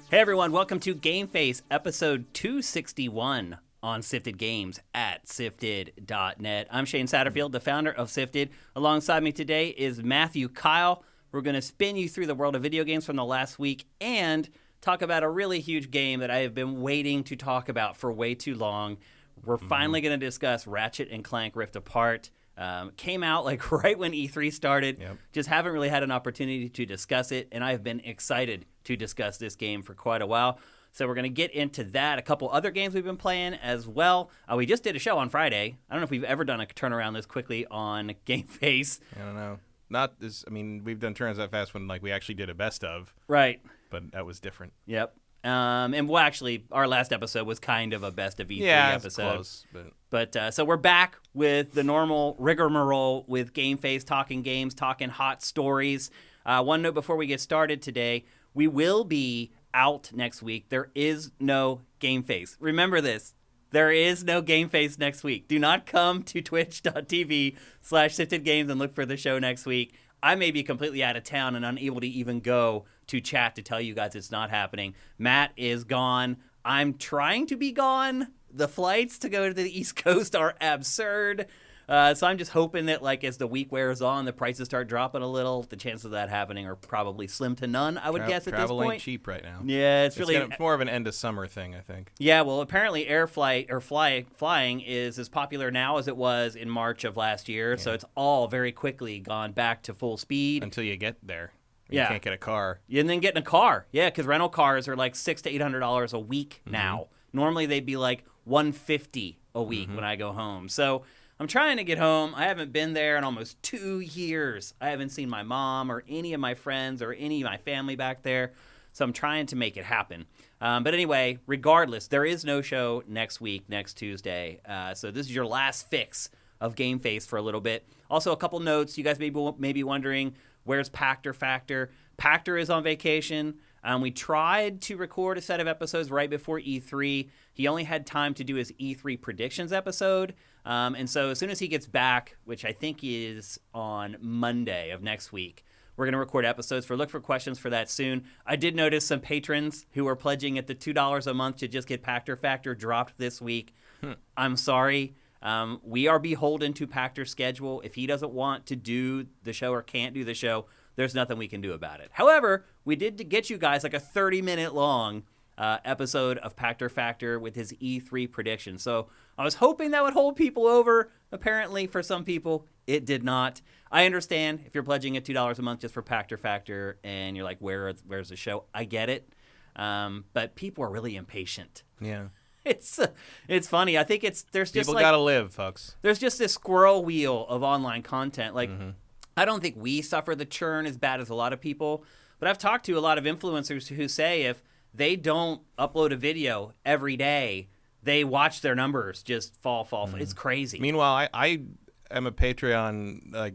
Hey everyone, welcome to GameFace, episode 261 on Sifted Games at sifted.net. I'm Shane Satterfield, the founder of Sifted. Alongside me today is Matthew Kyle. We're going to spin you through the world of video games from the last week and talk about a really huge game that I have been waiting to talk about for way too long. We're finally going to discuss Ratchet and Clank Rift Apart. Came out like right when E3 started. Yep. Just haven't really had an opportunity to discuss it, and I've been excited to discuss this game for quite a while. So we're going to get into that. A couple other games we've been playing as well. We just did a show on Friday. I don't know if we've ever done a turnaround this quickly on GameFace. I don't know. Not this. I mean, we've done turns that fast when we actually did a best of. Right. But that was different. Yep. And well, actually, our last episode was kind of a best of E3 episode. Yeah, close. But so we're back with the normal rigmarole with GameFace, talking games, talking hot stories. One note before we get started today, we will be out next week. There is no GameFace. Remember this. There is no GameFace next week. Do not come to twitch.tv/SiftedGames and look for the show next week. I may be completely out of town and unable to even go to chat to tell you guys it's not happening. Matt is gone. I'm trying to be gone. The flights to go to the East Coast are absurd. So I'm just hoping that as the week wears on, the prices start dropping a little. The chances of that happening are probably slim to none, I would guess at this point. Travel ain't cheap right now. Yeah, it's more of an end of summer thing, I think. Yeah, well, apparently flying is as popular now as it was in March of last year. Yeah. So it's all very quickly gone back to full speed. Until you get there. You can't get a car. And then getting a car. Yeah, because rental cars are $600 to $800 a week now. Normally they'd be $150 a week when I go home. So I'm trying to get home. I haven't been there in almost 2 years. I haven't seen my mom or any of my friends or any of my family back there. So I'm trying to make it happen. But anyway, regardless, there is no show next week, next Tuesday. So this is your last fix of GameFace for a little bit. Also, a couple notes. You guys may be wondering, where's Pactor Factor? Pactor is on vacation. We tried to record a set of episodes right before E3. He only had time to do his E3 predictions episode. And so as soon as he gets back, which I think is on Monday of next week, we're going to record episodes. Look for questions for that soon. I did notice some patrons who are pledging at the $2 a month to just get Pactor Factor dropped this week. I'm sorry. We are beholden to Pactor's schedule. If he doesn't want to do the show or can't do the show, there's nothing we can do about it. However, we did get you guys a 30-minute long episode of Pactor Factor with his E3 prediction. So I was hoping that would hold people over. Apparently, for some people, it did not. I understand if you're pledging at $2 a month just for Pactor Factor and you're like, where's the show? I get it. But people are really impatient. Yeah. It's funny. I think there's just people gotta live, folks. There's just this squirrel wheel of online content. I don't think we suffer the churn as bad as a lot of people, but I've talked to a lot of influencers who say if they don't upload a video every day, they watch their numbers just fall. It's crazy. Meanwhile, I am a Patreon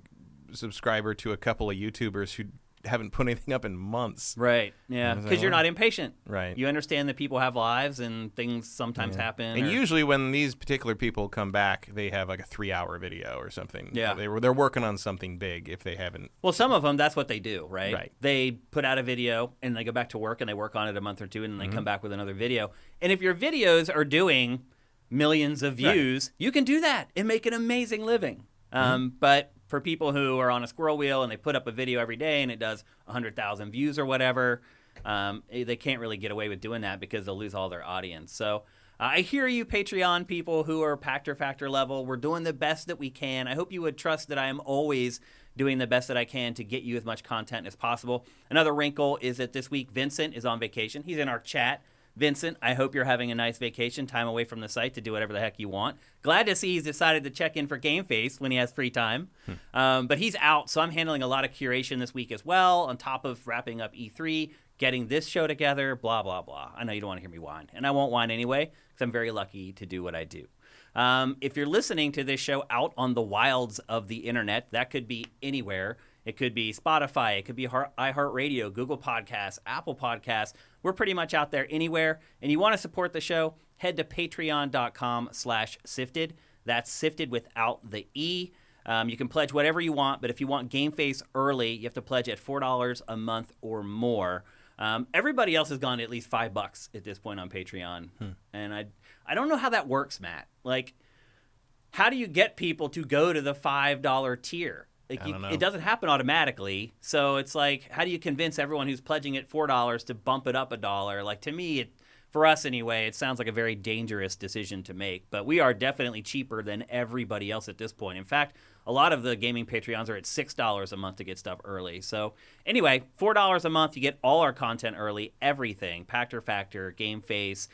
subscriber to a couple of YouTubers who haven't put anything up in months. Right, yeah, because you're not impatient. Right. You understand that people have lives and things sometimes happen. And usually when these particular people come back, they have a 3-hour video or something. Yeah. They're working on something big if they haven't. Well, some of them, that's what they do, right? Right. They put out a video and they go back to work and they work on it a month or two and then they come back with another video. And if your videos are doing millions of views, you can do that and make an amazing living. But for people who are on a squirrel wheel and they put up a video every day and it does 100,000 views or whatever, they can't really get away with doing that because they'll lose all their audience. So I hear you, Patreon people who are Pactor Factor level. We're doing the best that we can. I hope you would trust that I am always doing the best that I can to get you as much content as possible. Another wrinkle is that this week Vincent is on vacation. He's in our chat. Vincent, I hope you're having a nice vacation, time away from the site to do whatever the heck you want. Glad to see he's decided to check in for GameFace when he has free time. But he's out, so I'm handling a lot of curation this week as well, on top of wrapping up E3, getting this show together, blah, blah, blah. I know you don't want to hear me whine, and I won't whine anyway, because I'm very lucky to do what I do. If you're listening to this show out on the wilds of the internet, that could be anywhere. It could be Spotify. It could be iHeartRadio, Google Podcasts, Apple Podcasts. We're pretty much out there anywhere. And you want to support the show, head to patreon.com/sifted. That's sifted without the E. You can pledge whatever you want, but if you want GameFace early, you have to pledge at $4 a month or more. Everybody else has gone to at least $5 at this point on Patreon. And I don't know how that works, Matt. Like, how do you get people to go to the $5 tier? Like, I don't know. It doesn't happen automatically. So it's like, how do you convince everyone who's pledging at $4 to bump it up $1? Like, to me, for us anyway, it sounds like a very dangerous decision to make. But we are definitely cheaper than everybody else at this point. In fact, a lot of the gaming Patreons are at $6 a month to get stuff early. So anyway, $4 a month, you get all our content early, everything. Factor, GameFace,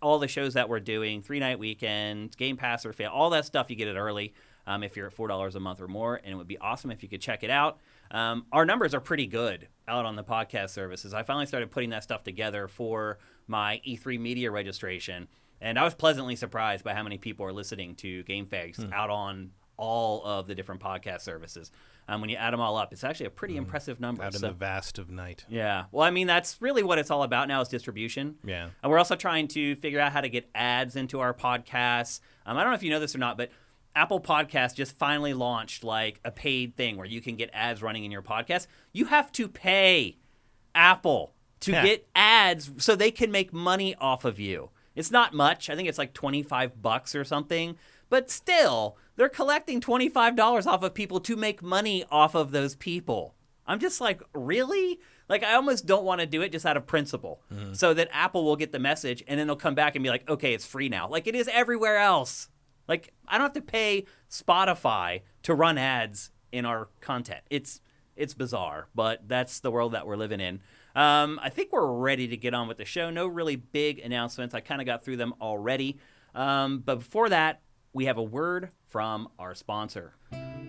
all the shows that we're doing, 3-night weekend, Game Pass or Fail, all that stuff you get it early if you're at $4 a month or more. And it would be awesome if you could check it out. Our numbers are pretty good out on the podcast services. I finally started putting that stuff together for my E3 media registration. And I was pleasantly surprised by how many people are listening to GameFace out on all of the different podcast services. When you add them all up, it's actually a pretty impressive number. Out in the vast of night. Yeah. Well, I mean, that's really what it's all about now is distribution. Yeah. And we're also trying to figure out how to get ads into our podcasts. I don't know if you know this or not, but Apple Podcasts just finally launched like a paid thing where you can get ads running in your podcast. You have to pay Apple to get ads so they can make money off of you. It's not much. I think it's like $25 or something. But still, they're collecting $25 off of people to make money off of those people. I'm just like, really? Like, I almost don't want to do it just out of principle so that Apple will get the message and then they'll come back and be like, okay, it's free now. Like it is everywhere else. Like, I don't have to pay Spotify to run ads in our content. It's bizarre, but that's the world that we're living in. I think we're ready to get on with the show. No really big announcements. I kind of got through them already. But before that, we have a word from our sponsor.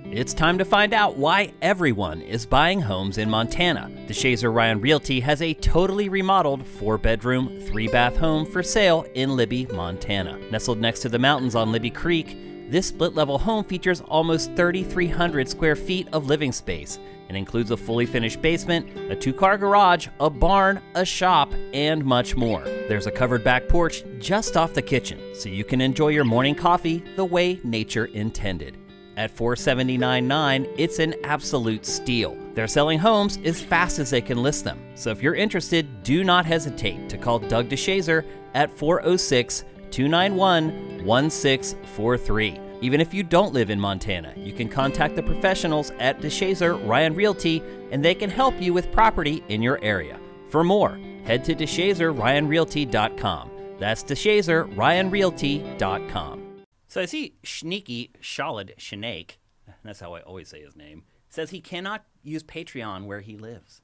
It's time to find out why everyone is buying homes in Montana. DeShazer Ryan Realty has a totally remodeled 4-bedroom, 3-bath home for sale in Libby, Montana. Nestled next to the mountains on Libby Creek, this split-level home features almost 3,300 square feet of living space and includes a fully finished basement, a 2-car garage, a barn, a shop, and much more. There's a covered back porch just off the kitchen, so you can enjoy your morning coffee the way nature intended. At $479.9, it's an absolute steal. They're selling homes as fast as they can list them, so if you're interested, do not hesitate to call Doug DeShazer at 406-291-1643. Even if you don't live in Montana, you can contact the professionals at DeShazer Ryan Realty, and they can help you with property in your area. For more, head to DeShazerRyanRealty.com. That's DeShazerRyanRealty.com. So I see Sneaky Shalid Shanake, that's how I always say his name, says he cannot use Patreon where he lives.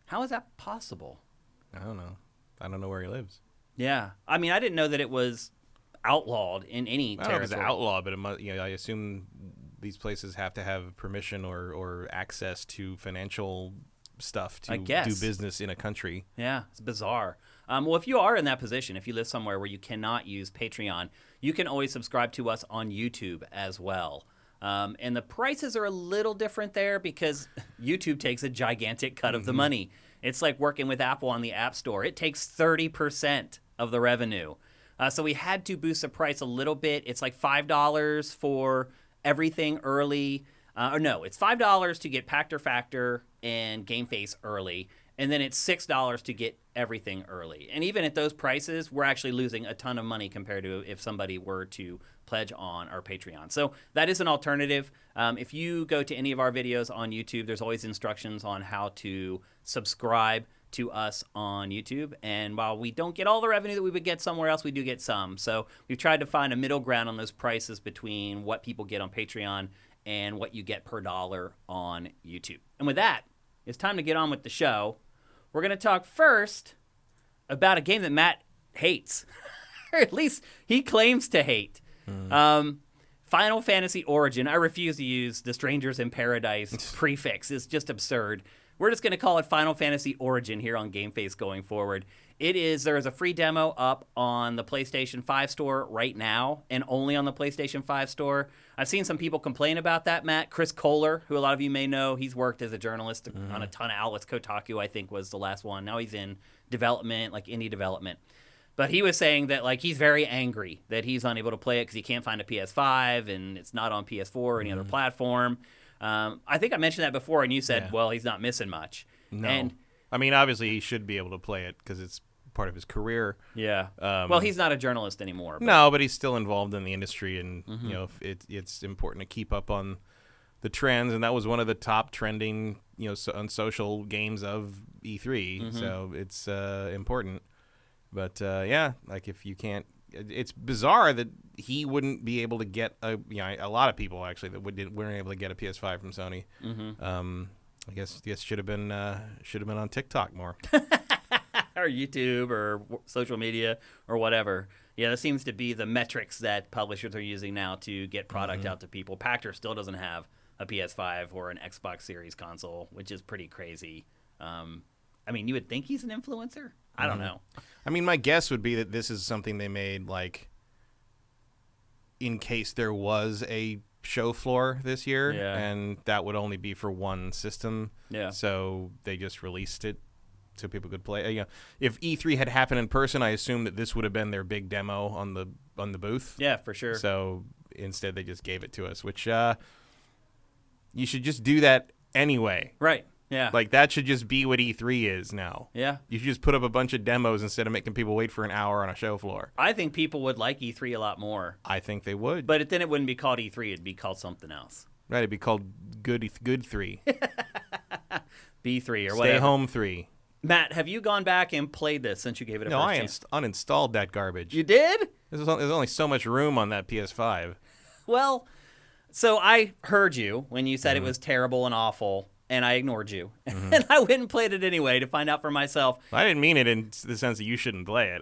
How is that possible? I don't know. I don't know where he lives. Yeah. I mean, I didn't know that it was outlawed in any territory. I don't know if it's outlawed, but it must, I assume these places have to have permission or access to financial stuff to do business in a country. Yeah, it's bizarre. Well, if you are in that position, if you live somewhere where you cannot use Patreon, you can always subscribe to us on YouTube as well. And the prices are a little different there because YouTube takes a gigantic cut of the money. It's like working with Apple on the App Store. It takes 30% of the revenue. So we had to boost the price a little bit. It's like $5 for everything early. It's $5 to get Factor and GameFace early. And then it's $6 to get everything early. And even at those prices, we're actually losing a ton of money compared to if somebody were to pledge on our Patreon. So that is an alternative. If you go to any of our videos on YouTube, there's always instructions on how to subscribe to us on YouTube. And while we don't get all the revenue that we would get somewhere else, we do get some. So we've tried to find a middle ground on those prices between what people get on Patreon and what you get per dollar on YouTube. And with that, it's time to get on with the show. We're going to talk first about a game that Matt hates, or at least he claims to hate. Final Fantasy Origin. I refuse to use the Strangers in Paradise prefix. It's just absurd. We're just going to call it Final Fantasy Origin here on GameFace going forward. There is a free demo up on the PlayStation 5 store right now, and only on the PlayStation 5 store. I've seen some people complain about that, Matt. Chris Kohler, who a lot of you may know, he's worked as a journalist on a ton of outlets. Kotaku, I think, was the last one. Now he's in development, like indie development. But he was saying that like he's very angry that he's unable to play it because he can't find a PS5 and it's not on PS4 or any other platform. I think I mentioned that before, and you said, well, he's not missing much. No. And I mean, obviously he should be able to play it because it's part of his career. Yeah. Well, he's not a journalist anymore. No, but he's still involved in the industry, and it's important to keep up on the trends. And that was one of the top trending, on social games of E3. So it's important. But like if you can't, it's bizarre that he wouldn't be able to get a lot of people actually that weren't able to get a PS5 from Sony. I guess should have been on TikTok more. Or YouTube or social media or whatever. Yeah, that seems to be the metrics that publishers are using now to get product out to people. Pactor still doesn't have a PS5 or an Xbox Series console, which is pretty crazy. I mean, you would think he's an influencer? I don't know. I mean, my guess would be that this is something they made, like, in case there was a show floor this year, and that would only be for one system. Yeah. So they just released it so people could play. If E3 had happened in person, I assume that this would have been their big demo on the booth. Yeah, for sure. So instead, they just gave it to us, which you should just do that anyway. Right. Yeah. Like, that should just be what E3 is now. Yeah. You should just put up a bunch of demos instead of making people wait for an hour on a show floor. I think people would like E3 a lot more. I think they would. But then it wouldn't be called E3. It'd be called something else. Right. It'd be called Good 3. B3 or whatever. Stay Home 3. Matt, have you gone back and played this since you gave it a first chance? No, I uninstalled that garbage. You did? There's only so much room on that PS5. Well, so I heard you when you said it was terrible and awful, and I ignored you. And I went and played it anyway to find out for myself. I didn't mean it in the sense that you shouldn't play it.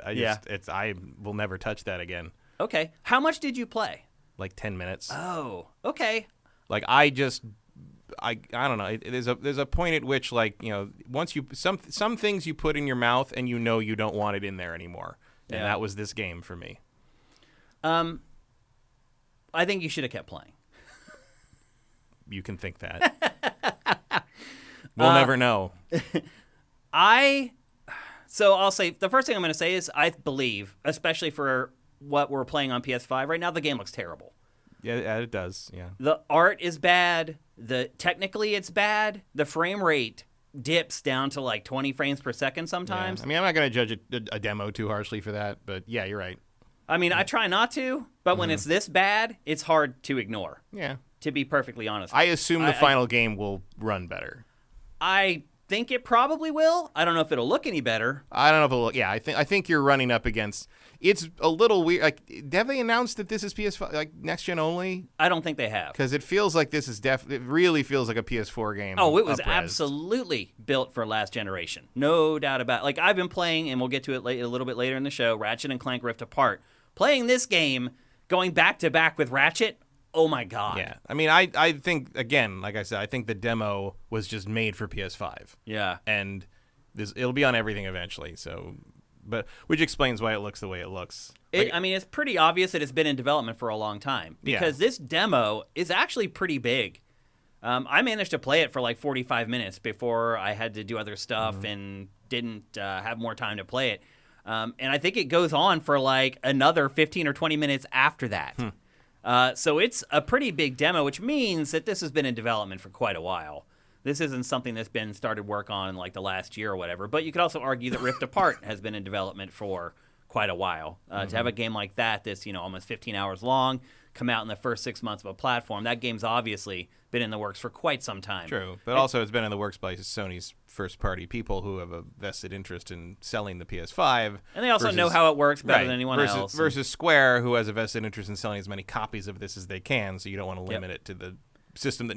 I will never touch that again. Okay. How much did you play? Like 10 minutes. Oh, okay. Like, I don't know. There's a point at which, like, once some things you put in your mouth and you don't want it in there anymore. And that was this game for me. I think you should have kept playing. You can think that. We'll never know. So I'll say, the first thing I'm going to say is I believe, especially for what we're playing on PS5 right now, the game looks terrible. Yeah, it does. Yeah. The art is bad. Technically it's bad. The frame rate dips down to like 20 frames per second sometimes. Yeah. I mean, I'm not going to judge a demo too harshly for that, but yeah, you're right. I mean, I try not to, but when it's this bad, it's hard to ignore. Yeah. To be perfectly honest. I assume the final game will run better. I think it probably will. I don't know if it'll look any better. I don't know if it'll look. Yeah, I think you're running up against. It's a little weird. Like, have they announced that this is PS5, like, next gen only? I don't think they have. Because it feels like this is it really feels like a PS4 game. Oh, it was absolutely built for last generation. No doubt about it. Like, I've been playing, and we'll get to it a little bit later in the show, Ratchet and Clank Rift Apart. Playing this game, going back to back with Ratchet, oh my God. Yeah. I mean, I think, again, like I said, I think the demo was just made for PS5. Yeah. And it'll be on everything eventually, so... But which explains why it looks the way it looks. I mean, it's pretty obvious that it's been in development for a long time because this demo is actually pretty big. I managed to play it for like 45 minutes before I had to do other stuff and didn't have more time to play it. And I think it goes on for like another 15 or 20 minutes after that. So it's a pretty big demo, which means that this has been in development for quite a while. This isn't something that's been started work on in like the last year or whatever. But you could also argue that Rift Apart has been in development for quite a while. To have a game like that's almost 15 hours long, come out in the first 6 months of a platform, that game's obviously been in the works for quite some time. True, but also it's been in the works by Sony's first-party people who have a vested interest in selling the PS5. And they also know how it works better than anyone else. Versus Square, who has a vested interest in selling as many copies of this as they can, so you don't want to limit it to the systems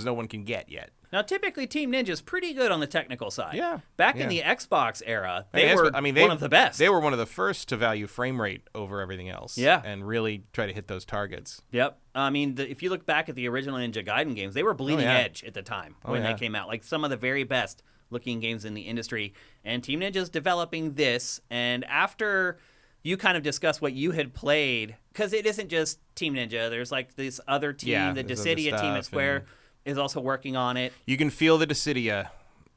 no one can get yet. Now, typically, Team Ninja's pretty good on the technical side. Yeah. Back in the Xbox era, they were one of the best. They were one of the first to value frame rate over everything else. Yeah. And really try to hit those targets. Yep. I mean, if you look back at the original Ninja Gaiden games, they were bleeding edge at the time when they came out. Like some of the very best looking games in the industry. And Team Ninja's developing this. And after you kind of discuss what you had played, because it isn't just Team Ninja. There's like this other team, the Dissidia team at Square is also working on it. You can feel the Dissidia.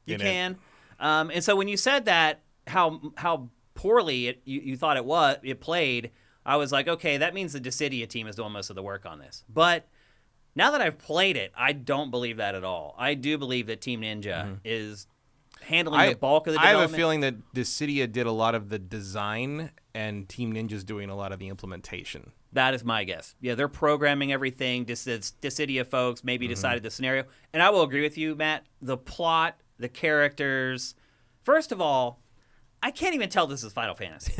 You can. And so when you said that, how poorly you thought it played, I was like, okay, that means the Dissidia team is doing most of the work on this. But now that I've played it, I don't believe that at all. I do believe that Team Ninja is handling the bulk of the I development. have a feeling that Dissidia did a lot of the design and Team Ninja's doing a lot of the implementation. That is my guess. Yeah, they're programming everything. Dissidia folks maybe decided the scenario. And I will agree with you, Matt. The plot, the characters. First of all, I can't even tell this is Final Fantasy.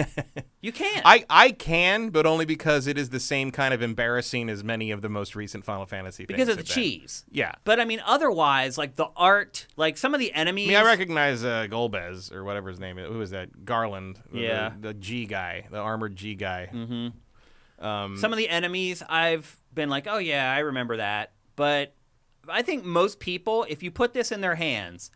You can't. I can, but only because it is the same kind of embarrassing as many of the most recent Final Fantasy things. Because of the have been. cheese. Yeah. But I mean, otherwise, like the art, like some of the enemies. I mean, I recognize Golbez or whatever his name is. Who is that? Garland. Yeah. The G guy, the armored G guy. Mm-hmm. Some of the enemies, I've been like, oh yeah, I remember that. But I think most people, if you put this in their hands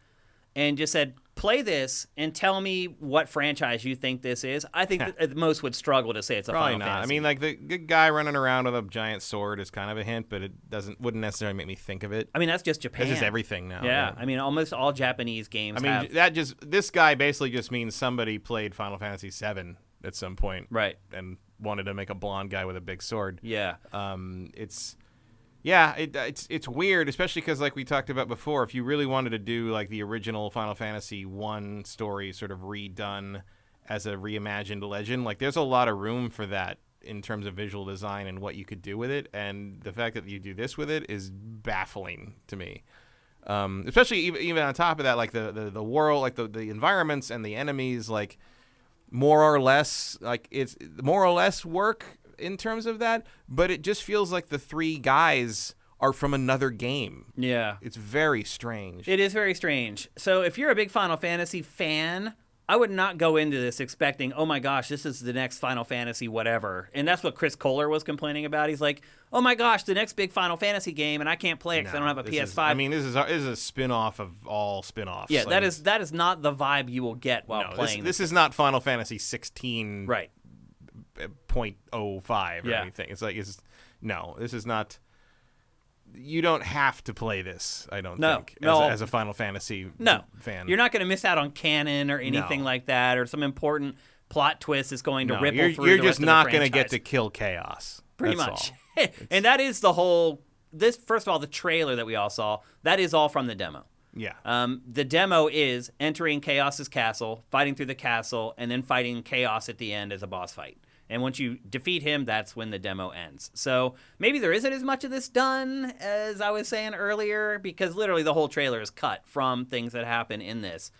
and just said, play this and tell me what franchise you think this is, I think that most would struggle to say it's a Probably Final not. Fantasy. I mean, like the good guy running around with a giant sword is kind of a hint, but it wouldn't necessarily make me think of it. I mean, that's just Japan. It's just everything now. Yeah. I mean, almost all Japanese games have. This guy basically just means somebody played Final Fantasy VII at some point, Right. and wanted to make a blonde guy with a big sword. Yeah. It's weird, especially because, like we talked about before, if you really wanted to do like the original Final Fantasy I story sort of redone as a reimagined legend, like there's a lot of room for that in terms of visual design and what you could do with it. And the fact that you do this with it is baffling to me. Especially even on top of that, like the world, like the environments and the enemies, like more or less work in terms of that, but it just feels like the three guys are from another game. Yeah. It's very strange. It is very strange. So if you're a big Final Fantasy fan, I would not go into this expecting, oh my gosh, this is the next Final Fantasy whatever. And that's what Chris Kohler was complaining about. He's like, oh my gosh, the next big Final Fantasy game, and I can't play it because I don't have a PS5. This is a spin-off of all spin-offs. Yeah, that is not the vibe you will get while playing this is not Final Fantasy 16 right. 0.05 or anything. It's like, this is not... You don't have to play this, I don't think, as a Final Fantasy fan. You're not going to miss out on canon or anything like that, or some important plot twist is going to ripple through You're the just rest of not the going to franchise. get to kill chaos. Pretty That's much. all. And that is the whole... First of all, the trailer that we all saw, that is all from the demo. Yeah. The demo is entering Chaos's castle, fighting through the castle, and then fighting Chaos at the end as a boss fight. And once you defeat him, that's when the demo ends. So maybe there isn't as much of this done as I was saying earlier, because literally the whole trailer is cut from things that happen in this.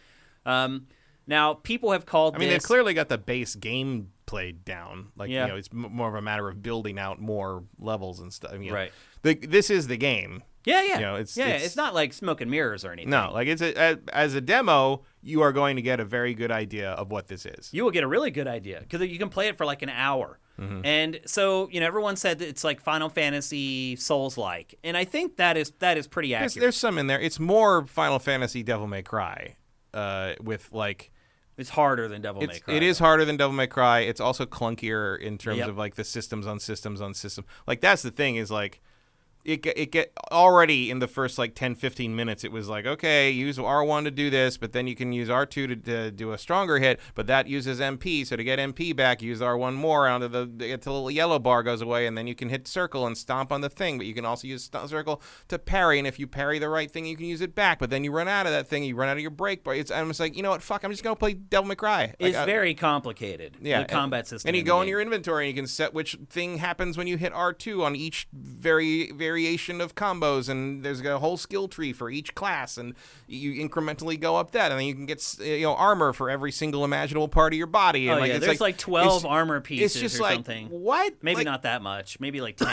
Now, people have called this... they've clearly got the base gameplay down. Like, it's more of a matter of building out more levels and stuff. Right. This is the game. Yeah. It's not like smoke and mirrors or anything. No, like as a demo, you are going to get a very good idea of what this is. You will get a really good idea because you can play it for like an hour. Mm-hmm. And so, everyone said that it's like Final Fantasy Souls-like. And I think that is pretty accurate. There's some in there. It's more Final Fantasy Devil May Cry with like... It's harder than Devil May Cry. It is harder than Devil May Cry. It's also clunkier in terms of like the systems on systems on system. Like that's the thing is like... It get already in the first like 10-15 minutes it was like, okay, use R1 to do this, but then you can use R2 to do a stronger hit, but that uses MP, so to get MP back use R1 more until the little yellow bar goes away, and then you can hit circle and stomp on the thing, but you can also use circle to parry, and if you parry the right thing you can use it back, but then you run out of that thing, you run out of your break bar. I'm just like, you know what, fuck, I'm just gonna play Devil May Cry. It's very complicated, the combat system. And you go in your inventory and you can set which thing happens when you hit R2 on each variation of combos, and there's a whole skill tree for each class, and you incrementally go up that, and then you can get armor for every single imaginable part of your body. And there's like 12 armor pieces it's just or like, something. What? Maybe not that much. Maybe like 10.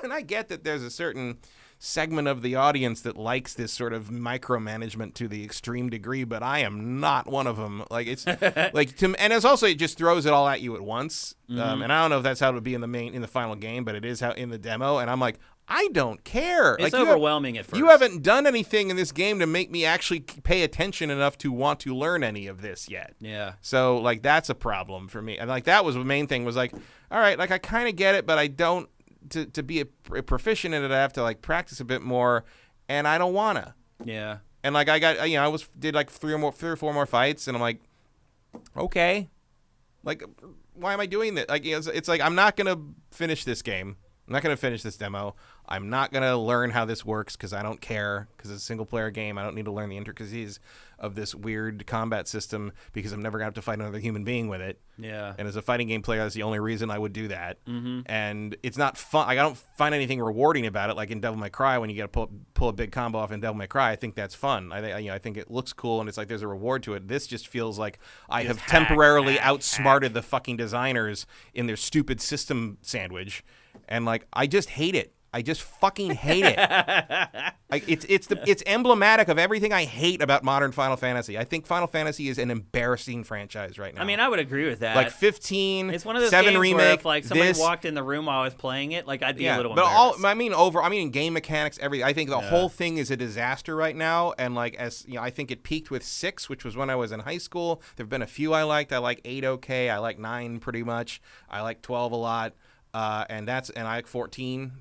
And I get that there's a certain segment of the audience that likes this sort of micromanagement to the extreme degree, but I am not one of them. Like it's like and it's also it just throws it all at you at once. Mm-hmm. And I don't know if that's how it would be in the final game, but it is how in the demo. And I'm like, I don't care. It's like, overwhelming at first. You haven't done anything in this game to make me actually pay attention enough to want to learn any of this yet. Yeah. So like that's a problem for me. And like that was the main thing was like, all right, like I kind of get it, but I don't. To be a proficient in it, I have to like practice a bit more, and I don't wanna. Yeah. And like I got, did like three or four more fights, and I'm like, okay, like why am I doing that? Like it's like I'm not gonna finish this game. I'm not going to finish this demo. I'm not going to learn how this works because I don't care, because it's a single-player game. I don't need to learn the intricacies of this weird combat system because I'm never going to have to fight another human being with it. Yeah. And as a fighting game player, that's the only reason I would do that. Mm-hmm. And it's not fun. Like, I don't find anything rewarding about it, like in Devil May Cry when you get to pull a big combo off in Devil May Cry. I think that's fun. I think it looks cool, and it's like there's a reward to it. This just feels like I have temporarily outsmarted the fucking designers in their stupid system sandwich. And like, I just hate it. I just fucking hate it. It's emblematic of everything I hate about modern Final Fantasy. I think Final Fantasy is an embarrassing franchise right now. I mean, I would agree with that. Like 15, it's one of those 7 games remake, where if like somebody this, walked in the room while I was playing it, like I'd be a little but embarrassed. I mean game mechanics, everything. I think the whole thing is a disaster right now. And like, as you know, I think it peaked with 6, which was when I was in high school. There've been a few I liked. I like 8 okay. I like 9 pretty much. I like 12 a lot. And I like 14,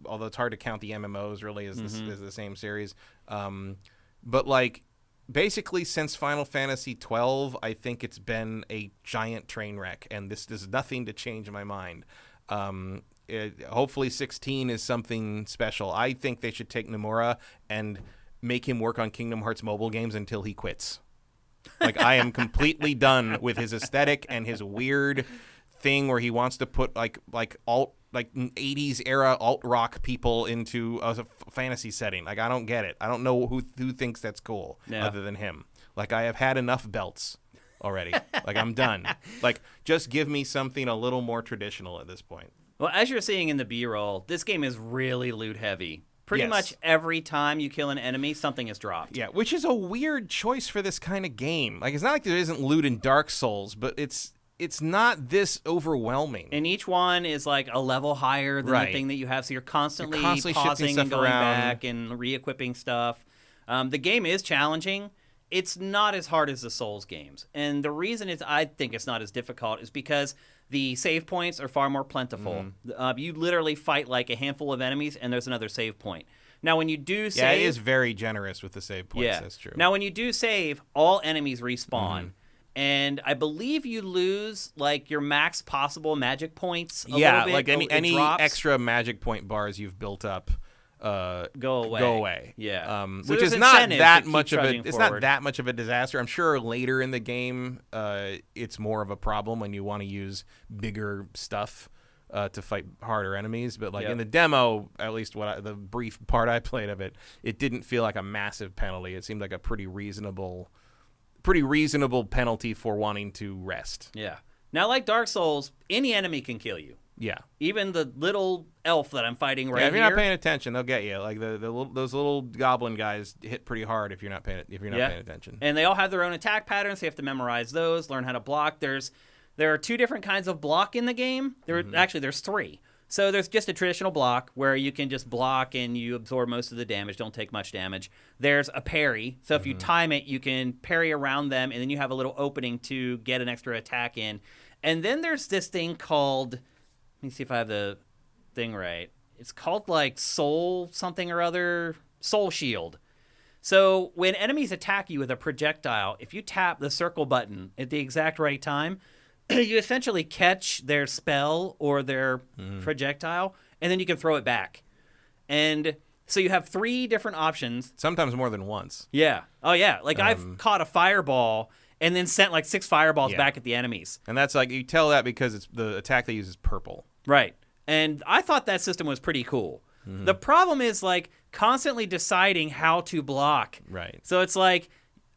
although it's hard to count the MMOs really as the same series. But like, basically since Final Fantasy 12, I think it's been a giant train wreck, and this does nothing to change my mind. Hopefully 16 is something special. I think they should take Nomura and make him work on Kingdom Hearts mobile games until he quits. Like, I am completely done with his aesthetic and his weird thing where he wants to put like 80s era alt rock people into a fantasy setting. Like, I don't get it. I don't know who thinks that's cool other than him. Like, I have had enough belts already. Like, I'm done. Like, just give me something a little more traditional at this point. Well, as you're seeing in the B-roll, this game is really loot heavy. Pretty much every time you kill an enemy, something is dropped. Yeah, which is a weird choice for this kind of game. Like, it's not like there isn't loot in Dark Souls, but it's not this overwhelming. And each one is like a level higher than the thing that you have, so you're constantly pausing and going back and re-equipping stuff. The game is challenging. It's not as hard as the Souls games. And the reason I think it's not as difficult is because the save points are far more plentiful. You literally fight like a handful of enemies, and there's another save point. Now, when you do save... Yeah, it is very generous with the save points. Yeah. That's true. Now, when you do save, all enemies respawn. And I believe you lose like your max possible magic points. A little bit. Like any extra magic point bars you've built up go away. Yeah, so which is not that much of a. It's not that much of a disaster. I'm sure later in the game, it's more of a problem when you want to use bigger stuff to fight harder enemies. But like in the demo, at least the brief part I played of it, it didn't feel like a massive penalty. It seemed like a pretty reasonable penalty for wanting to rest. Yeah. Now, like Dark Souls, any enemy can kill you. Yeah. Even the little elf that I'm fighting right here. If you're not paying attention, they'll get you. Like those little goblin guys hit pretty hard if you're not paying attention. And they all have their own attack patterns. So you have to memorize those, learn how to block. There are 2 different kinds of block in the game. Actually, there's 3. So there's just a traditional block where you can just block and you absorb most of the damage, don't take much damage. There's a parry. So if you time it, you can parry around them, and then you have a little opening to get an extra attack in. And then there's this thing called, let me see if I have the thing right. It's called like Soul something or other, Soul Shield. So when enemies attack you with a projectile, if you tap the circle button at the exact right time, you essentially catch their spell or their projectile, and then you can throw it back. And so you have 3 different options. Sometimes more than once. Yeah. Oh, yeah. Like I've caught a fireball and then sent like 6 fireballs back at the enemies. And that's like, you tell that because it's the attack they use is purple. Right. And I thought that system was pretty cool. The problem is like constantly deciding how to block. Right. So it's like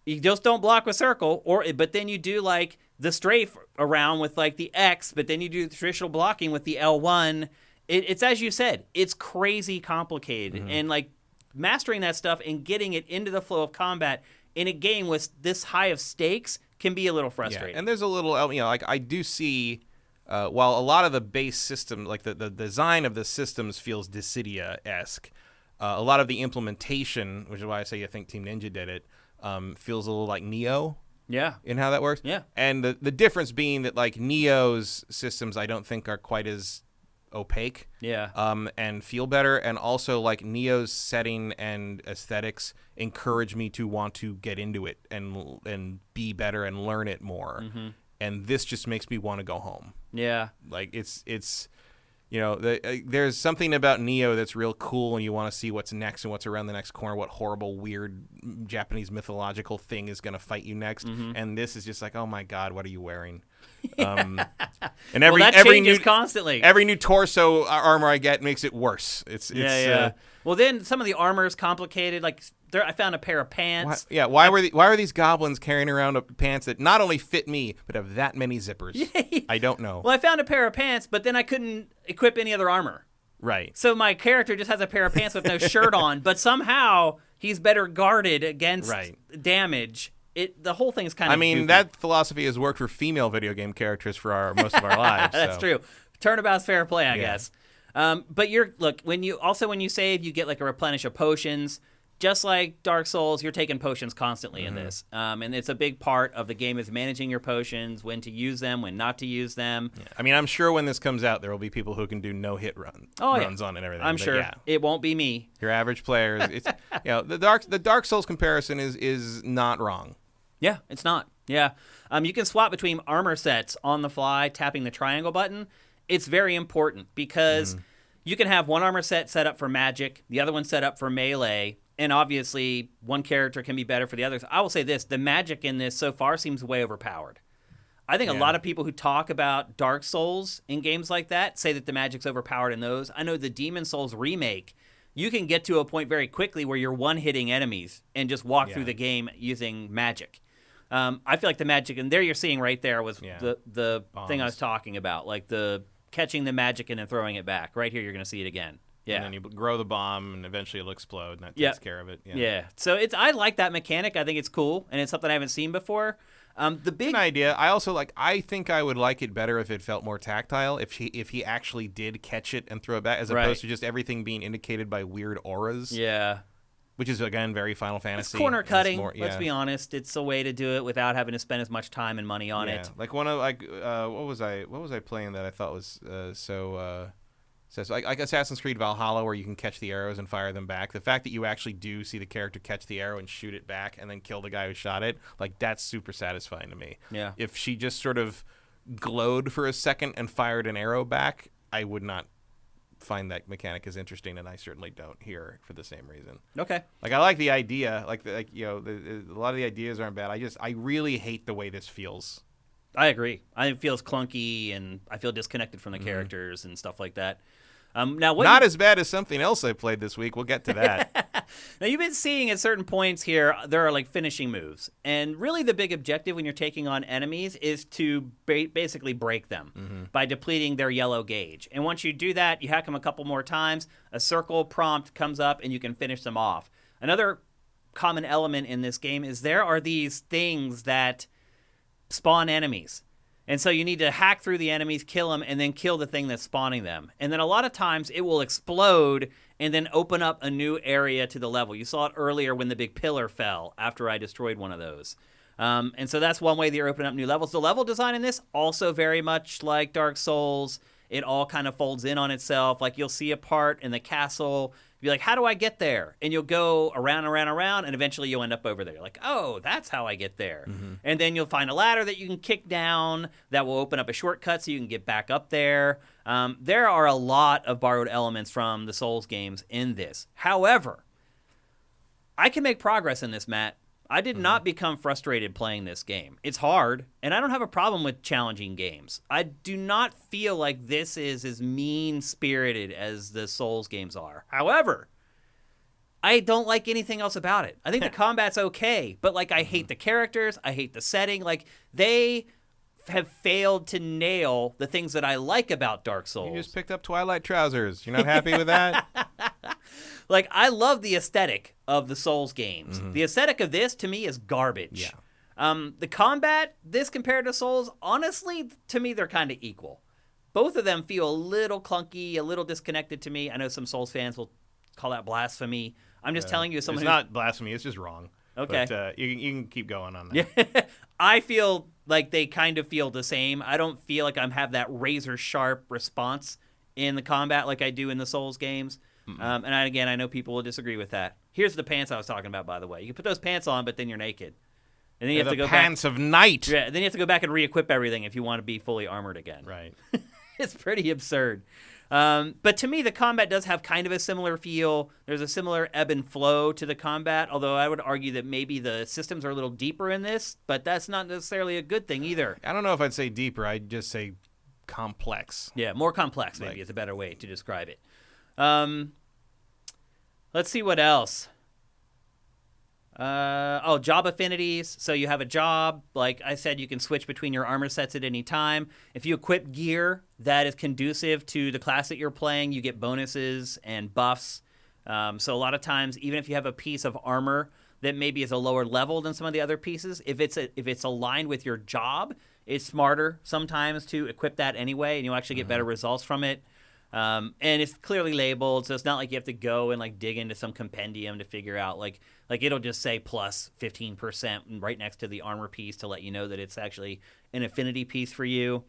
you just don't block with circle, but then you do like the strafe around with like the X, but then you do the traditional blocking with the L1. It's as you said, it's crazy complicated. And like mastering that stuff and getting it into the flow of combat in a game with this high of stakes can be a little frustrating. Yeah. And there's a little, like I do see, while a lot of the base system, like the design of the systems feels Dissidia-esque, a lot of the implementation, which is why I say I think Team Ninja did it, feels a little like Neo. Yeah. In how that works? Yeah. And the difference being that, like, Neo's systems I don't think are quite as opaque. Yeah. And feel better. And also, like, Neo's setting and aesthetics encourage me to want to get into it and be better and learn it more. And this just makes me want to go home. Yeah. Like, it's there's something about Neo that's real cool, and you want to see what's next and what's around the next corner, what horrible, weird Japanese mythological thing is going to fight you next. And this is just like, oh my God, what are you wearing? And that changes constantly. Every new torso armor I get makes it worse. It's well, then some of the armor is complicated. Like I found a pair of pants. Why are these goblins carrying around pants that not only fit me but have that many zippers? I don't know. Well, I found a pair of pants, but then I couldn't equip any other armor. Right. So my character just has a pair of pants with no shirt on, but somehow he's better guarded against damage. The whole thing's kind of. I mean, goofy. That philosophy has worked for female video game characters for most of our lives. That's true. Turnabout's fair play, I guess. But when you save, you get like a replenish of potions. Just like Dark Souls, you're taking potions constantly in this. And it's a big part of the game is managing your potions, when to use them, when not to use them. Yeah. I mean, I'm sure when this comes out, there will be people who can do no-hit runs on it and everything. I'm sure. Yeah. It won't be me. Your average player, the Dark Souls comparison is not wrong. Yeah, it's not. Yeah. You can swap between armor sets on the fly, tapping the triangle button. It's very important because you can have one armor set up for magic, the other one set up for melee, and obviously one character can be better for the others. I will say this, the magic in this so far seems way overpowered. I think a lot of people who talk about Dark Souls in games like that say that the magic's overpowered in those. I know the Demon Souls remake, you can get to a point very quickly where you're one-hitting enemies and just walk through the game using magic. I feel like the magic, and there you're seeing right there was the thing I was talking about, like the catching the magic and then throwing it back. Right here, you're going to see it again. Yeah. And then you grow the bomb, and eventually it'll explode, and that takes care of it. Yeah. So I like that mechanic. I think it's cool, and it's something I haven't seen before. It's an idea. I also I think I would like it better if it felt more tactile. If he actually did catch it and throw it back, as opposed to just everything being indicated by weird auras. Yeah. Which is, again, very Final Fantasy. It's corner cutting, let's be honest. It's a way to do it without having to spend as much time and money on it. Like what was I playing that I thought was so like Assassin's Creed Valhalla, where you can catch the arrows and fire them back. The fact that you actually do see the character catch the arrow and shoot it back and then kill the guy who shot it, like, that's super satisfying to me. Yeah. If she just sort of glowed for a second and fired an arrow back, I would not find that mechanic as interesting, and I certainly don't here for the same reason. Okay. Like, I like the idea, a lot of the ideas aren't bad. I really hate the way this feels. I agree. It feels clunky, and I feel disconnected from the characters and stuff like that. Not as bad as something else I played this week. We'll get to that. Now, you've been seeing at certain points here, there are like finishing moves. And really the big objective when you're taking on enemies is to basically break them by depleting their yellow gauge. And once you do that, you hack them a couple more times, a circle prompt comes up, and you can finish them off. Another common element in this game is there are these things that spawn enemies. And so you need to hack through the enemies, kill them, and then kill the thing that's spawning them. And then a lot of times it will explode and then open up a new area to the level. You saw it earlier when the big pillar fell after I destroyed one of those. And so that's one way that you're opening up new levels. The level design in this, also very much like Dark Souls. It all kind of folds in on itself. Like, you'll see a part in the castle, be like, how do I get there? And you'll go around, and eventually you'll end up over there. You're like, oh, that's how I get there. And then you'll find a ladder that you can kick down that will open up a shortcut so you can get back up there. There are a lot of borrowed elements from the Souls games in this. However, I can make progress in this, Matt. I did not become frustrated playing this game. It's hard, and I don't have a problem with challenging games. I do not feel like this is as mean-spirited as the Souls games are. However, I don't like anything else about it. I think the combat's okay, but I hate the characters. I hate the setting. They have failed to nail the things that I like about Dark Souls. You just picked up Twilight trousers. You're not happy with that? I love the aesthetic of the Souls games. The aesthetic of this, to me, is garbage. Yeah. The combat, this compared to Souls, honestly, to me, they're kind of equal. Both of them feel a little clunky, a little disconnected to me. I know some Souls fans will call that blasphemy. I'm just telling you, it's not blasphemy. It's just wrong. Okay. But you can keep going on that. Yeah. I feel like they kind of feel the same. I don't feel like I have that razor-sharp response in the combat like I do in the Souls games. And I know people will disagree with that. Here's the pants I was talking about, by the way. You can put those pants on, but then you're naked. And then you have to go pants of night. Yeah, then you have to go back and re-equip everything if you want to be fully armored again. Right. It's pretty absurd. But to me, the combat does have kind of a similar feel. There's a similar ebb and flow to the combat, although I would argue that maybe the systems are a little deeper in this, but that's not necessarily a good thing either. I don't know if I'd say deeper. I'd just say complex. Yeah, more complex maybe is a better way to describe it. Let's see what else. Job affinities. So you have a job. Like I said, you can switch between your armor sets at any time. If you equip gear that is conducive to the class that you're playing, you get bonuses and buffs. So a lot of times, even if you have a piece of armor that maybe is a lower level than some of the other pieces, if it's aligned with your job, it's smarter sometimes to equip that anyway, and you'll actually get better results from it. And it's clearly labeled, so it's not like you have to go and like dig into some compendium to figure out like it'll just say plus 15% right next to the armor piece to let you know that it's actually an affinity piece for you.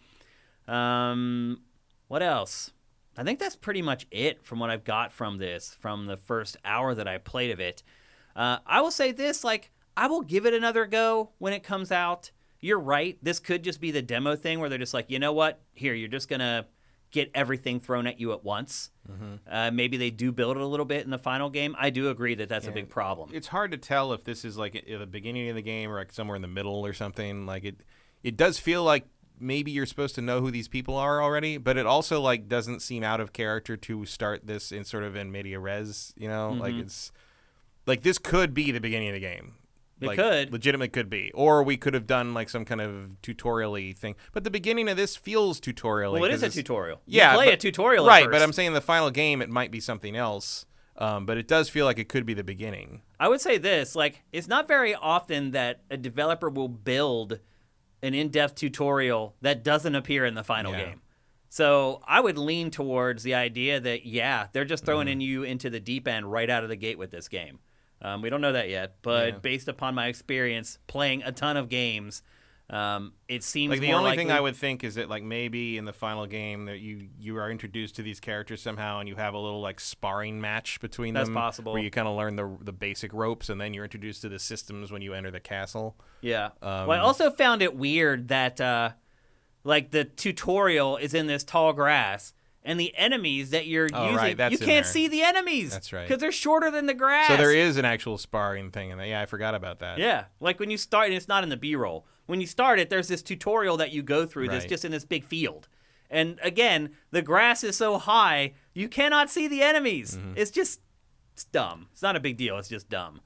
What else? I think that's pretty much it from what I've got from the first hour that I played of it. I will say this, like, I will give it another go when it comes out. You're right. This could just be the demo thing where they're just like, you know what? Here, you're just going to get everything thrown at you at once. Maybe they do build it a little bit in the final game. I do agree that that's a big problem. It's hard to tell if this is like at the beginning of the game or like somewhere in the middle or something. Like it does feel like maybe you're supposed to know who these people are already, but it also like doesn't seem out of character to start this in sort of in media res, you know? Like it's like this could be the beginning of the game. It could. Legitimately could be. Or we could have done like some kind of tutorial-y thing. But the beginning of this feels tutorial-y. Well, it is a tutorial. Yeah, you play a tutorial right, at first. But I'm saying in the final game it might be something else. But it does feel like it could be the beginning. I would say this, like, it's not very often that a developer will build an in-depth tutorial that doesn't appear in the final game. So I would lean towards the idea that, they're just throwing you into the deep end right out of the gate with this game. We don't know that yet, but based upon my experience playing a ton of games, it seems like the more only likely... thing I would think is that like maybe in the final game that you are introduced to these characters somehow and you have a little like sparring match between them. That's possible. Where you kind of learn the basic ropes and then you're introduced to the systems when you enter the castle. Yeah. Well, I also found it weird that like the tutorial is in this tall grass. And the enemies that you're using, you can't see the enemies. That's right. Because they're shorter than the grass. So there is an actual sparring thing. And I forgot about that. Yeah. Like when you start, and it's not in the B-roll. When you start it, there's this tutorial that you go through that's just in this big field. And again, the grass is so high, you cannot see the enemies. It's dumb. It's not a big deal. It's just dumb.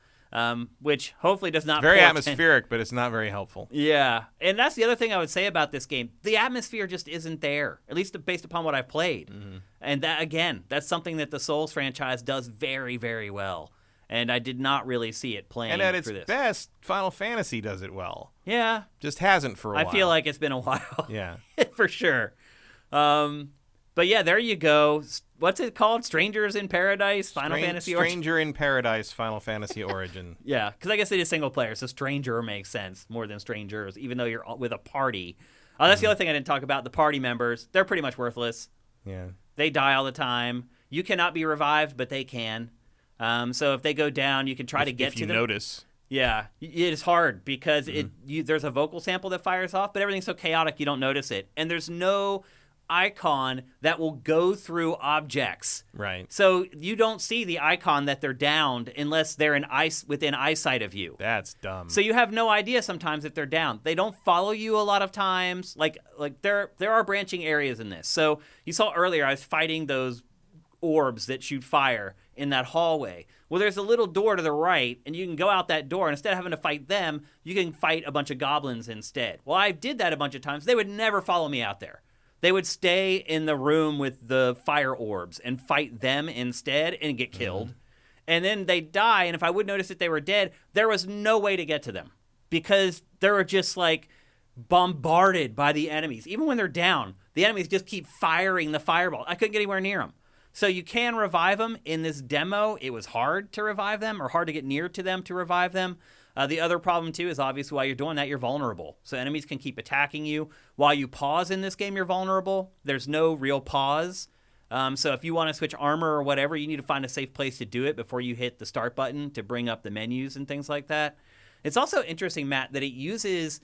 Which hopefully does not... Very atmospheric, but it's not very helpful. Yeah. And that's the other thing I would say about this game. The atmosphere just isn't there, at least based upon what I've played. And that, again, that's something that the Souls franchise does very, very well. And I did not really see it playing And at its for this. best, Final Fantasy does it well. Yeah. Just hasn't for a while. I feel like it's been a while. Yeah. For sure. But yeah, there you go. What's it called? Strangers in Paradise? Final Fantasy Origin? Stranger in Paradise, Final Fantasy Origin. Yeah, because I guess it is single player, so Stranger makes sense more than Strangers, even though you're with a party. Oh, that's the other thing I didn't talk about. The party members, they're pretty much worthless. Yeah. They die all the time. You cannot be revived, but they can. So if they go down, you can try to get to them. If you notice. Yeah, it is hard because there's a vocal sample that fires off, but everything's so chaotic you don't notice it. And there's no icon that will go through objects. Right. So you don't see the icon that they're downed unless they're within eyesight of you. That's dumb. So you have no idea sometimes if they're down. They don't follow you a lot of times. Like there are branching areas in this. So you saw earlier I was fighting those orbs that shoot fire in that hallway. Well, there's a little door to the right, and you can go out that door, and instead of having to fight them, you can fight a bunch of goblins instead. Well, I did that a bunch of times. They would never follow me out there. They would stay in the room with the fire orbs and fight them instead and get killed. And then they'd die, and if I would notice that they were dead, there was no way to get to them because they were just like bombarded by the enemies. Even when they're down, the enemies just keep firing the fireball. I couldn't get anywhere near them. So you can revive them. In this demo, it was hard to revive them or hard to get near to them to revive them. The other problem, too, is obviously while you're doing that, you're vulnerable. So enemies can keep attacking you. While you pause in this game, you're vulnerable. There's no real pause. So if you want to switch armor or whatever, you need to find a safe place to do it before you hit the start button to bring up the menus and things like that. It's also interesting, Matt, that it uses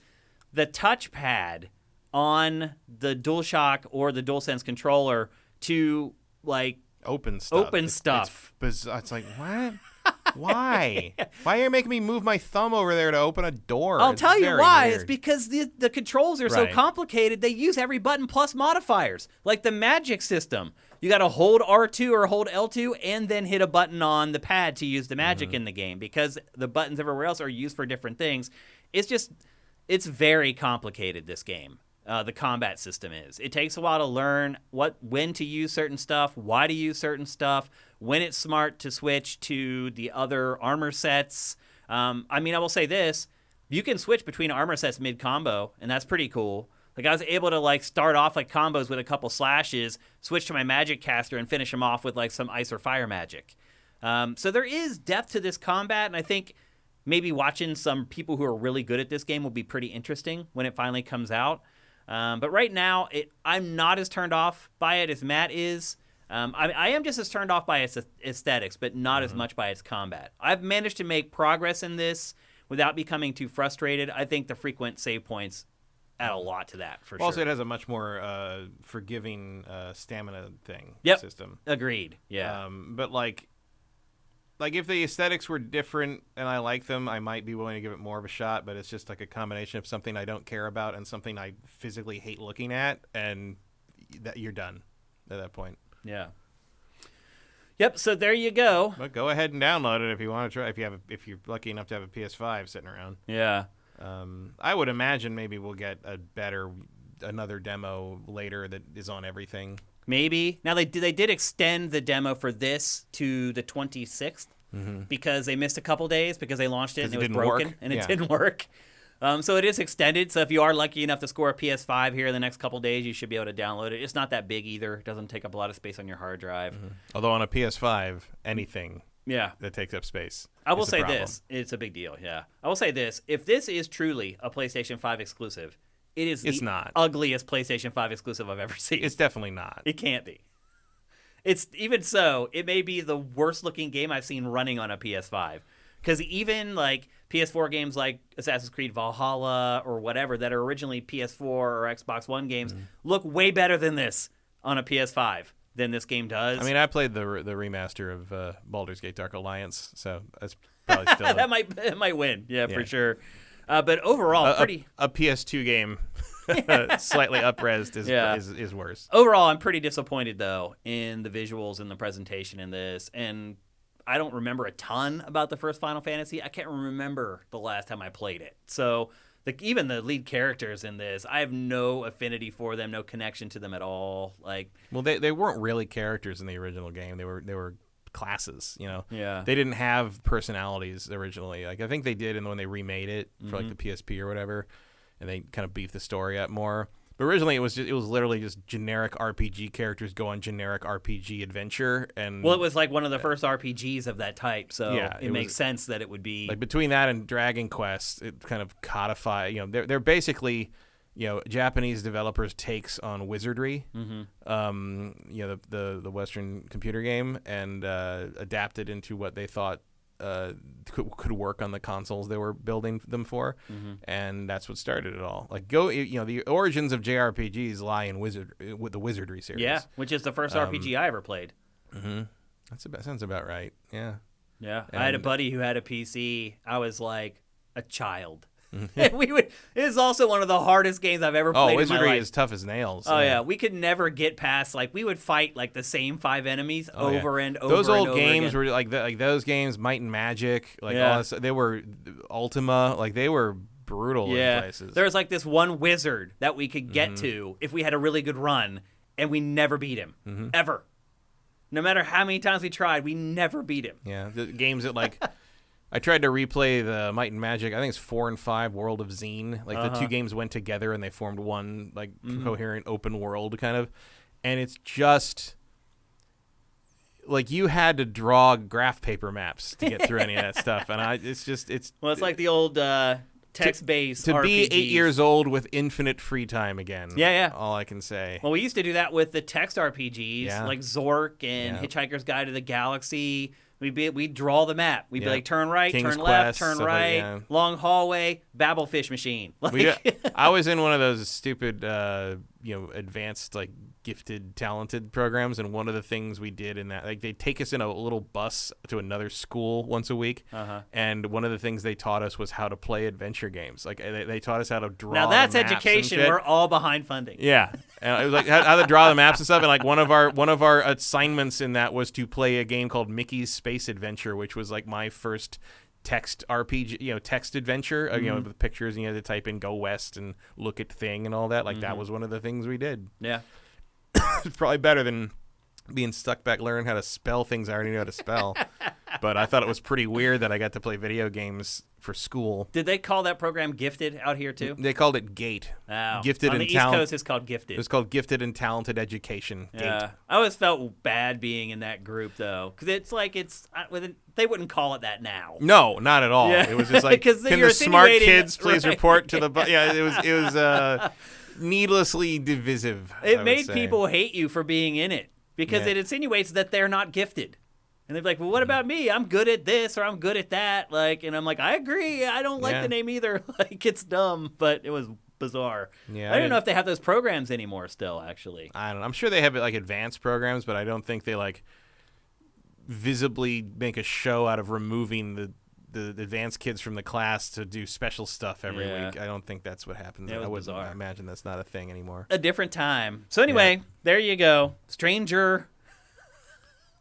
the touchpad on the DualShock or the DualSense controller to like open stuff. It's like, what? Why? Why are you making me move my thumb over there to open a door? I'll tell you why. Weird. It's because the controls are so complicated. They use every button plus modifiers, like the magic system. You got to hold R2 or hold L2 and then hit a button on the pad to use the magic in the game, because the buttons everywhere else are used for different things. It's very complicated, this game. The combat system is. It takes a while to learn when to use certain stuff, why to use certain stuff, when it's smart to switch to the other armor sets. I will say this. You can switch between armor sets mid-combo, and that's pretty cool. Like, I was able to, like, start off, like, combos with a couple slashes, switch to my magic caster, and finish them off with, like, some ice or fire magic. So there is depth to this combat, and I think maybe watching some people who are really good at this game will be pretty interesting when it finally comes out. But right now, I'm not as turned off by it as Matt is. I am just as turned off by its aesthetics, but not as much by its combat. I've managed to make progress in this without becoming too frustrated. I think the frequent save points add a lot to that, for sure. Also, it has a much more forgiving stamina system. Agreed, yeah. But, like if the aesthetics were different and I like them, I might be willing to give it more of a shot, but it's just like a combination of something I don't care about and something I physically hate looking at, and that you're done at that point. Yeah. Yep, so there you go. But go ahead and download it if you want to try, if you're lucky enough to have a PS5 sitting around. Yeah. I would imagine maybe we'll get another demo later that is on everything. Maybe. Now, they did extend the demo for this to the 26th because they missed a couple days because they launched it and it was broken and it didn't work. So it is extended. So if you are lucky enough to score a PS5 here in the next couple days, you should be able to download it. It's not that big either. It doesn't take up a lot of space on your hard drive. Although on a PS5, anything that takes up space. I will say this. It's a big deal, yeah. I will say this. If this is truly a PlayStation 5 exclusive, it's not ugliest PlayStation 5 exclusive I've ever seen. It's definitely not. It can't be. It's even so, it may be the worst looking game I've seen running on a PS5. Because even like PS4 games like Assassin's Creed Valhalla or whatever that are originally PS4 or Xbox One games look way better than this on a PS5 than this game does. I mean, I played the remaster of Baldur's Gate Dark Alliance, so that's probably still that might win, for sure. But overall, pretty a PS2 game slightly up-resed is worse. Overall, I'm pretty disappointed though in the visuals and the presentation in this, and I don't remember a ton about the first Final Fantasy. I can't remember the last time I played it. So even the lead characters in this, I have no affinity for them, no connection to them at all. Well, they weren't really characters in the original game. They were classes, you know. Yeah. They didn't have personalities originally. Like I think they did when they remade it for like the PSP or whatever, and they kind of beefed the story up more. But originally, it was literally just generic RPG characters go on generic RPG adventure, and it was like one of the first RPGs of that type, so it makes sense that it would be like between that and Dragon Quest, it kind of codified. You know, they're basically Japanese developers' takes on wizardry. The Western computer game, and adapted into what they thought could work on the consoles they were building them for, and that's what started it all. Like the origins of JRPGs lie in the Wizardry series. Yeah, which is the first RPG I ever played. That sounds about right. Yeah. Yeah, I had a buddy who had a PC. I was like a child. It is also one of the hardest games I've ever played in my life. Wizardry is tough as nails. Oh yeah, we could never get past we would fight like the same 5 enemies over and over. Those old again. games were like those games, Might and Magic, all that, they were Ultima, they were brutal in places. There was like this one wizard that we could get to if we had a really good run, and we never beat him ever. No matter how many times we tried, we never beat him. Yeah, the games that I tried to replay the Might and Magic. I think it's 4 and 5 World of Xeen. The two games went together and they formed one coherent open world kind of. And it's just you had to draw graph paper maps to get through any of that stuff. And it's like the old text-based to RPGs. Be 8 years old with infinite free time again. Yeah. All I can say. Well, we used to do that with the text RPGs like Zork and Hitchhiker's Guide to the Galaxy. We'd draw the map. We'd be like, turn right, King's turn left, Quest, turn right, long hallway, Babelfish machine. I was in one of those stupid, advanced gifted, talented programs, and one of the things we did in that, like, they take us in a little bus to another school once a week, and one of the things they taught us was how to play adventure games. Like, they taught us how to draw. Now that's maps education. And shit. We're all behind funding. Yeah, and it was like how to draw the maps and stuff. And like one of our assignments in that was to play a game called Mickey's Space Adventure, which was like my first text RPG, text adventure, with pictures, and you had to type in "Go West" and "Look at Thing" and all that. Like that was one of the things we did. Yeah. It's probably better than being stuck back learning how to spell things I already know how to spell. But I thought it was pretty weird that I got to play video games for school. Did they call that program Gifted out here too? They called it GATE. Oh. Gifted on and the East Coast, it's called Gifted. It was called Gifted and Talented Education. Yeah. GATE. I always felt bad being in that group though, because it's like they wouldn't call it that now. No, not at all. Yeah. It was just like, can the smart kids please report to the? Yeah, it was needlessly divisive. It made people hate you for being in it because it insinuates that they're not gifted. And they're like, well, what about me? I'm good at this or I'm good at that. Like, and I'm like, I agree. I don't like the name either. Like, it's dumb, but it was bizarre. Yeah, I don't know if they have those programs anymore still, actually. I don't know. I'm sure they have like advanced programs, but I don't think they like visibly make a show out of removing the advanced kids from the class to do special stuff every week. I don't think that's what happens. It was I bizarre. imagine that's not a thing anymore. A different time. So anyway, there you go. Stranger,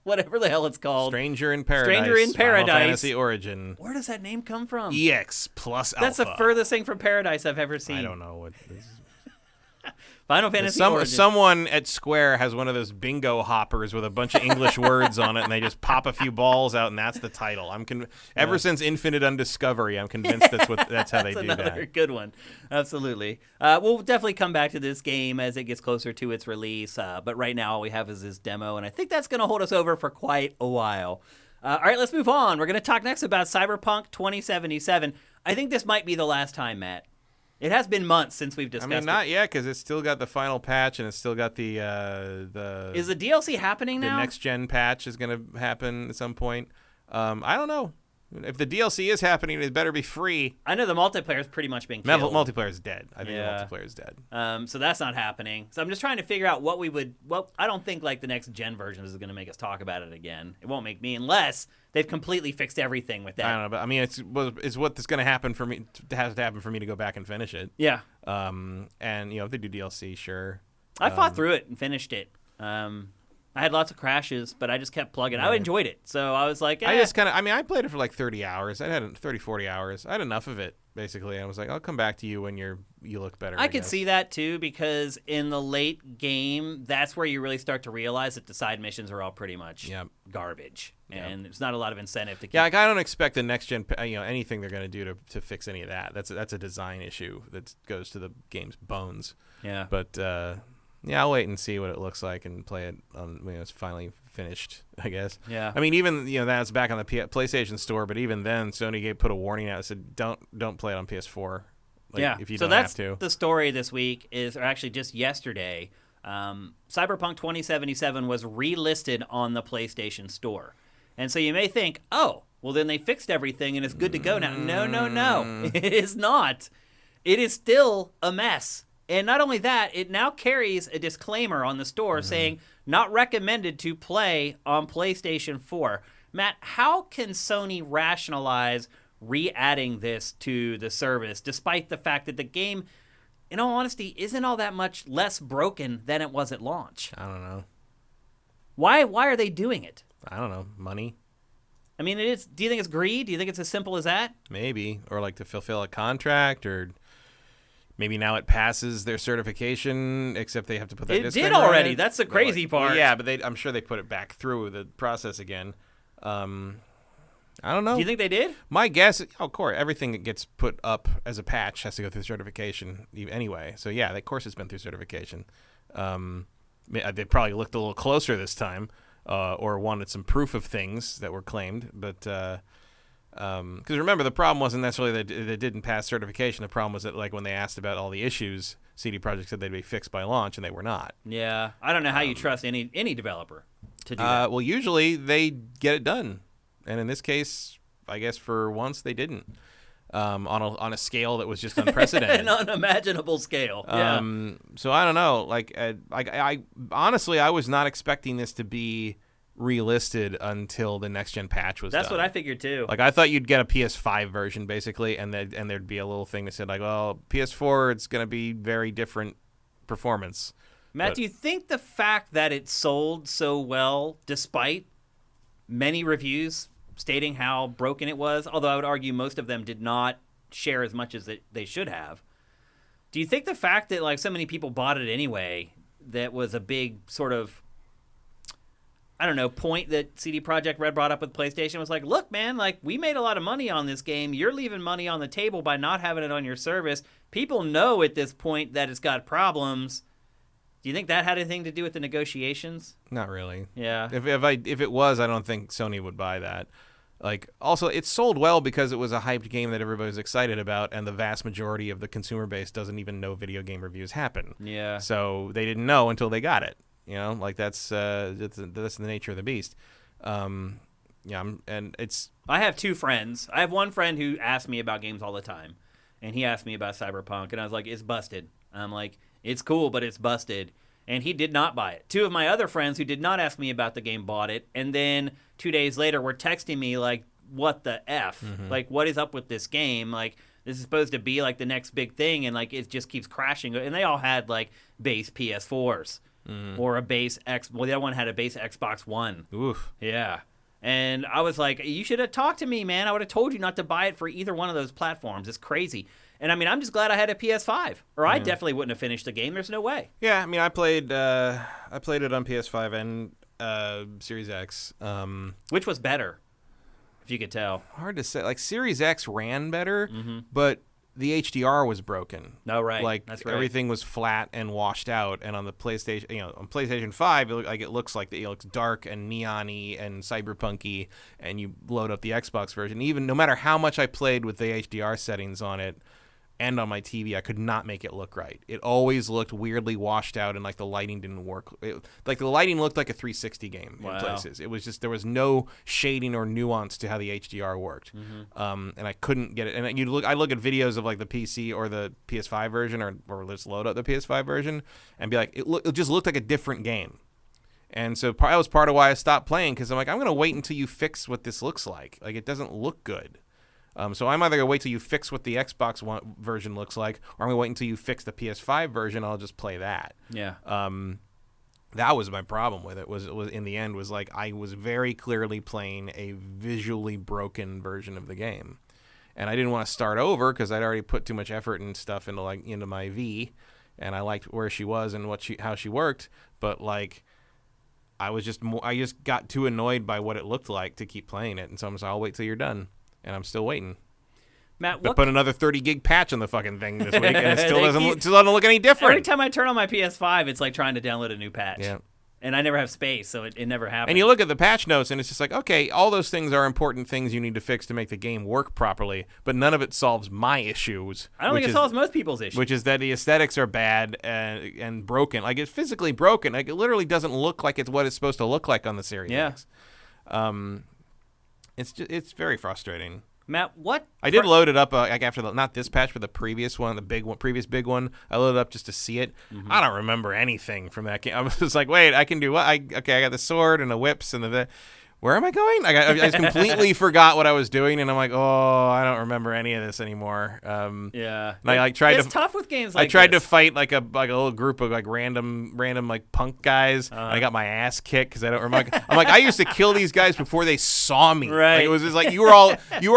whatever the hell it's called. Stranger in Paradise. Stranger in Paradise. Final Fantasy Origin. Where does that name come from? EX plus Alpha. That's the furthest thing from Paradise I've ever seen. I don't know what this is. Final Fantasy Origin. Someone at Square has one of those bingo hoppers with a bunch of English words on it, and they just pop a few balls out, and that's the title. Ever since Infinite Undiscovery, I'm convinced that's how they do that. That's another good one. Absolutely. We'll definitely come back to this game as it gets closer to its release, but right now all we have is this demo, and I think that's going to hold us over for quite a while. All right, let's move on. We're going to talk next about Cyberpunk 2077. I think this might be the last time, Matt. It has been months since we've discussed it. I mean, not yet, because it's still got the final patch, and it's still got the Is the DLC happening now? The next-gen patch is going to happen at some point. I don't know. If the DLC is happening, it better be free. I know the multiplayer is pretty much being killed. Multiplayer is dead. I think the multiplayer is dead. So that's not happening. So I'm just trying to figure out what we would... Well, I don't think like the next-gen version is going to make us talk about it again. It won't make me unless they've completely fixed everything with that. I don't know, but I mean, it's what's going to happen for me. Has to happen for me to go back and finish it. Yeah. And if they do DLC, sure. I fought through it and finished it. I had lots of crashes, but I just kept plugging. I enjoyed it, so I was like, I played it for like 30 hours. I had 40 hours. I had enough of it, basically. I was like, I'll come back to you when you look better. I could see that, too, because in the late game, that's where you really start to realize that the side missions are all pretty much garbage. And there's not a lot of incentive to keep... Yeah, like I don't expect the next gen, anything they're going to do to fix any of that. That's a design issue that goes to the game's bones. Yeah. But... I'll wait and see what it looks like and play it when it's finally finished, I guess. Yeah. I mean, even that's back on the PlayStation Store, but even then, Sony put a warning out and said, don't play it on PS4. If you don't have to. So that's the story this week or actually just yesterday. Cyberpunk 2077 was relisted on the PlayStation Store, and so you may think, oh, well then they fixed everything and it's good to go now. No, it is not. It is still a mess. And not only that, it now carries a disclaimer on the store saying, not recommended to play on PlayStation 4. Matt, how can Sony rationalize re-adding this to the service, despite the fact that the game, in all honesty, isn't all that much less broken than it was at launch? I don't know. Why are they doing it? I don't know. Money? I mean, do you think it's greed? Do you think it's as simple as that? Maybe. Or like to fulfill a contract, or... Maybe now it passes their certification, except they have to put that disclaimer It did already. on it. That's the crazy part. Well, yeah, but I'm sure they put it back through the process again. I don't know. Do you think they did? My guess, of course, everything that gets put up as a patch has to go through certification anyway. So, yeah, of course it's been through certification. They probably looked a little closer this time or wanted some proof of things that were claimed, but... Because remember, the problem wasn't necessarily that they didn't pass certification. The problem was that, like, when they asked about all the issues, CD Projekt said they'd be fixed by launch, and they were not. Yeah, I don't know how you trust any developer to do that. Well, usually they get it done, and in this case, I guess for once they didn't. on a scale that was just unprecedented. An unimaginable scale. Yeah. So I don't know. I honestly, I was not expecting this to be relisted until the next gen patch was That's done. what I figured too. Like, I thought you'd get a PS5 version basically, and there'd be a little thing that said like, well, PS4, it's gonna be very different performance. Matt, But do you think the fact that it sold so well, despite many reviews stating how broken it was, although I would argue most of them did not share as much as they should have, do you think the fact that like so many people bought it anyway, that was a big sort of, I don't know, point that CD Projekt Red brought up with PlayStation was like, look, man, like we made a lot of money on this game. You're leaving money on the table by not having it on your service. People know at this point that it's got problems. Do you think that had anything to do with the negotiations? not really. Yeah. If it was, I don't think Sony would buy that. Like, also, it sold well because it was a hyped game that everybody was excited about, and the vast majority of the consumer base doesn't even know video game reviews happen. Yeah. So they didn't know until they got it. You know, like that's the nature of the beast. And it's. I have two friends. I have one friend who asks me about games all the time, and he asked me about Cyberpunk, and I was like, it's busted. I'm like, it's cool, but it's busted. And he did not buy it. Two of my other friends who did not ask me about the game bought it, and then 2 days later were texting me like, what the F? Mm-hmm. Like, what is up with this game? Like, this is supposed to be like the next big thing, and like it just keeps crashing. And they all had like base PS4s. Or a base Well, the other one had a base Xbox One. Oof. Yeah. And I was like, you should have talked to me, man. I would have told you not to buy it for either one of those platforms. It's crazy. And I mean, I'm just glad I had a PS5, or I definitely wouldn't have finished the game. There's no way. Yeah, I mean, I played it on PS5 and Series X. Which was better, if you could tell? Hard to say. Like, Series X ran better, but the HDR was broken. No, right. Like, that's right. everything was flat and washed out. And on the PlayStation, on PlayStation 5, it looks like it looks dark and neon-y and cyberpunk-y. And you load up the Xbox version. Even no matter how much I played with the HDR settings on it and on my TV, I could not make it look right. It always looked weirdly washed out, and like the lighting didn't work. Like the lighting looked like a 360 game in places. It was just, there was no shading or nuance to how the HDR worked, and I couldn't get it. And I look at videos of like the PC or the PS5 version, or let's load up the PS5 version, and be like, it just looked like a different game. And so that was part of why I stopped playing, because I'm like, I'm gonna wait until you fix what this looks like. Like, it doesn't look good. So I'm either going to wait till you fix what the Xbox One version looks like, or I'm going to wait until you fix the PS5 version. I'll just play that. Yeah. That was my problem with it. Was in the end was like, I was very clearly playing a visually broken version of the game, and I didn't want to start over because I'd already put too much effort and stuff into my V, and I liked where she was and how she worked. But like, I just got too annoyed by what it looked like to keep playing it, and so I'm just like, I'll wait till you're done. And I'm still waiting. Matt, I put another 30 gig patch on the fucking thing this week, and it still doesn't look any different. Every time I turn on my PS5, it's like trying to download a new patch. Yeah. And I never have space, so it never happens. And you look at the patch notes, and it's just like, okay, all those things are important things you need to fix to make the game work properly, but none of it solves my issues. I don't think it solves most people's issues. Which is that the aesthetics are bad and broken. Like, it's physically broken. Like, it literally doesn't look like it's what it's supposed to look like on the Series X. It's very frustrating. Matt, what? I did load it up like after not this patch, but the previous one, previous big one. I loaded it up just to see it. I don't remember anything from that game. I was just like, wait, I can do what? I got the sword and the whips and the where am I going? I just completely forgot what I was doing, and I'm like, oh, I don't remember any of this anymore. Yeah, and I tried it's tough with games like I tried this. to fight like a little group of like random like punk guys. And I got my ass kicked because I don't remember. I'm like, I used to kill these guys before they saw me. Right. Like, it was just like you were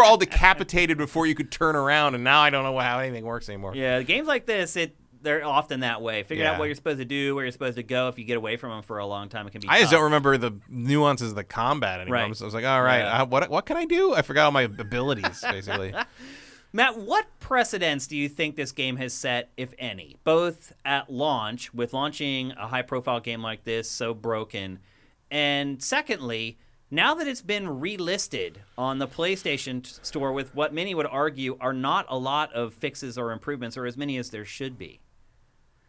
all decapitated before you could turn around, and now I don't know how anything works anymore. Yeah, games like this, they're often that way. Figure out what you're supposed to do, where you're supposed to go. If you get away from them for a long time, it can be tough. I just don't remember the nuances of the combat anymore. Right. I was like, all right, what can I do? I forgot all my abilities, basically. Matt, what precedents do you think this game has set, if any, both at launch, with launching a high-profile game like this so broken, and secondly, now that it's been relisted on the PlayStation Store with what many would argue are not a lot of fixes or improvements, or as many as there should be?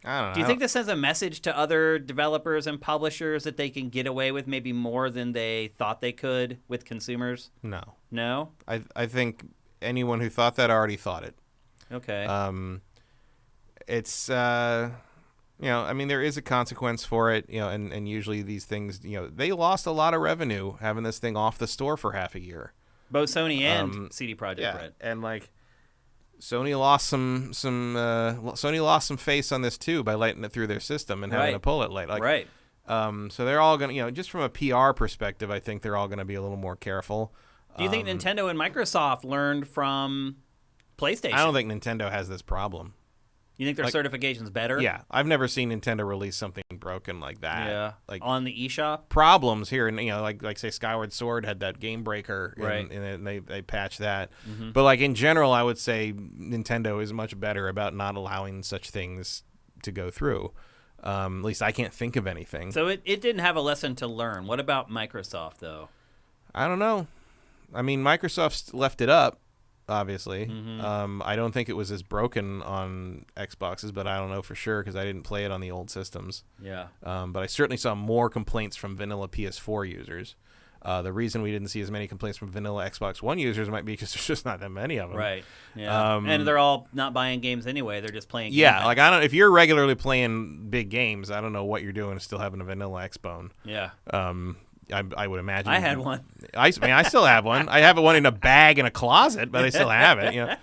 I don't know. Do you think this sends a message to other developers and publishers that they can get away with maybe more than they thought they could with consumers? No. No? I think anyone who thought that already thought it. Okay. It's I mean, there is a consequence for it, and usually these things, they lost a lot of revenue having this thing off the store for half a year. Both Sony and CD Projekt Red. And like Sony lost Sony lost some face on this too by letting it through their system and having to pull it late. Like, right. So they're all gonna, just from a PR perspective, I think they're all gonna be a little more careful. Do you think Nintendo and Microsoft learned from PlayStation? I don't think Nintendo has this problem. You think their certification's better? Yeah, I've never seen Nintendo release something broken like that. Yeah, like on the eShop. Problems here, and like say Skyward Sword had that game breaker, right? And they patched that. But like in general, I would say Nintendo is much better about not allowing such things to go through. At least I can't think of anything. So it didn't have a lesson to learn. What about Microsoft though? I don't know. I mean, Microsoft left it up. Obviously, I don't think it was as broken on Xboxes, but I don't know for sure because I didn't play it on the old systems. Yeah. But I certainly saw more complaints from vanilla PS4 users. The reason we didn't see as many complaints from vanilla Xbox One users might be because there's just not that many of them. Right. Yeah. And they're all not buying games anyway. They're just playing. Yeah. Like if you're regularly playing big games, I don't know what you're doing still having a vanilla Xbone. Yeah. I would imagine. I had one. I still have one. I have one in a bag in a closet, but I still have it.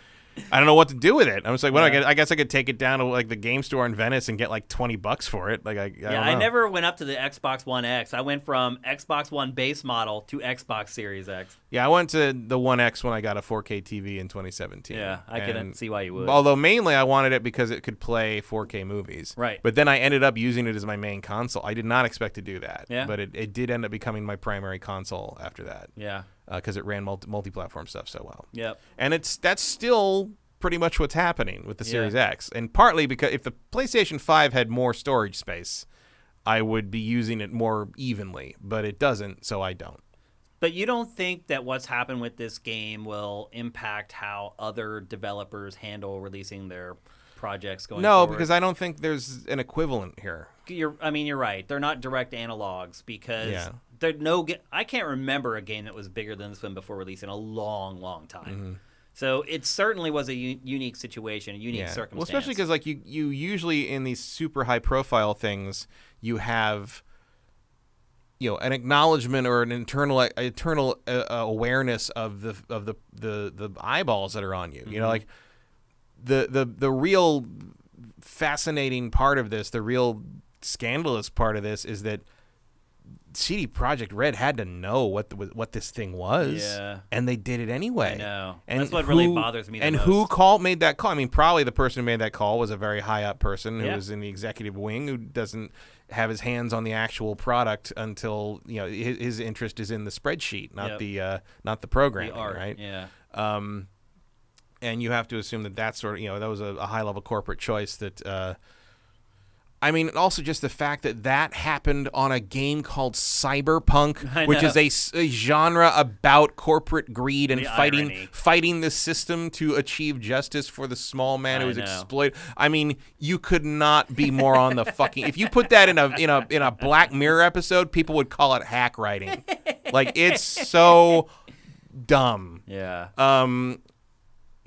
I don't know what to do with it. I was like, well, I guess I could take it down to like the game store in Venice and get like $20 for it. Like, I don't know. I never went up to the Xbox One X. I went from Xbox One base model to Xbox Series X. Yeah, I went to the One X when I got a 4K TV in 2017. Yeah, I couldn't see why you would. Although mainly I wanted it because it could play 4K movies. Right. But then I ended up using it as my main console. I did not expect to do that. Yeah. But it did end up becoming my primary console after that. Yeah. Because it ran multi-platform stuff so well. Yep. And that's still pretty much what's happening with the Series X. And partly because if the PlayStation 5 had more storage space, I would be using it more evenly. But it doesn't, so I don't. But you don't think that what's happened with this game will impact how other developers handle releasing their projects going forward? No, because I don't think there's an equivalent here. You're right. They're not direct analogs because I can't remember a game that was bigger than this one before release in a long, long time. Mm-hmm. So it certainly was a unique situation, a unique circumstance. Well, especially because like you usually in these super high profile things, you have an acknowledgement or an internal awareness of the eyeballs that are on you. Mm-hmm. Like the real fascinating part of this, the real scandalous part of this is that CD Projekt Red had to know what this thing was, and they did it anyway. I know. And that's what really bothers me the most. Who made that call? I mean, probably the person who made that call was a very high-up person who was in the executive wing who doesn't have his hands on the actual product until his interest is in the spreadsheet, not the programming, the art, right? Yeah. And you have to assume that sort of that was a high-level corporate choice that. I mean, also just the fact that happened on a game called Cyberpunk, which is a genre about corporate greed and fighting the system to achieve justice for the small man who was exploited. I mean, you could not be more on the fucking. If you put that in a Black Mirror episode, people would call it hack writing. Like, it's so dumb. Yeah. And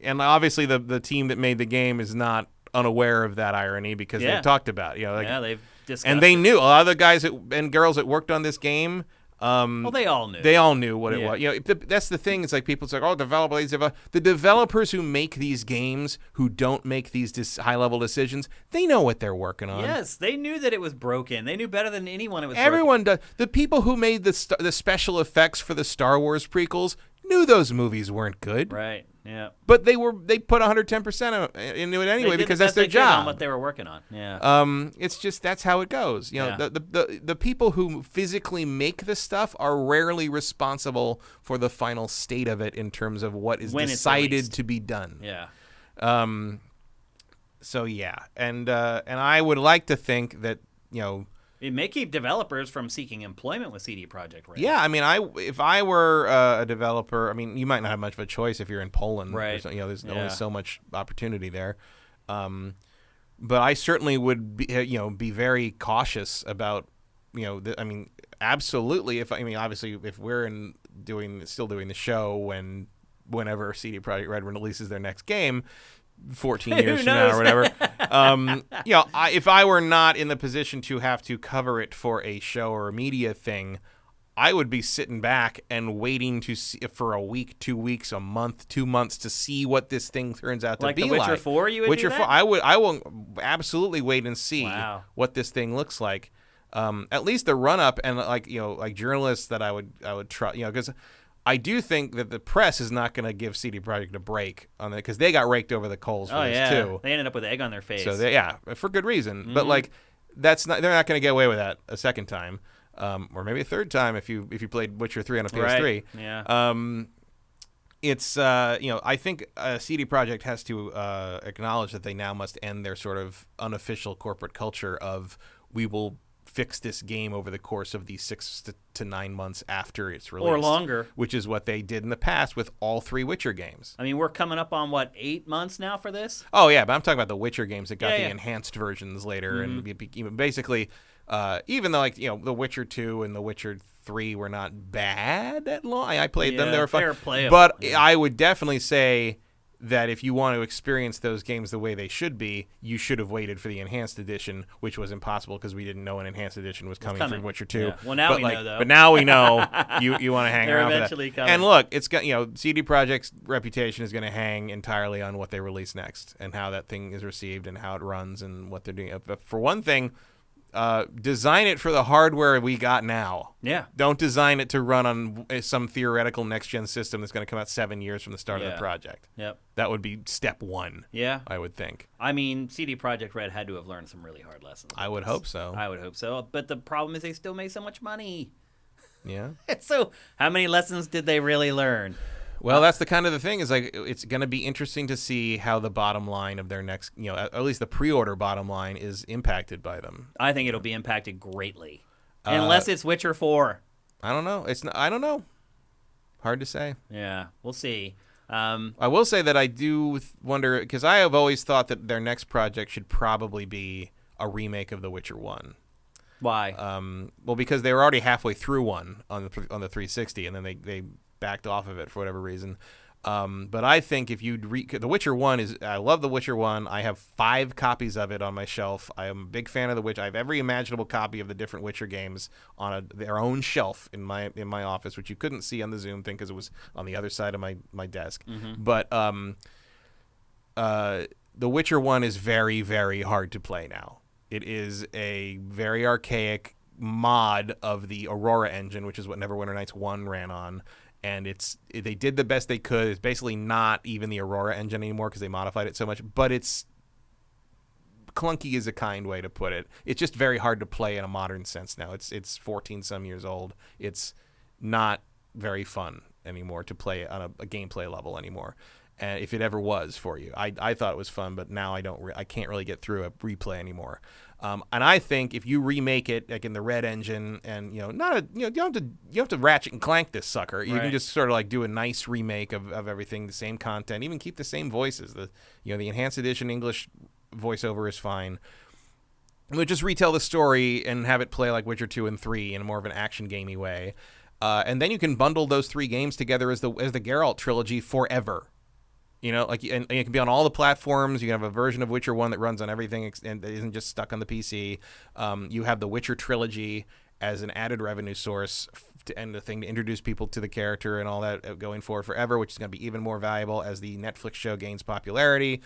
obviously the team that made the game is not unaware of that irony because they've talked about it. They've discussed and they knew a lot of the guys and girls that worked on this game. Well, they all knew. They all knew what it was. That's the thing. It's like people say, "Oh, the developers who make these games, who don't make these high-level decisions, they know what they're working on." Yes, they knew that it was broken. They knew better than anyone it was. Everyone does. The people who made the special effects for the Star Wars prequels knew those movies weren't good. Right. Yeah. But they put 110% into it anyway because that's their job. On what they were working on. Yeah. It's just that's how it goes. The people who physically make the stuff are rarely responsible for the final state of it in terms of what is decided to be done. Yeah. So and I would like to think that it may keep developers from seeking employment with CD Projekt Red. Yeah, I mean, if I were a developer, I mean, you might not have much of a choice if you're in Poland. Right. There's only so much opportunity there. But I certainly would be very cautious about, I mean, absolutely. Obviously, if we're still doing the show and whenever CD Projekt Red releases their next game 14 years from now or whatever. If I were not in the position to have to cover it for a show or a media thing, I would be sitting back and waiting to see for a week, 2 weeks, a month, 2 months to see what this thing turns out to be like. Like The Witcher 4, you would Witcher do 4, that? I will absolutely wait and see what this thing looks like. At least the run up and like journalists that I would try, because I do think that the press is not going to give CD Projekt a break on it because they got raked over the coals for this too. They ended up with egg on their face. So for good reason. But like they're not going to get away with that a second time. Or maybe a third time if you played Witcher 3 on a PS3. Right. Yeah. It's I think CD Projekt has to acknowledge that they now must end their sort of unofficial corporate culture of we will fix this game over the course of the 6 to 9 months after it's released. Or longer. Which is what they did in the past with all 3 Witcher games. I mean, we're coming up on, 8 months now for this? Oh, yeah, but I'm talking about the Witcher games that got the enhanced versions later. And basically, even though, The Witcher 2 and The Witcher 3 were not bad at launch. I played them. They were fun. They were playable. But I would definitely say that if you want to experience those games the way they should be, you should have waited for the enhanced edition, which was impossible because we didn't know an enhanced edition was coming for Witcher 2. Yeah. Well, now we know, though. But now we know you want to hang They're around eventually for that. coming. And look, it's got CD Projekt's reputation is going to hang entirely on what they release next and how that thing is received and how it runs and what they're doing. For one thing, design it for the hardware we got now. Yeah. Don't design it to run on some theoretical next-gen system that's going to come out 7 years from the start of the project. Yep. That would be step one. Yeah. I would think. I mean, CD Projekt Red had to have learned some really hard lessons. I would hope so. I would hope so. But the problem is they still make so much money. Yeah. So how many lessons did they really learn? Well, that's the kind of the thing is it's going to be interesting to see how the bottom line of their next, at least the pre-order bottom line is impacted by them. I think it'll be impacted greatly, unless it's Witcher 4. I don't know. I don't know. Hard to say. Yeah, we'll see. I will say that I do wonder because I have always thought that their next project should probably be a remake of The Witcher 1. Why? Well, because they were already halfway through one on the 360, and then they backed off of it for whatever reason. But I think if you'd The Witcher 1 is... I love The Witcher 1. I have 5 copies of it on my shelf. I am a big fan of The Witcher. I have every imaginable copy of the different Witcher games on their own shelf in my office, which you couldn't see on the Zoom thing because it was on the other side of my desk. Mm-hmm. But The Witcher 1 is very, very hard to play now. It is a very archaic mod of the Aurora engine, which is what Neverwinter Nights 1 ran on. And they did the best they could. It's basically not even the Aurora engine anymore because they modified it so much. But it's clunky is a kind way to put it. It's just very hard to play in a modern sense now. It's 14 some years old. It's not very fun anymore to play on a gameplay level anymore. And if it ever was for you, I thought it was fun, but now I can't really get through a replay anymore. And I think if you remake it like in the Red engine, and you don't have to Ratchet and Clank this sucker. You can just sort of do a nice remake of everything, the same content, even keep the same voices. The enhanced edition English voiceover is fine. But just retell the story and have it play like Witcher 2 and 3 in more of an action gamey way, and then you can bundle those 3 games together as the Geralt trilogy forever. And it can be on all the platforms. You can have a version of Witcher 1 that runs on everything and isn't just stuck on the PC. You have the Witcher trilogy as an added revenue source to introduce people to the character and all that going forward forever, which is going to be even more valuable as the Netflix show gains popularity.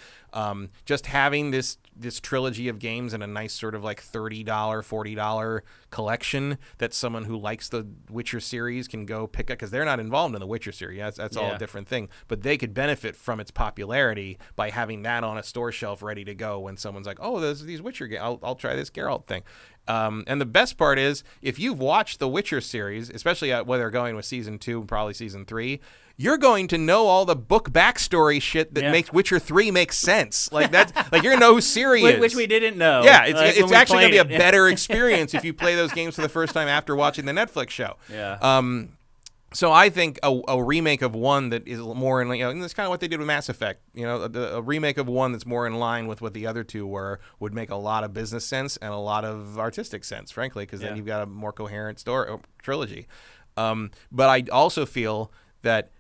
Just having this trilogy of games in a nice sort of like $30, $40 collection that someone who likes the Witcher series can go pick up because they're not involved in the Witcher series. That's all a different thing. But they could benefit from its popularity by having that on a store shelf ready to go when someone's like, oh, there's these Witcher games. I'll try this Geralt thing. And the best part is, if you've watched the Witcher series, especially where they're going with season 2 and probably season 3, you're going to know all the book backstory shit that makes Witcher 3 make sense. Like that's like you're gonna know who Ciri is, which we didn't know. Yeah, it's actually gonna be a better experience if you play those games for the first time after watching the Netflix show. Yeah. So I think a remake of one that is more in, and that's kind of what they did with Mass Effect. A remake of one that's more in line with what the other 2 were would make a lot of business sense and a lot of artistic sense, frankly, because then you've got a more coherent story trilogy. But I also feel that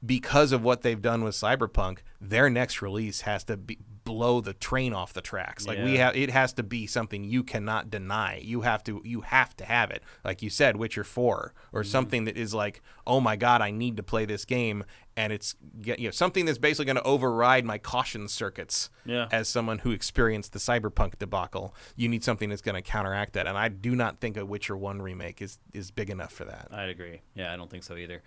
because of what they've done with Cyberpunk, their next release has to blow the train off the tracks. Like it has to be something you cannot deny. You have to have it. Like you said, Witcher 4 or something that is like, oh my God, I need to play this game, and it's something that's basically going to override my caution circuits. As someone who experienced the Cyberpunk debacle, you need something that's going to counteract that, and I do not think a Witcher 1 remake is big enough for that. I'd agree. Yeah, I don't think so either.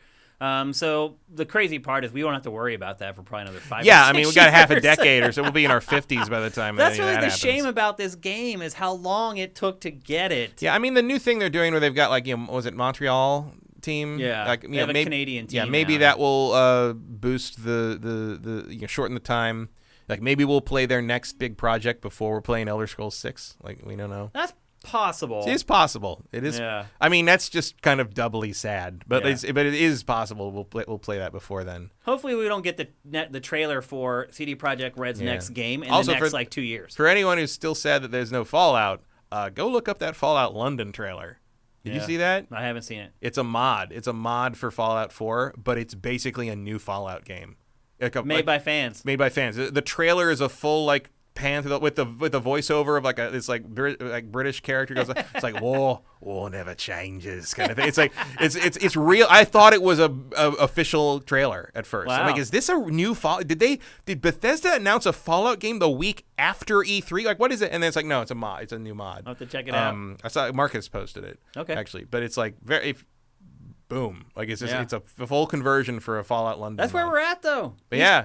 So the crazy part is we won't have to worry about that for probably another 5 Yeah, or 6 I mean, we got half a years. decade or so. We'll be in our 50s by the time That's really that the happens. shame about this game is how long it took to get it. Yeah, I mean, the new thing they're doing where they've got, like, was it Montreal team? Yeah, like, they have a Canadian team. Yeah, maybe now. that will boost the shorten the time. Like, maybe we'll play their next big project before we're playing Elder Scrolls 6. Like, we don't know. That's possible. It is possible. It is. Yeah. I mean, that's just kind of doubly sad, but Yeah. it is possible. We'll play that before then. Hopefully, we don't get the trailer for CD Projekt Red's next game in Also, the next for 2 years. For anyone who's still sad that there's no Fallout, go look up that Fallout London trailer. Did you see that? I haven't seen it. It's a mod. It's a mod for Fallout 4, but it's basically a new Fallout game. Made by fans. Made by fans. The trailer is a full pan through with the voiceover of this British character goes. It's like war never changes kind of thing. It's like it's real. I thought it was a official trailer at first. Wow. I'm like, is this a new Fallout? Did Bethesda announce a Fallout game the week after E3? Like, what is it? And then it's like, no, it's a mod. It's a new mod. I'll have to check it out. I saw Marcus posted it. Okay. Actually, but it's like boom. Like it's a full conversion for a Fallout London. That's where we're at, though.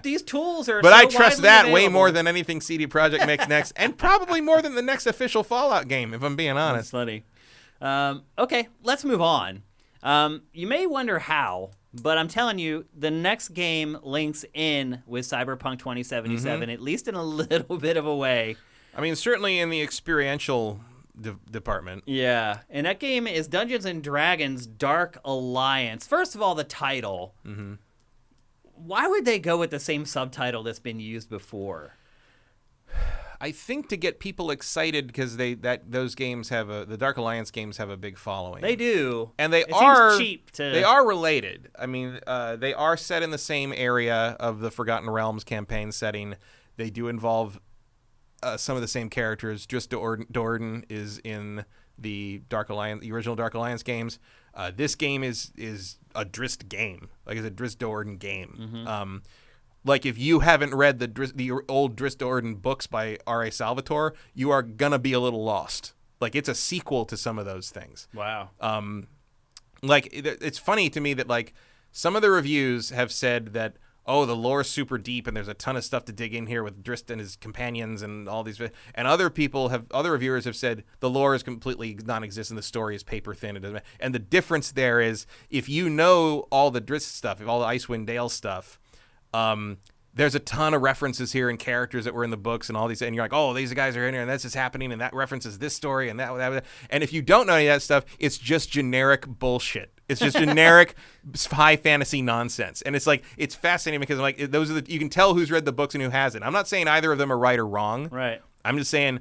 These tools are. But so I trust widely that way available. more than anything CD Projekt makes next, and probably more than the next official Fallout game, if I'm being honest. That's funny. Okay, let's move on. You may wonder how, but I'm telling you, the next game links in with Cyberpunk 2077, at least in a little bit of a way. I mean, certainly in the experiential department. Yeah, and that game is Dungeons & Dragons Dark Alliance. First of all, the title. Mm-hmm. Why would they go with the same subtitle that's been used before? I think to get people excited because those games the Dark Alliance games have a big following. They do, and seems cheap to. They are related. I mean, they are set in the same area of the Forgotten Realms campaign setting. They do involve some of the same characters. Drizzt Do'Urden is in the original Dark Alliance games. This game is a Drizzt game, like it's a Drizzt Do'Urden game. Mm-hmm. Like if you haven't read the old Drizzt Do'Urden books by R.A. Salvatore, you are gonna be a little lost. Like it's a sequel to some of those things. Wow. Like it's funny to me that like some of the reviews have said that, oh, the lore is super deep and there's a ton of stuff to dig in here with Drizzt and his companions and all these. And other reviewers have said the lore is completely non-existent. The story is paper thin. And the difference there is if you know all the Drizzt stuff, all the Icewind Dale stuff, there's a ton of references here and characters that were in the books and all these. And you're like, oh, these guys are in here and this is happening and that references this story and that. And if you don't know any of that stuff, it's just generic bullshit. It's just generic high fantasy nonsense. And it's like, it's fascinating because like you can tell who's read the books and who hasn't. I'm not saying either of them are right or wrong. Right. I'm just saying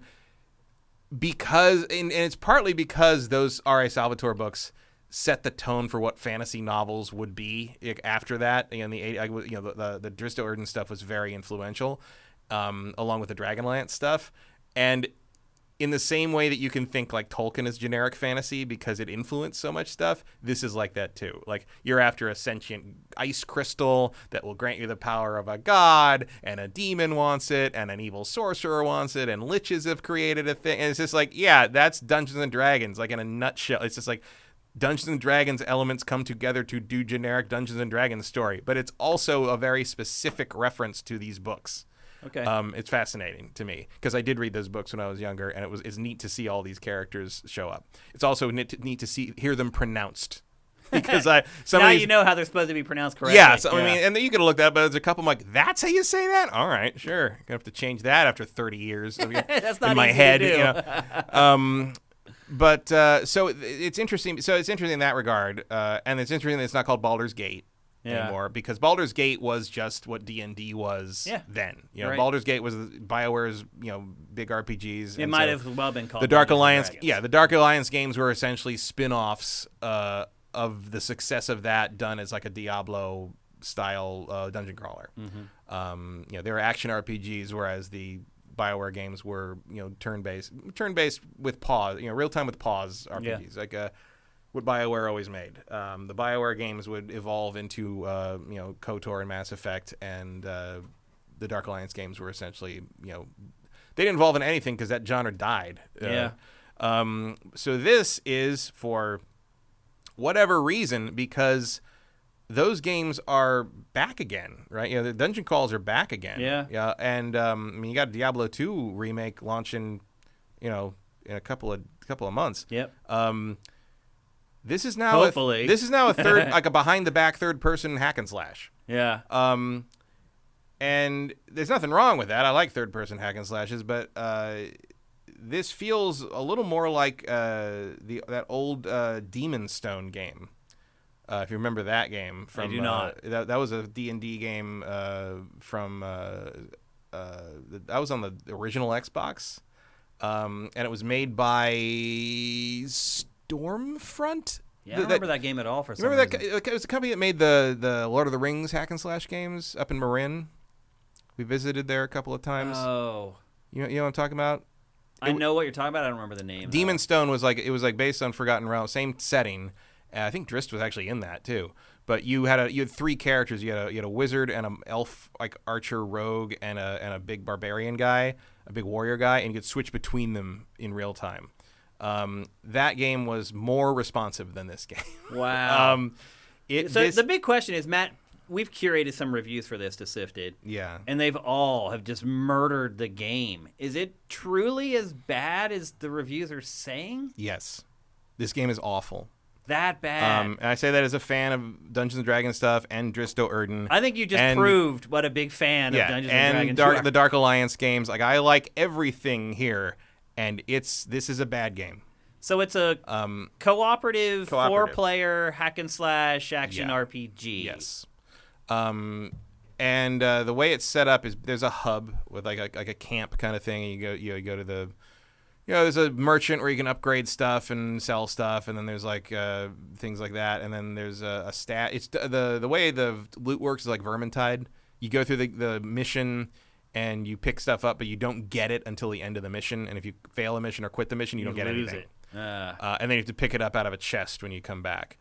because, and it's partly because those R.A. Salvatore books set the tone for what fantasy novels would be after that. In the the Drizzt Do'Urden stuff was very influential, along with the Dragonlance stuff. And in the same way that you can think like Tolkien is generic fantasy because it influenced so much stuff, this is like that too. Like you're after a sentient ice crystal that will grant you the power of a god, and a demon wants it, and an evil sorcerer wants it, and liches have created a thing. And it's just like, yeah, that's Dungeons and Dragons, like in a nutshell. It's just like Dungeons and Dragons elements come together to do generic Dungeons and Dragons story, but it's also a very specific reference to these books. Okay. It's fascinating to me because I did read those books when I was younger, and it's neat to see all these characters show up. It's also neat to hear them pronounced because now you know how they're supposed to be pronounced correctly. Yeah, I mean, and you could look that up, but there's a couple I'm like, that's how you say that? All right, sure. Gonna have to change that after 30 years That's not in my easy head. to do. You know? But so it's interesting. So it's interesting in that regard, and it's interesting that it's not called Baldur's Gate anymore because Baldur's Gate was just what D&D was then. You know, right. Baldur's Gate was BioWare's big RPGs. It might have well been called the Dark Alliance. Yeah, the Dark Alliance games were essentially spin-offs of the success of that done as like a Diablo style dungeon crawler. Mm-hmm. They were action RPGs, whereas the BioWare games were turn-based with pause, real-time with pause RPGs, like what BioWare always made. The BioWare games would evolve into KOTOR and Mass Effect, and the Dark Alliance games were essentially they didn't evolve in anything because that genre died. So this is for whatever reason, because those games are back again, right? The dungeon crawls are back again. Yeah. And you got Diablo 2 remake launching, in a couple of months. Yep. This is now hopefully this is now a third like a behind the back third person hack and slash. Yeah. And there's nothing wrong with that. I like third person hack and slashes, but this feels a little more like that old Demon Stone game. If you remember that game from, I do not. That was a D&D game from that was on the original Xbox, and it was made by Stormfront. Yeah, I don't remember that game at all. For some remember reason. that? It was a company that made the Lord of the Rings hack and slash games up in Marin. We visited there a couple of times. Oh, you know what I'm talking about? I know what you're talking about. I don't remember the name. Demon Stone was like based on Forgotten Realms, same setting. I think Drist was actually in that too. But you had three characters. You had a wizard and an elf, like archer, rogue, and a big barbarian guy, a big warrior guy, and you could switch between them in real time. That game was more responsive than this game. Wow. The big question is, Matt, we've curated some reviews for this to SIFTD. Yeah. And they've all have just murdered the game. Is it truly as bad as the reviews are saying? Yes. This game is awful. That bad. And I say that as a fan of Dungeons & Dragons stuff and Dristo Erden. I think you just proved what a big fan of Dungeons & Dragons are. And the Dark Alliance games. Like, I like everything here, and this is a bad game. So it's a cooperative 4-player hack and slash action RPG. Yes. And the way it's set up is there's a hub with like a camp kind of thing. And you go to the there's a merchant where you can upgrade stuff and sell stuff, and then there's like things like that, and then there's a stat. It's the way the loot works is like Vermintide. You go through the mission and you pick stuff up, but you don't get it until the end of the mission. And if you fail a mission or quit the mission, you don't get anything. It. And then you have to pick it up out of a chest when you come back.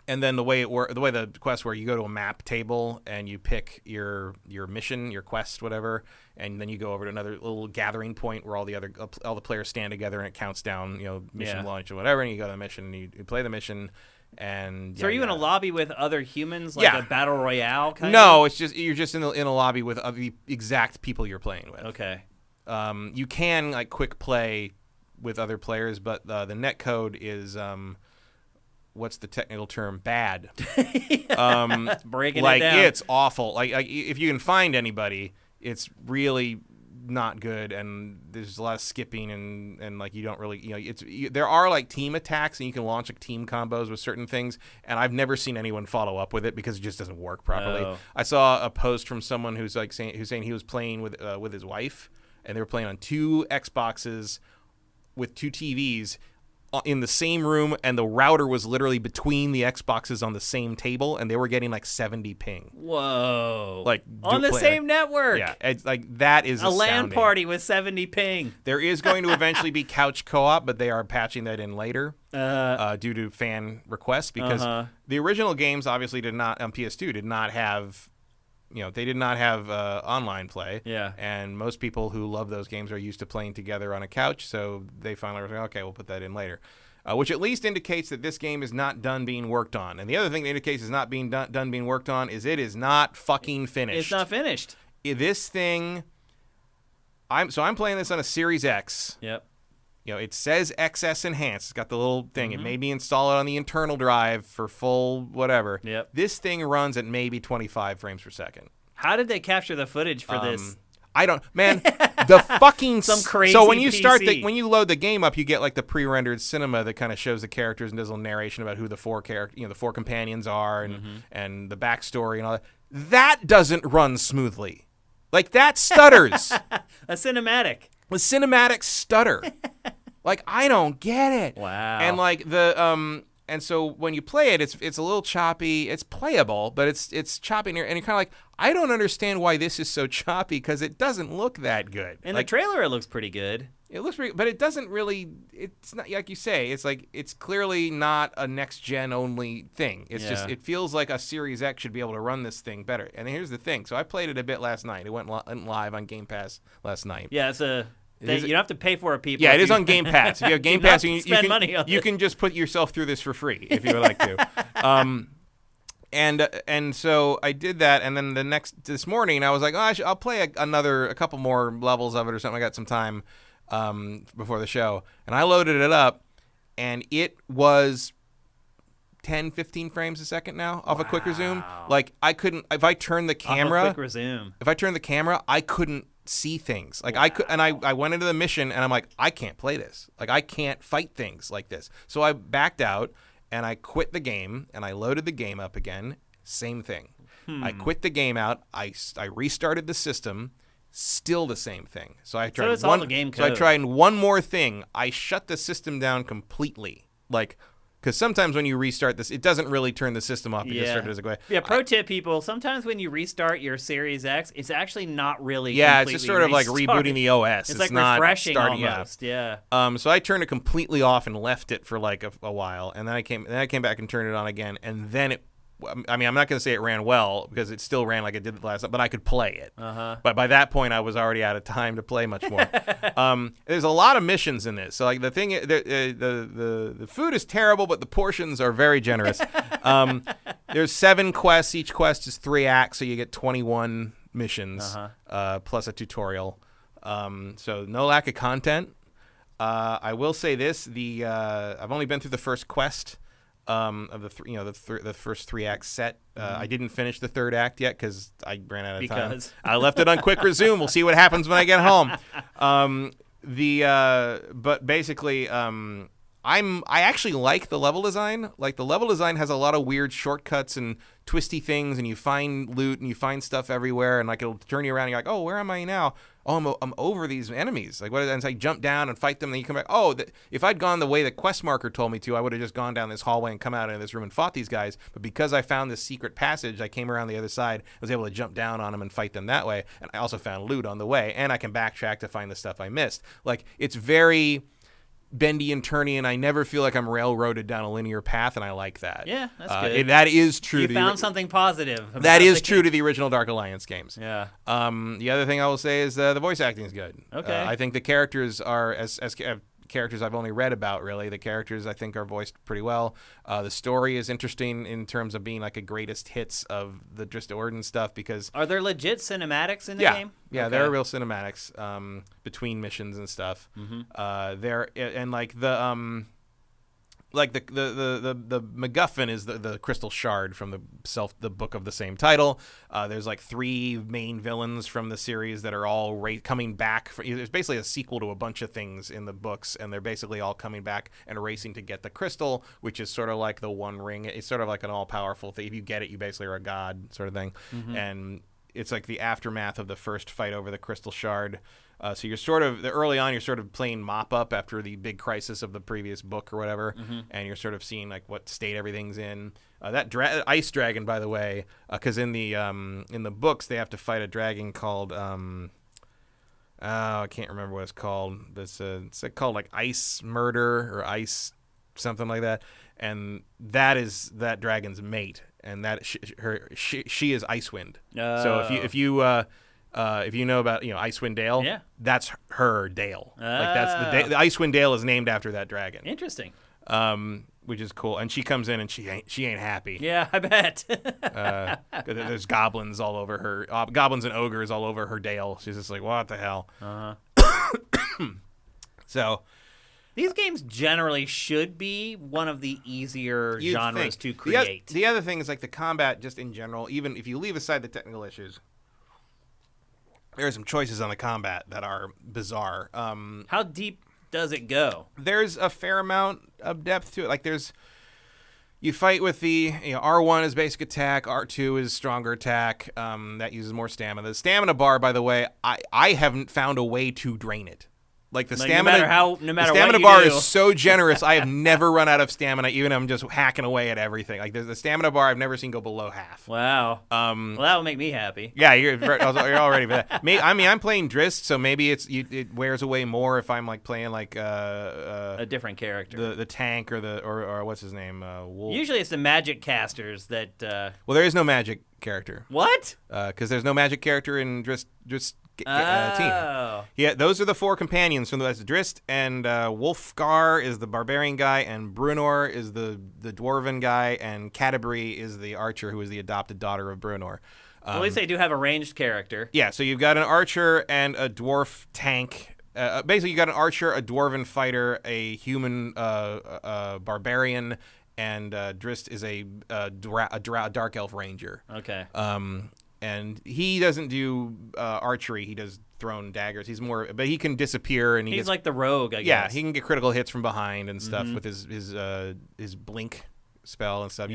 And then the way the quests where you go to a map table and you pick your mission, your quest, whatever, and then you go over to another little gathering point where all the players stand together and it counts down, mission launch or whatever, and you go to the mission and you play the mission. And so are you in a lobby with other humans, like a battle royale kind No, of? it's just you're just in a lobby with the exact people you're playing with. Okay. You can like quick play with other players, but the net code is what's the technical term? Bad. Breaking it down. It's awful. Like if you can find anybody, it's really not good, and there's a lot of skipping and like you don't really there are like team attacks and you can launch like team combos with certain things, and I've never seen anyone follow up with it because it just doesn't work properly. Oh. I saw a post from someone who's saying he was playing with his wife, and they were playing on 2 Xboxes with 2 TVs in the same room, and the router was literally between the Xboxes on the same table, and they were getting like 70 ping. Whoa! Like on the same network. Yeah, it's like that is a LAN party with 70 ping. There is going to eventually be couch co-op, but they are patching that in later due to fan requests, because the original games obviously did not on PS2 did not have. They did not have online play. Yeah. And most people who love those games are used to playing together on a couch, so they finally were like, okay, we'll put that in later. Which at least indicates that this game is not done being worked on. And the other thing that indicates it's not being done being worked on is it is not fucking finished. It's not finished. This thing... I'm playing this on a Series X. Yep. It says XS Enhanced. It's got the little thing. It made me install it on the internal drive for full whatever. Yep. This thing runs at maybe 25 frames per second. How did they capture the footage for this? I don't, man. The fucking some crazy. So when you PC. when you load the game up, you get like the pre-rendered cinema that kind of shows the characters and does a little narration about who the 4 the 4 companions are and the backstory and all that. That doesn't run smoothly. Like that stutters. A cinematic. The cinematics stutter. Like, I don't get it. Wow. And like the And so when you play it, it's a little choppy. It's playable, but it's choppy, and you're kind of like, I don't understand why this is so choppy because it doesn't look that good. In the trailer, it looks pretty good. It looks pretty, but it doesn't really. It's not like you say. It's like it's clearly not a next gen only thing. It's just it feels like a Series X should be able to run this thing better. And here's the thing. So I played it a bit last night. It went live on Game Pass last night. Yeah, it's a. You don't have to pay for it, people. Yeah, it is on Game Pass. If you have Game Pass, you can just put yourself through this for free if you would like to. And so I did that, and then this morning I was like, I'll play a couple more levels of it or something. I got some time before the show, and I loaded it up, and it was 10, 15 frames a second now off a quick resume. Like I couldn't if I turned the camera. Off a quick resume. If I turned the camera, I couldn't see things. Like I could, and I went into the mission, and I'm like, I can't play this. Like I can't fight things like this. So I backed out. And I quit the game, and I loaded the game up again. Same thing. I quit the game out. I restarted the system. Still the same thing. So I tried all the game code. So I tried one more thing. I shut the system down completely. Like, because sometimes when you restart this, it doesn't really turn the system off. You just start it as a way. Yeah, pro tip, people. Sometimes when you restart your Series X, it's actually not really. Yeah, it's just sort of like rebooting the OS. It's like not refreshing starting, almost. Yeah. So I turned it completely off and left it for like a while, and then I came back and turned it on again, and then it. I mean, I'm not going to say it ran well because it still ran like it did last time, but I could play it. But by that point, I was already out of time to play much more. There's a lot of missions in this. So like the thing, the food is terrible, but the portions are very generous. There's 7 quests. Each quest is 3 acts, so you get 21 missions plus a tutorial. So no lack of content. I will say this: I've only been through the first quest. Of the first 3 act set. I didn't finish the 3rd act yet because I ran out of time. I left it on quick resume. We'll see what happens when I get home. But basically, I actually like the level design. Like the level design has a lot of weird shortcuts and twisty things, and you find loot and you find stuff everywhere, and like it'll turn you around and you're like, oh, where am I now? Oh, I'm over these enemies. Like what? And so I jump down and fight them, and then you come back. Oh, if I'd gone the way the quest marker told me to, I would have just gone down this hallway and come out into this room and fought these guys. But because I found this secret passage, I came around the other side, was able to jump down on them and fight them that way. And I also found loot on the way, and I can backtrack to find the stuff I missed. Like it's very bendy and turny, and I never feel like I'm railroaded down a linear path, and I like that. Yeah, that's good. That is true. You found something positive. That is true to the original Dark Alliance games. Yeah. The other thing I will say is the voice acting is good. Okay. I think the characters are as characters I've only read about, really. The characters I think are voiced pretty well. The story is interesting in terms of being like a greatest hits of the Drista Orden stuff because... Are there legit cinematics in the game? Yeah, okay. There are real cinematics between missions and stuff. There and like the MacGuffin is the crystal shard from the book of the same title. There's like 3 main villains from the series that are all coming back. There's basically a sequel to a bunch of things in the books, and they're basically all coming back and racing to get the crystal, which is sort of like the One Ring. It's sort of like an all-powerful thing. If you get it, you basically are a god sort of thing. And it's like the aftermath of the first fight over the crystal shard. So you're sort of early on, you're sort of playing mop up after the big crisis of the previous book or whatever, and you're sort of seeing like what state everything's in. That ice dragon, by the way, because in the books they have to fight a dragon called I can't remember what it's called. It's called like Ice Murder or Ice something like that, and that is that dragon's mate, and that she is Icewind. So if you know about Icewind Dale, that's her Dale. Like that's the Icewind Dale is named after that dragon. Interesting. Which is cool, and she comes in and she ain't happy. Yeah, I bet. There's goblins all over her, goblins and ogres all over her Dale. She's just like, what the hell? So. These games generally should be one of the easier genres to create. The other thing is like the combat just in general, even if you leave aside the technical issues, there are some choices on the combat that are bizarre. How deep does it go? There's a fair amount of depth to it. Like you fight with the R1 is basic attack, R2 is stronger attack. That uses more stamina. The stamina bar, by the way, I haven't found a way to drain it. Like the Like, stamina, no matter the stamina what you bar do. is so generous. I have never run out of stamina, even if I'm just hacking away at everything. Like the stamina bar, I've never seen go below half. Wow. Well, that would make me happy. Yeah, you're already there. I'm playing Drist, so maybe it wears away more if I'm like playing like A different character. the tank or what's his name, Wolf. Usually it's the magic casters that. Well, there is no magic character. What? Because there's no magic character in Drist team. Oh. Yeah, those are the 4 companions from that's Drist, and Wolfgar is the barbarian guy, and Brunor is the dwarven guy, and Canterbury is the archer who is the adopted daughter of Brunor. At least they do have a ranged character. Yeah, so you've got an archer and a dwarf tank. Basically, you got an archer, a dwarven fighter, a human barbarian, and Drist is a dark elf ranger. Okay. And he doesn't do archery. He does thrown daggers. He's more, but he can disappear, and he's like the rogue, I guess. Yeah, he can get critical hits from behind and stuff with his blink spell and stuff.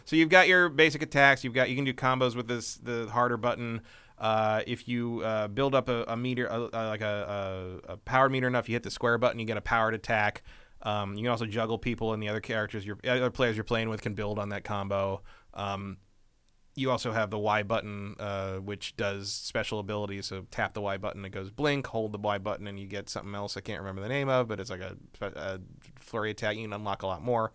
So you've got your basic attacks. You can do combos with the harder button. If you build up a meter, like a power meter enough, you hit the square button, you get a powered attack. You can also juggle people, and the other players you're playing with can build on that combo. You also have the Y button, which does special abilities. So tap the Y button, it goes blink. Hold the Y button, and you get something else I can't remember the name of, but it's like a flurry attack. You can unlock a lot more.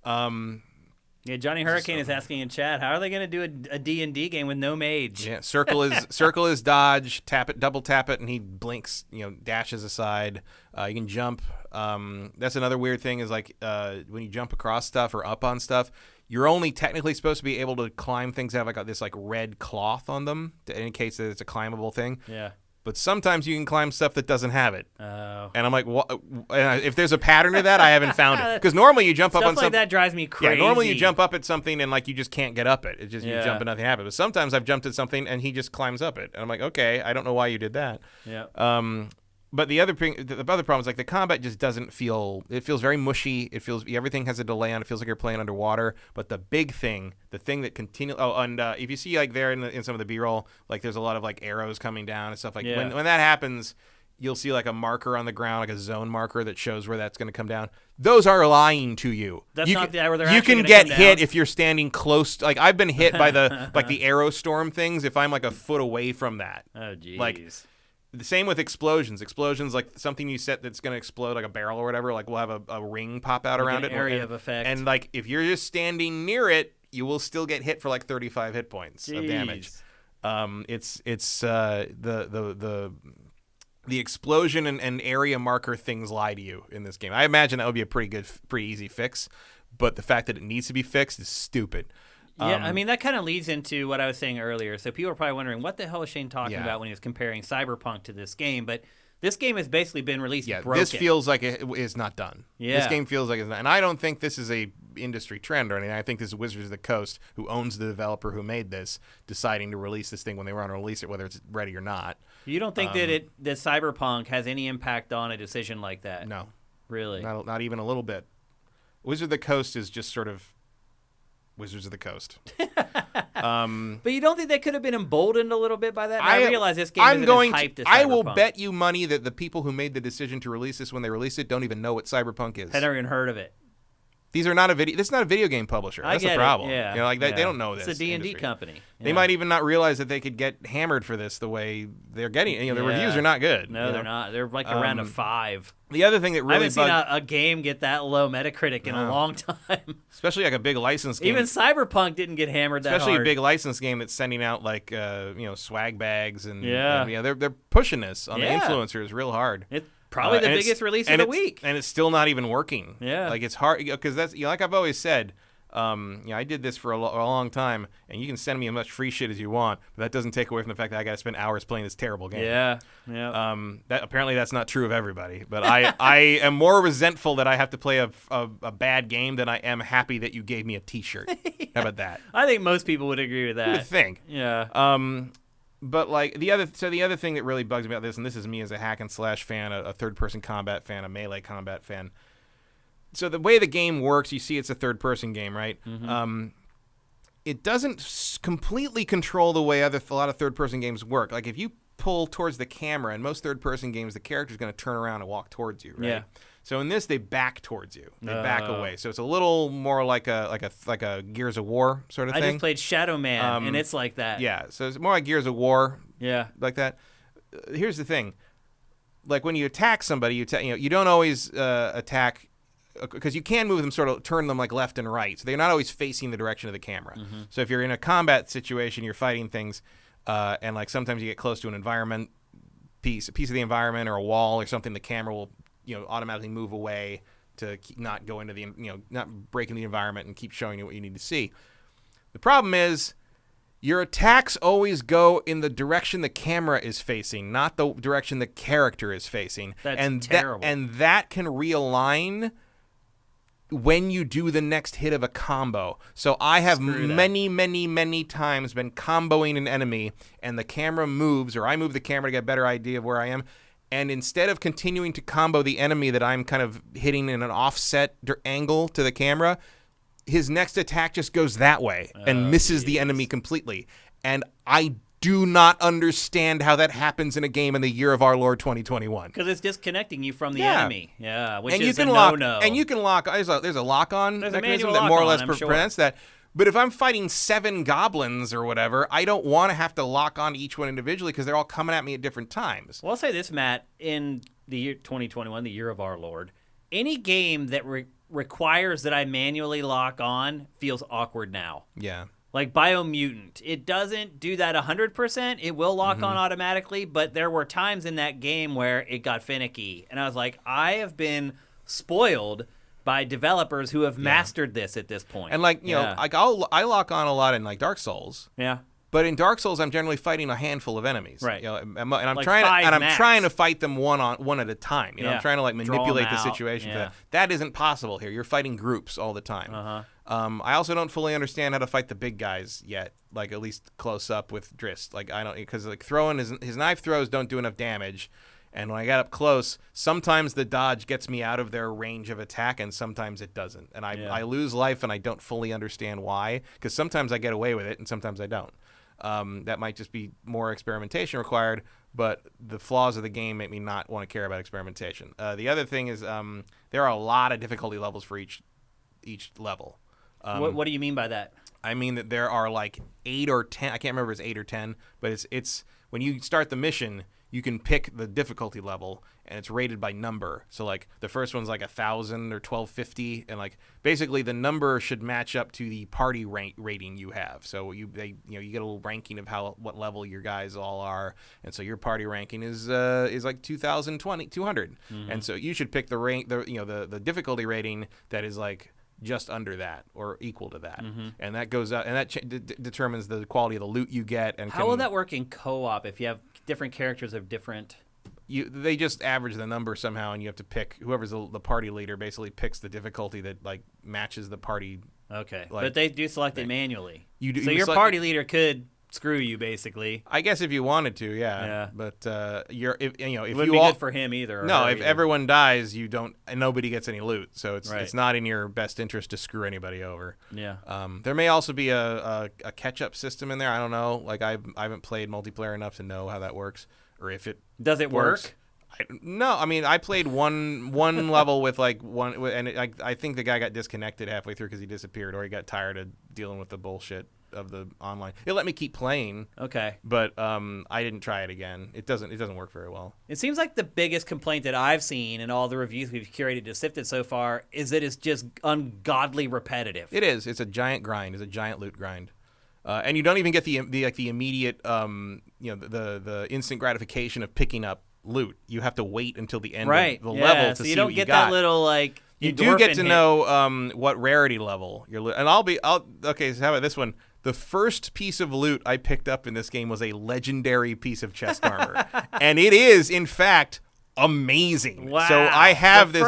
Yeah, Johnny Hurricane is asking in chat, how are they going to do a D&D game with no mage? Yeah, circle is dodge, tap it, double tap it, and he blinks, dashes aside. You can jump. That's another weird thing is like when you jump across stuff or up on stuff, you're only technically supposed to be able to climb things that have like this like red cloth on them in case that it's a climbable thing. Yeah. But sometimes you can climb stuff that doesn't have it. Oh. And I'm like, if there's a pattern to that, I haven't found it. Because normally you jump up on something. Stuff like that drives me crazy. Yeah, normally you jump up at something and like you just can't get up it. It's just you jump and nothing happens. But sometimes I've jumped at something and he just climbs up it. And I'm like, okay, I don't know why you did that. Yeah. But the other problem is like the combat just doesn't feel. It feels very mushy. It feels everything has a delay on. It feels like you're playing underwater. But the big thing, the thing that continues. Oh, and if you see like there in some of the B-roll, like there's a lot of like arrows coming down and stuff like. When that happens, you'll see like a marker on the ground, like a zone marker that shows where that's going to come down. Those are lying to you. That's not where they're. You can get hit if you're standing close. Like I've been hit by the like the arrow storm things. If I'm like a foot away from that. Oh jeez. Like. The same with explosions. Explosions, like something you set that's going to explode, like a barrel or whatever, like we'll have a ring pop out around it. Area of effect. And like if you're just standing near it, you will still get hit for like 35 hit points of damage. It's the explosion and area marker things lie to you in this game. I imagine that would be a pretty easy fix, but the fact that it needs to be fixed is stupid. Yeah, I mean, that kind of leads into what I was saying earlier. So people are probably wondering, what the hell is Shane talking about when he was comparing Cyberpunk to this game? But this game has basically been released broken. This feels like it's not done. Yeah. This game feels like it's not. And I don't think this is a industry trend or anything. I think this is Wizards of the Coast, who owns the developer who made this, deciding to release this thing when they want to release it, whether it's ready or not. You don't think that Cyberpunk has any impact on a decision like that? No. Really? Not even a little bit. Wizards of the Coast is just sort of Wizards of the Coast. But you don't think they could have been emboldened a little bit by that? I realize this game isn't as hyped as Cyberpunk. I will bet you money that the people who made the decision to release this when they released it don't even know what Cyberpunk is. I've never even heard of it. These are not a video. This is not a video game publisher. That's the problem. Yeah. They don't know this. It's a D&D company. They might even not realize that they could get hammered for this the way they're getting. The reviews are not good. No, they're not. They're like around a 5. The other thing that really I haven't seen a game get that low Metacritic in a long time. Especially like a big license game. Even Cyberpunk didn't get hammered that hard. Especially a big license game that's sending out like swag bags and they're pushing this on the influencers real hard. It's probably the biggest release of the week, and it's still not even working. Yeah, like it's hard because that's like I've always said. I did this for a long time, and you can send me as much free shit as you want, but that doesn't take away from the fact that I got to spend hours playing this terrible game. Yeah. Apparently that's not true of everybody, but I am more resentful that I have to play a bad game than I am happy that you gave me a T-shirt. How about that? I think most people would agree with that. You would think. Yeah. But like the other thing that really bugs me about this, and this is me as a hack and slash fan, a third-person combat fan, a melee combat fan. So the way the game works, you see it's a third-person game, right? Mm-hmm. It doesn't completely control the way a lot of third-person games work. Like if you pull towards the camera. In most third-person games, the character's going to turn around and walk towards you, right? Yeah. So in this, they back towards you. They back away. So it's a little more like a Gears of War sort of thing. I just played Shadow Man, and it's like that. Yeah. So it's more like Gears of War. Yeah. Like that. Here's the thing. Like when you attack somebody, you don't always attack because you can move them, sort of turn them like left and right. So they're not always facing the direction of the camera. So if you're in a combat situation, you're fighting things, and like sometimes you get close to an environment piece, a piece of the environment or a wall or something, the camera will automatically move away to not go into the not breaking the environment and keep showing you what you need to see. The problem is your attacks always go in the direction the camera is facing, not the direction the character is facing. That's terrible. And that can realign when you do the next hit of a combo. So I have many times been comboing an enemy, and the camera moves, or I move the camera to get a better idea of where I am, and instead of continuing to combo the enemy that I'm kind of hitting in an offset angle to the camera, his next attack just goes that way and misses the enemy completely. And I do not understand how that happens in a game in the year of our Lord 2021. Because it's disconnecting you from the enemy. Yeah, which and is a no-no. And you can lock. There's a lock-on mechanism that more or less prevents that. But if I'm fighting 7 goblins or whatever, I don't want to have to lock on each one individually because they're all coming at me at different times. Well, I'll say this, Matt. In the year 2021, the year of our Lord, any game that requires that I manually lock on feels awkward now. Yeah. Like Biomutant. It doesn't do that 100%. It will lock on automatically, but there were times in that game where it got finicky. And I was like, I have been spoiled by developers who have mastered this at this point. And like, like I lock on a lot in like Dark Souls. Yeah. But in Dark Souls, I'm generally fighting a handful of enemies. Right. And I'm like trying to fight them one at a time. I'm trying to like manipulate the situation. Yeah. That isn't possible here. You're fighting groups all the time. I also don't fully understand how to fight the big guys yet. Like at least close up with Drist. Like I don't, because like throwing his knife throws don't do enough damage. And when I got up close, sometimes the dodge gets me out of their range of attack, and sometimes it doesn't. And I lose life, and I don't fully understand why. Because sometimes I get away with it, and sometimes I don't. That might just be more experimentation required, but the flaws of the game make me not want to care about experimentation. The other thing is there are a lot of difficulty levels for each level. What do you mean by that? I mean that there are like 8 or 10. I can't remember if it's 8 or 10, but it's when you start the mission, you can pick the difficulty level, and it's rated by number. So like the first one's like 1,000 or 1,250, and like basically the number should match up to the party rating you have. So you get a little ranking of what level your guys all are, and so your party ranking is like 200, and so you should pick the difficulty rating that is like just under that or equal to that, and that goes up, and that determines the quality of the loot you get. And how will that work in co-op if you have different characters of different? They just average the number somehow, and you have to pick whoever's the party leader. Basically, picks the difficulty that like matches the party. Okay, but they do select it manually. So your party leader could screw you, basically. I guess if you wanted to, yeah. But if it wouldn't you be good for him either. No, if everyone dies, nobody gets any loot. So it's not in your best interest to screw anybody over. Yeah. There may also be a catch-up system in there. I don't know. Like I haven't played multiplayer enough to know how that works, or if it does it work. No, I mean I played one level with like one, and I think the guy got disconnected halfway through because he disappeared, or he got tired of dealing with the bullshit of the online. It let me keep playing. Okay. But I didn't try it again. It doesn't work very well. It seems like the biggest complaint that I've seen in all the reviews we've curated to SIFTD so far is that it's just ungodly repetitive. It is. It's a giant grind. It's a giant loot grind. And you don't even get the immediate the instant gratification of picking up loot. You have to wait until the end of the level to see what you got. So you don't get that little like you do get to know what rarity level you're and okay, so how about this one? The first piece of loot I picked up in this game was a legendary piece of chest armor. And it is, in fact, amazing. Wow. So I have the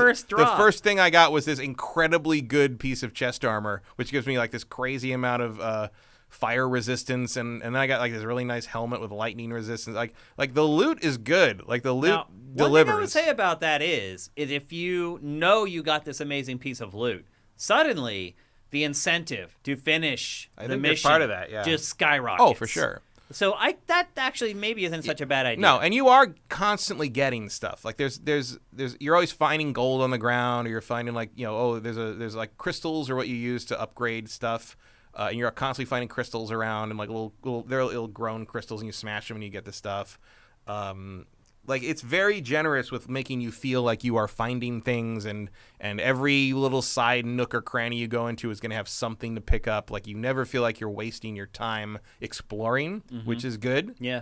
first thing I got was this incredibly good piece of chest armor, which gives me like this crazy amount of fire resistance, and then I got like this really nice helmet with lightning resistance. Like the loot is good. Like the loot delivers. One thing I would say about that is if you know you got this amazing piece of loot, suddenly the incentive to finish the mission part of that, just skyrockets. Oh, for sure. So that actually maybe isn't such a bad idea. No, and you are constantly getting stuff. Like there's you're always finding gold on the ground, or you're finding like there's like crystals or what you use to upgrade stuff. And you're constantly finding crystals around and like little grown crystals, and you smash them and you get the stuff. Like it's very generous with making you feel like you are finding things, and every little side nook or cranny you go into is going to have something to pick up. Like you never feel like you're wasting your time exploring, which is good. Yeah.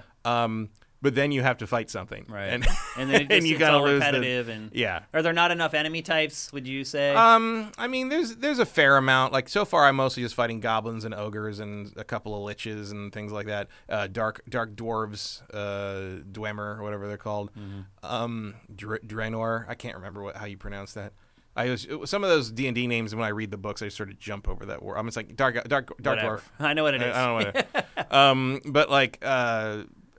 But then you have to fight something, right? And then it just, you it's gotta all lose repetitive. And yeah. Are there not enough enemy types? Would you say? I mean, there's a fair amount. Like so far, I'm mostly just fighting goblins and ogres and a couple of liches and things like that. Dark dwarves, Dwemer or whatever they're called. Draenor. I can't remember how you pronounce that. Some of those D&D names when I read the books, I sort of jump over that word. I'm just like dark dwarf. I know what it is. I don't know what it is. But like.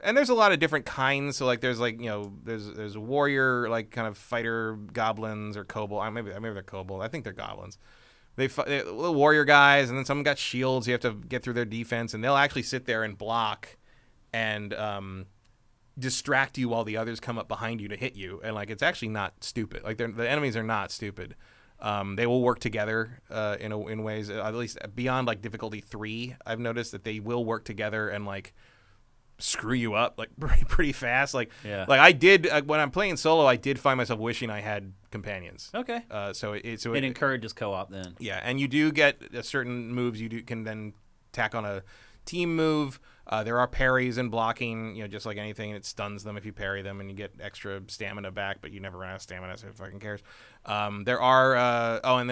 And there's a lot of different kinds. So like there's like there's a warrior like kind of fighter goblins or kobold. Maybe they're kobold. I think they're goblins. They're little warrior guys, and then some got shields. You have to get through their defense, and they'll actually sit there and block and distract you while the others come up behind you to hit you. And like it's actually not stupid. Like the enemies are not stupid. They will work together in ways at least beyond like difficulty 3. I've noticed that they will work together and like screw you up like pretty fast. Like I did when I'm playing solo, I did find myself wishing I had companions. Okay. So it encourages co-op then. Yeah, and you do get certain moves can then tack on a team move. There are parries and blocking, just like anything, and it stuns them if you parry them, and you get extra stamina back, but you never run out of stamina, so who fucking cares? There are, and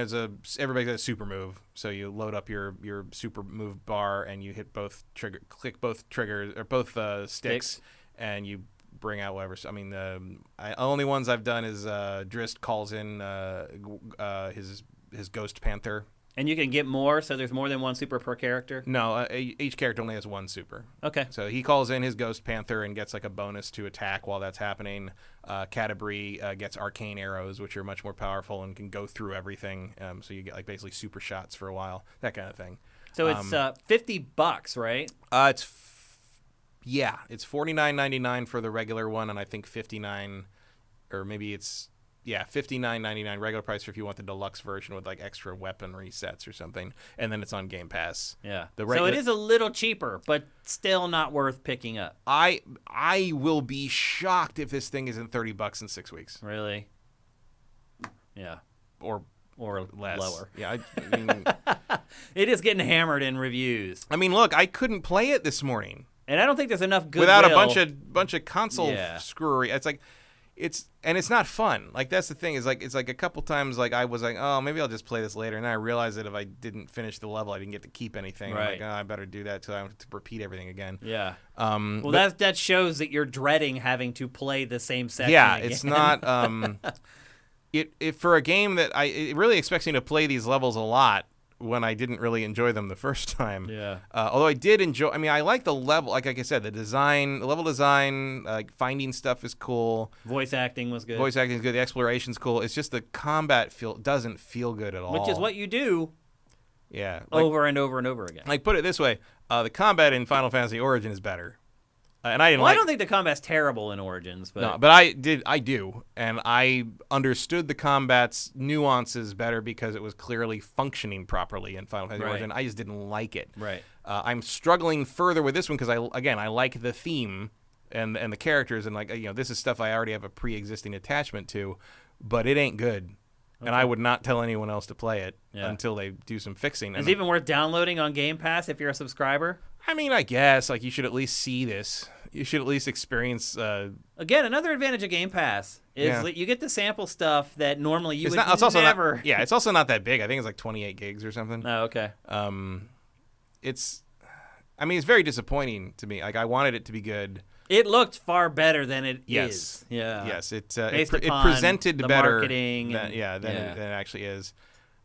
everybody got a super move, so you load up your super move bar, and you hit click both triggers, or both sticks, and you bring out whatever. So, I mean, only ones I've done is Drist calls in his Ghost Panther. And you can get more, so there's more than one super per character? No, each character only has one super. Okay. So he calls in his Ghost Panther and gets like a bonus to attack while that's happening. Catabri gets arcane arrows, which are much more powerful and can go through everything. So you get like basically super shots for a while, that kind of thing. So it's $50, right? It's $49.99 for the regular one, and I think $59, or maybe it's. Yeah, $59.99 regular price if you want the deluxe version with like extra weaponry sets or something, and then it's on Game Pass. Yeah, so it is a little cheaper, but still not worth picking up. I will be shocked if this thing isn't $30 in 6 weeks. Really? Yeah. Or less. Lower. Yeah, I mean, it is getting hammered in reviews. I mean, look, I couldn't play it this morning, and I don't think there's enough goodwill without a bunch of console screwery. It's like. It's not fun. Like that's the thing is like it's like a couple times like I was like, oh, maybe I'll just play this later, and then I realized that if I didn't finish the level, I didn't get to keep anything. Right. I'm like, oh, I better do that so I don't have to repeat everything again. Yeah. Well, that shows that you're dreading having to play the same section. Yeah, again. it's not. It for a game that it really expects me to play these levels a lot. When I didn't really enjoy them the first time. Yeah. Although I did enjoy. I mean, I like the level. Like I said, the level design, like finding stuff is cool. Voice acting was good. Voice acting is good. The exploration's cool. It's just the combat doesn't feel good at all. Which is what you do. Yeah. Over and over and over again. Like put it this way, the combat in Final Fantasy Origin is better. And I I don't think the combat's terrible in Origins, but no, but I do, and I understood the combat's nuances better because it was clearly functioning properly in Final Fantasy Origin. I just didn't like it. Right. I'm struggling further with this one because I like the theme and the characters, and like this is stuff I already have a pre-existing attachment to, but it ain't good. Okay. And I would not tell anyone else to play it until they do some fixing. Is it even worth downloading on Game Pass if you're a subscriber? I mean, I guess you should at least see this. You should at least experience. Again, another advantage of Game Pass is that you get the sample stuff that normally you would never. It's also not that big. I think it's like 28 gigs or something. Oh, okay. It's very disappointing to me. Like I wanted it to be good. It looked far better than it is. Yeah. Yes. It upon presented the better marketing than it actually is.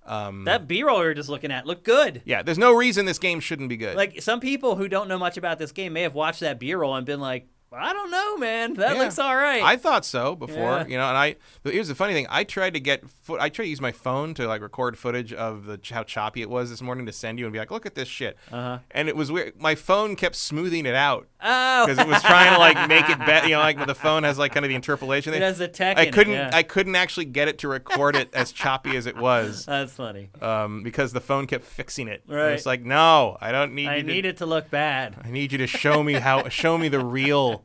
That B-roll you're just looking at looked good. Yeah, there's no reason this game shouldn't be good. Like some people who don't know much about this game may have watched that B-roll and been like, I don't know, man. That looks all right. I thought so before, Yeah. But here's the funny thing. I tried to use my phone to like record footage of how choppy it was this morning to send you and be like, look at this shit. And it was weird. My phone kept smoothing it out. Oh. Because it was trying to like make it better. Like the phone has like kind of the interpolation thing. It has the tech I couldn't actually get it to record it as choppy as it was. That's funny. Because the phone kept fixing it. Right. And it's like, no, I don't need I need it to look bad. I need you to show me the real.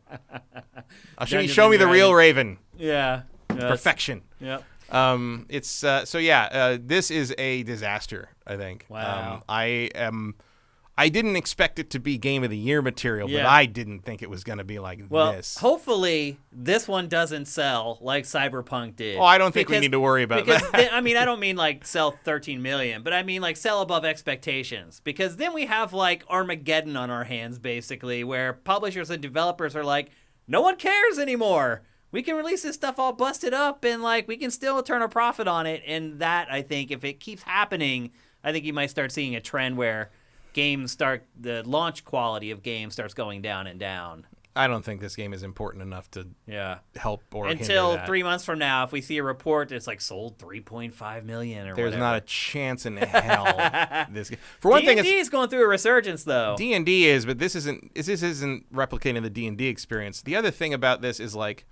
Dungeons Show me and the real Dragons. Raven. Yeah. Perfection. Yep. This is a disaster, I think. Wow. I didn't expect it to be Game of the Year material, but Yeah. I didn't think it was going to be like this. Hopefully this one doesn't sell like Cyberpunk did. Oh, I don't think we need to worry about that. I don't mean like sell 13 million, but I mean like sell above expectations. Because then we have like Armageddon on our hands, basically, where publishers and developers are like, no one cares anymore. We can release this stuff all busted up and like we can still turn a profit on it. And that, I think, if it keeps happening, I think you might start seeing a trend where the launch quality of games starts going down and down. I don't think this game is important enough to help or until hinder that. 3 months from now, if we see a report that's like sold 3.5 million or There's whatever. not a chance in hell this game. For one thing, D&D is going through a resurgence though. D&D is, but this isn't replicating the D&D experience. The other thing about this is like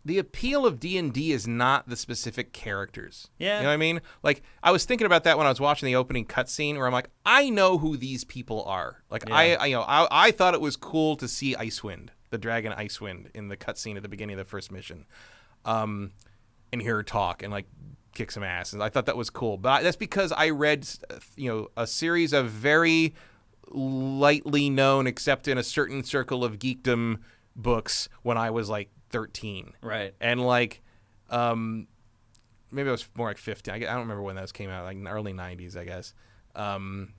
the appeal of D&D is not the specific characters. Yeah. You know what I mean? Like, I was thinking about that when I was watching the opening cutscene where I'm like, I know who these people are. Like, Yeah. I thought it was cool to see Icewind, the dragon Icewind, in the cutscene at the beginning of the first mission. And hear her talk and, like, kick some ass. And I thought that was cool. But that's because I read, a series of very lightly known, except in a certain circle of geekdom, books when I was, like, 13. Right. And like maybe it was more like 15. I don't remember when those came out, like in the early 90s, I guess. And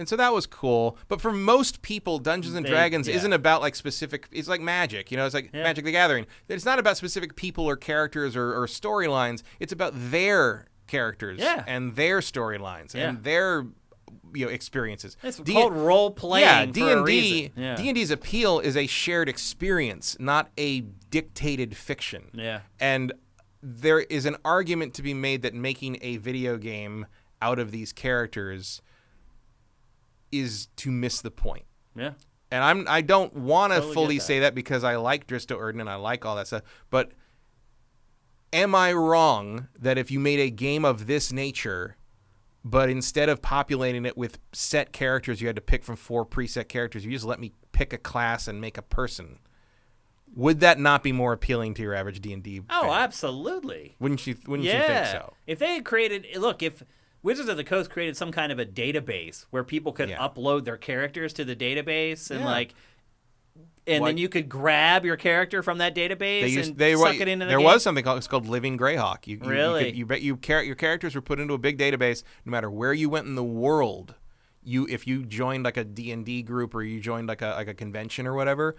so that was cool. But for most people, Dungeons and Dragons isn't about like specific, it's like Magic, it's like Magic the Gathering. It's not about specific people or characters or storylines. It's about their characters and their storylines and their experiences. It's called role playing. D&D's appeal is a shared experience, not a dictated fiction. Yeah. And there is an argument to be made that making a video game out of these characters is to miss the point. Yeah. And I don't want to fully say that because I like Dristo Erden and I like all that stuff, but am I wrong that if you made a game of this nature, but instead of populating it with set characters, you had to pick from 4 preset characters, you just let me pick a class and make a person, would that not be more appealing to your average D&D fan? Oh, absolutely. Wouldn't you think so? If they had if Wizards of the Coast created some kind of a database where people could upload their characters to the database and then you could grab your character from that database and suck it into the game? There was something called Living Greyhawk. Really? Your characters were put into a big database. No matter where you went in the world, if you joined like a D&D group or you joined like a convention or whatever,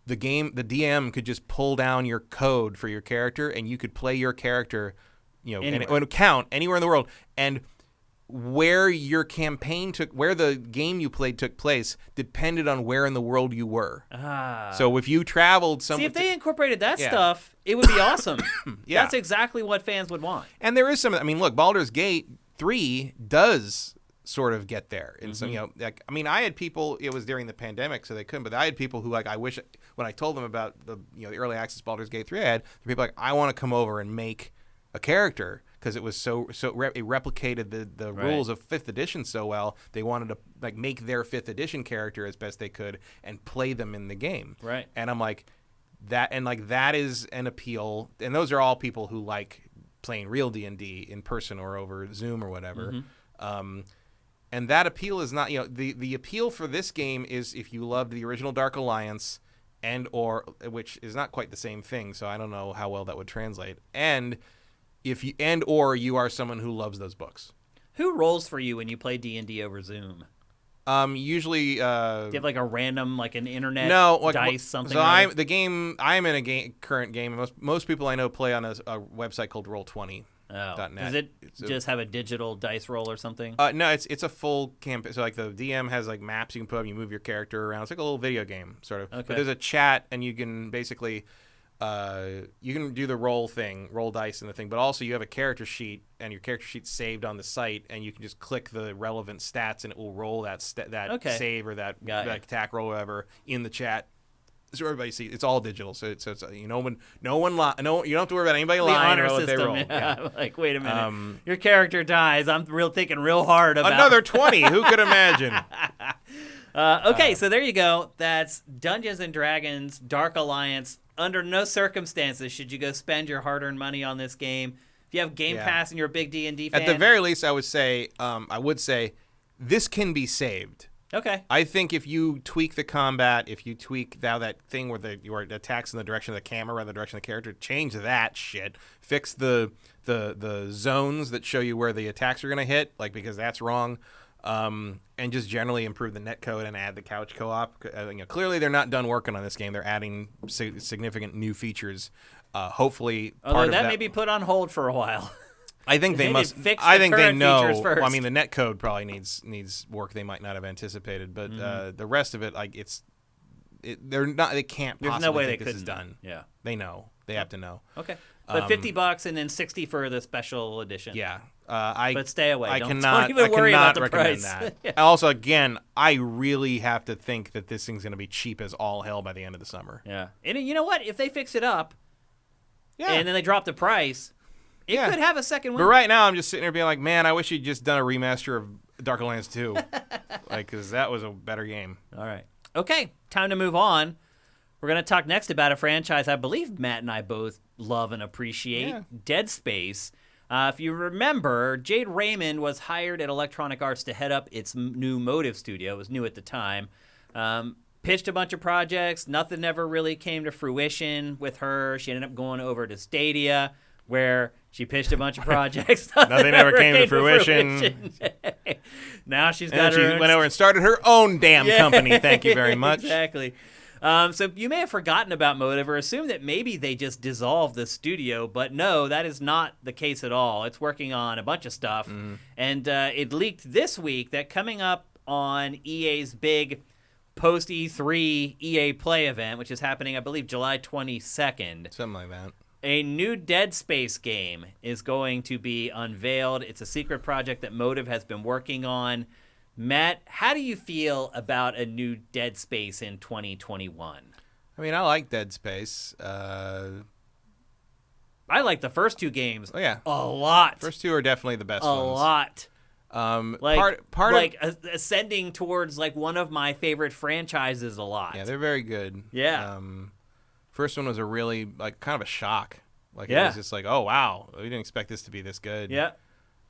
the DM could just pull down your code for your character and you could play your character, and it would count anywhere in the world. And where your campaign where the game you played took place depended on where in the world you were. So if you traveled somewhere... See, if they incorporated that stuff, it would be awesome. That's exactly what fans would want. And there is some... I mean, look, Baldur's Gate 3 does sort of get there. And so, I had people... It was during the pandemic, so they couldn't, but I had people who, I wish... When I told them about the early access Baldur's Gate 3 I had, people I want to come over and make a character... because it was it replicated the rules of 5th edition so well, they wanted to make their 5th edition character as best they could and play them in the game. Right. And I'm like, that is an appeal, and those are all people who like playing real D&D in person or over Zoom or whatever. And that appeal is not, the appeal for this game is if you loved the original Dark Alliance which is not quite the same thing, so I don't know how well that would translate. And or you are someone who loves those books. Who rolls for you when you play D&D over Zoom? Usually... Do you have a random, an internet dice, something? So I'm in a current game. Most people I know play on a website called Roll20. Oh. .net. Does it just have a digital dice roll or something? No, it's a full campaign. So like the DM has like maps you can put up, you move your character around. It's like a little video game sort of. Okay. But there's a chat, and you can basically you can do the roll dice and the thing. But also you have a character sheet, and your character sheet's saved on the site, and you can just click the relevant stats, and it will roll that save or that attack roll or whatever in the chat. So everybody sees it's all digital. So it's you know when you don't have to worry about anybody lying or what they roll. Yeah. Like, wait a minute, your character dies. I'm thinking real hard about another 20. Who could imagine? Okay, so there you go. That's Dungeons and Dragons Dark Alliance. Under no circumstances should you go spend your hard-earned money on this game. If you have Game Pass and you're a big D&D fan, at the very least, I would say this can be saved. Okay. I think if you tweak the combat, if you tweak that thing where your attacks in the direction of the camera rather than the direction of the character, change that shit. Fix the zones that show you where the attacks are going to hit, like, because that's wrong. And just generally improve the netcode and add the couch co-op. Clearly, they're not done working on this game. They're adding significant new features. Hopefully, although that may be put on hold for a while. I think they must. I think they know. Well, I mean, the netcode probably needs work they might not have anticipated, but the rest of it, like they're not. They can't possibly. There's no way think they this could is done. Yeah, they know. They have to know. Okay, but $50 and then $60 for the special edition. Yeah, but stay away. Don't even I worry cannot about the recommend price. that. Yeah. Also, again, I really have to think that this thing's going to be cheap as all hell by the end of the summer. Yeah, and you know what? If they fix it up, and then they drop the price. It could have a second win. But right now, I'm just sitting there being like, man, I wish you'd just done a remaster of Dark Alliance 2. Because that was a better game. All right. Okay, time to move on. We're going to talk next about a franchise I believe Matt and I both love and appreciate, Dead Space. If you remember, Jade Raymond was hired at Electronic Arts to head up its new Motive studio. It was new at the time. Pitched a bunch of projects. Nothing ever really came to fruition with her. She ended up going over to Stadia, where she pitched a bunch of projects. Nothing ever came to fruition. Now she's got her own... went over and started her own damn company. Thank you very much. Exactly. So you may have forgotten about Motive or assumed that maybe they just dissolved the studio, but no, that is not the case at all. It's working on a bunch of stuff, and it leaked this week that coming up on EA's big post-E3 EA Play event, which is happening, I believe, July 22nd. Something like that. A new Dead Space game is going to be unveiled. It's a secret project that Motive has been working on. Matt, how do you feel about a new Dead Space in 2021? I mean, I like Dead Space. I like the first two games a lot. First two are definitely the best ones. A lot. Part ascending towards like one of my favorite franchises a lot. Yeah, they're very good. Yeah. First one was a really kind of a shock. It was just like, oh wow, we didn't expect this to be this good. Yeah.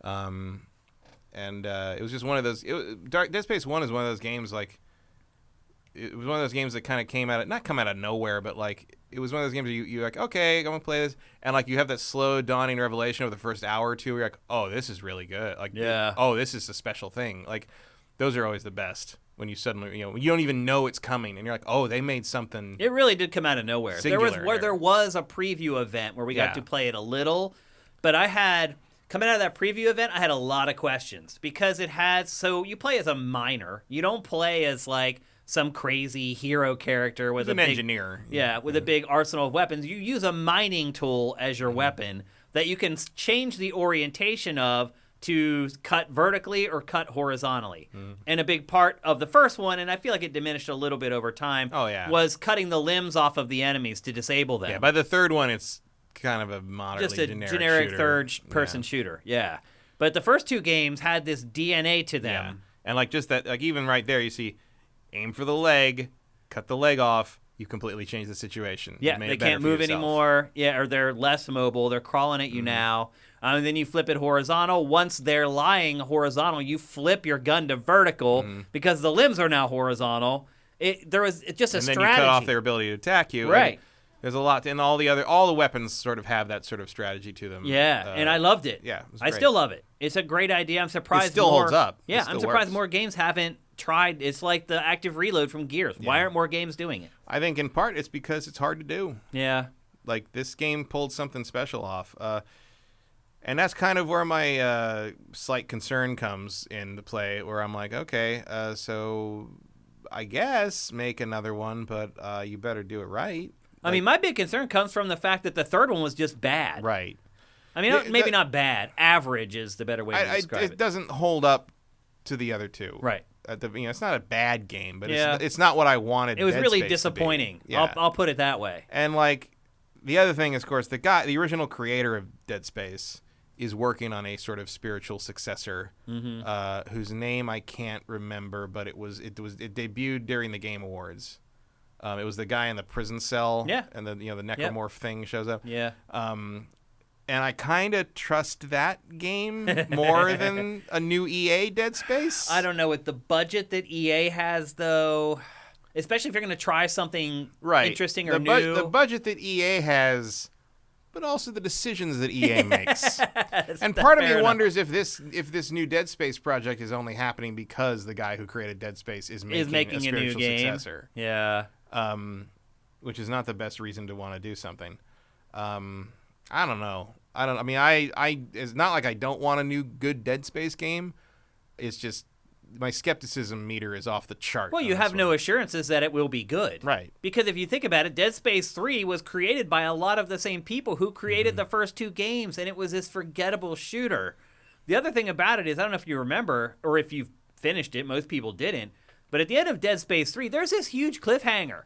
And it was just one of those. Dead Space 1 is one of those games it was one of those games that kind of not come out of nowhere, but it was one of those games where you're like, okay, I'm gonna play this, and you have that slow dawning revelation of the first hour or two. Where you're like, oh, this is really good. This is a special thing. Those are always the best. When you suddenly, you don't even know it's coming, and you're like, oh, they made something. It really did come out of nowhere. There was a preview event where we got to play it a little, but coming out of that preview event, I had a lot of questions because so you play as a miner. You don't play as some crazy hero character with an engineer. Yeah, with a big arsenal of weapons. You use a mining tool as your weapon that you can change the orientation of to cut vertically or cut horizontally. And a big part of the first one, and I feel like it diminished a little bit over time, was cutting the limbs off of the enemies to disable them. Yeah, by the third one, it's kind of a moderately generic third-person shooter. Yeah. But the first two games had this DNA to them. Yeah. And just that, even right there, you see, aim for the leg, cut the leg off, you completely change the situation. Yeah, they can't move anymore. Yeah, or they're less mobile. They're crawling at you now. And then you flip it horizontal. Once they're lying horizontal, you flip your gun to vertical because the limbs are now horizontal. It's just a strategy. And then you cut off their ability to attack you. Right. There's a lot, and all the weapons sort of have that sort of strategy to them. Yeah, and I loved it. Yeah, I still love it. It's a great idea. I'm surprised it still holds up. Yeah, I'm surprised more games haven't tried. It's like the active reload from Gears. Yeah. Why aren't more games doing it? I think in part it's because it's hard to do. Yeah. This game pulled something special off. And that's kind of where my slight concern comes into play, where I'm like, okay, so I guess make another one, but you better do it right. I mean, my big concern comes from the fact that the third one was just bad. Right. I mean, maybe not bad. Average is the better way to describe it. It doesn't hold up to the other two. Right. It's not a bad game, but it's not what I wanted. It was Dead really Space disappointing. To be. Yeah. I'll put it that way. And like the other thing is, of course, the original creator of Dead Space is working on a sort of spiritual successor, whose name I can't remember, but it debuted during the Game Awards. It was the guy in the prison cell. Yeah. And the necromorph thing shows up. Yeah. And I kind of trust that game more than a new EA Dead Space. I don't know with the budget that EA has, though, especially if you're going to try something interesting or new. The budget that EA has, but also the decisions that EA makes. And part of me wonders if this new Dead Space project is only happening because the guy who created Dead Space is making a spiritual new game. successor. Yeah. Which is not the best reason to want to do something. I don't know. I mean, it's not like I don't want a new good Dead Space game. It's just my skepticism meter is off the chart. Well, you have no assurances that it will be good. Right. Because if you think about it, Dead Space 3 was created by a lot of the same people who created the first two games, and it was this forgettable shooter. The other thing about it is, I don't know if you remember, or if you've finished it, most people didn't, but at the end of Dead Space 3, there's this huge cliffhanger.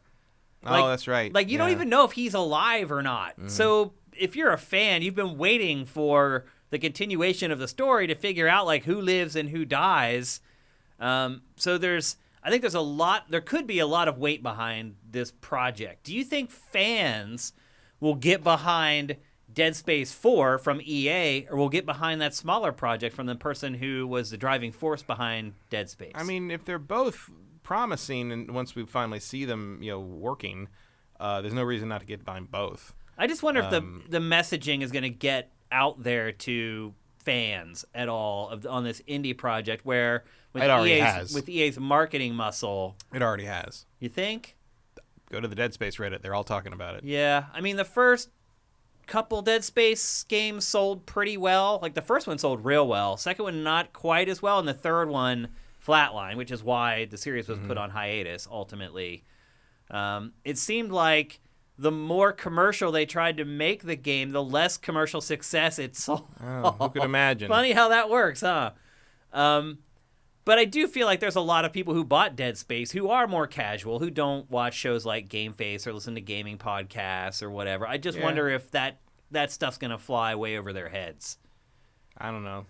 Oh, that's right. Like, you don't even know if he's alive or not. So if you're a fan, you've been waiting for the continuation of the story to figure out, like, who lives and who dies. So I think there could be a lot of weight behind this project. Do you think fans will get behind Dead Space 4 from EA, or will get behind that smaller project from the person who was the driving force behind Dead Space? I mean, if they're both promising, and once we finally see them, working, there's no reason not to get behind both. I just wonder if the messaging is going to get out there to fans at all on this indie project, where with EA's marketing muscle, it already has. You think? Go to the Dead Space Reddit; they're all talking about it. Yeah, I mean, the first couple Dead Space games sold pretty well. Like, the first one sold real well, second one not quite as well, and the third one flatline, which is why the series was put on hiatus ultimately. It seemed like the more commercial they tried to make the game, the less commercial success it saw. Oh, who could imagine? Funny how that works, huh? But I do feel like there's a lot of people who bought Dead Space who are more casual, who don't watch shows like GameFace or listen to gaming podcasts or whatever. I just wonder if that stuff's going to fly way over their heads. I don't know.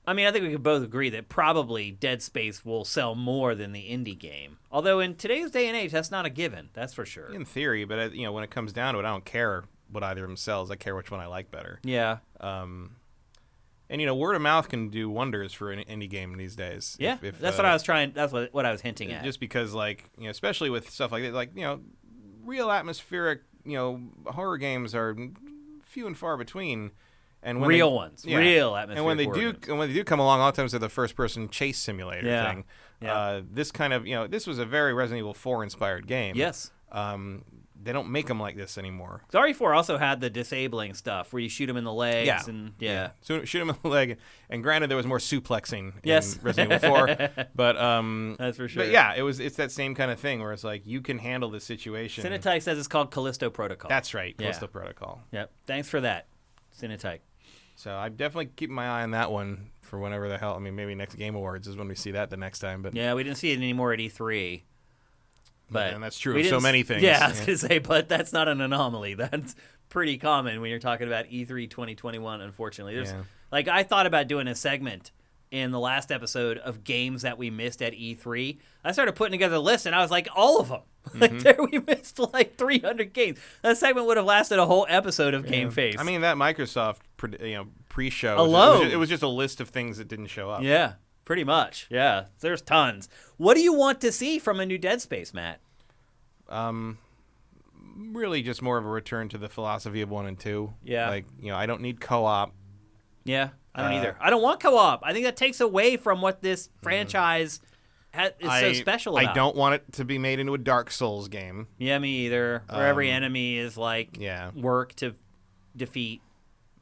I mean, I think we could both agree that probably Dead Space will sell more than the indie game. Although in today's day and age, that's not a given. That's for sure. In theory, but when it comes down to it, I don't care what either of them sells. I care which one I like better. Yeah. And word of mouth can do wonders for an indie game these days. Yeah, that's what I was trying. That's what I was hinting at. Just because, especially with stuff like that, real atmospheric, horror games are few and far between. And when real atmospheric. And when they do come along, a lot of times they're the first-person chase simulator thing. Yeah. This kind of, this was a very Resident Evil 4 inspired game. Yes. They don't make them like this anymore. RE4 also had the disabling stuff where you shoot them in the legs. Yeah. So shoot them in the leg. And granted, there was more suplexing in Yes. Resident Evil 4. But that's for sure. But yeah, it's that same kind of thing where it's like you can handle this situation. Cinetyke says it's called Callisto Protocol. That's right, Callisto Protocol. Yep. Thanks for that, Cinetyke. So I'm definitely keeping my eye on that one for whenever the hell. I mean, maybe next Game Awards is when we see that the next time. But yeah, we didn't see it anymore at E3. But and that's true of so many things. Yeah, I was going to say, but that's not an anomaly. That's pretty common when you're talking about E3 2021, unfortunately. Like, I thought about doing a segment in the last episode of games that we missed at E3. I started putting together a list, and I was like, all of them. Like, there we missed like 300 games. That segment would have lasted a whole episode of GameFace. I mean, that Microsoft pre-show alone, it was just a list of things that didn't show up. Yeah, pretty much. Yeah, there's tons. What do you want to see from a new Dead Space, Matt? Really just more of a return to the philosophy of 1 and 2. Yeah. Like, I don't need co-op. Yeah, I don't either. I don't want co-op. I think that takes away from what this franchise is so special about. I don't want it to be made into a Dark Souls game. Yeah, me either. Where every enemy is like work to defeat.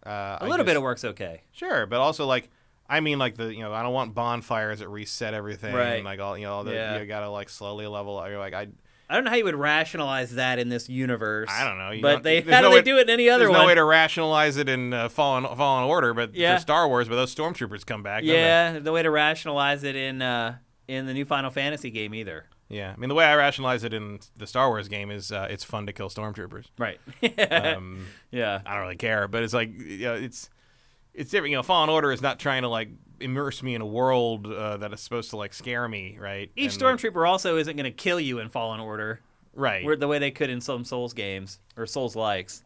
A little bit of work's okay. Sure, but also like. I mean, like I don't want bonfires that reset everything. Right. And like all, you gotta like slowly level. You're like, I don't know how you would rationalize that in this universe. I don't know. How do they do it in any other one? There's no way to rationalize it in Fallen Order, but for Star Wars, but those stormtroopers come back. Yeah, no way to rationalize it in the new Final Fantasy game either. Yeah, I mean the way I rationalize it in the Star Wars game is it's fun to kill stormtroopers. Right. Yeah. I don't really care, but it's like it's different. Fallen Order is not trying to like immerse me in a world that is supposed to like scare me, right? Each stormtrooper also isn't going to kill you in Fallen Order, right? The way they could in some Souls games or Souls likes.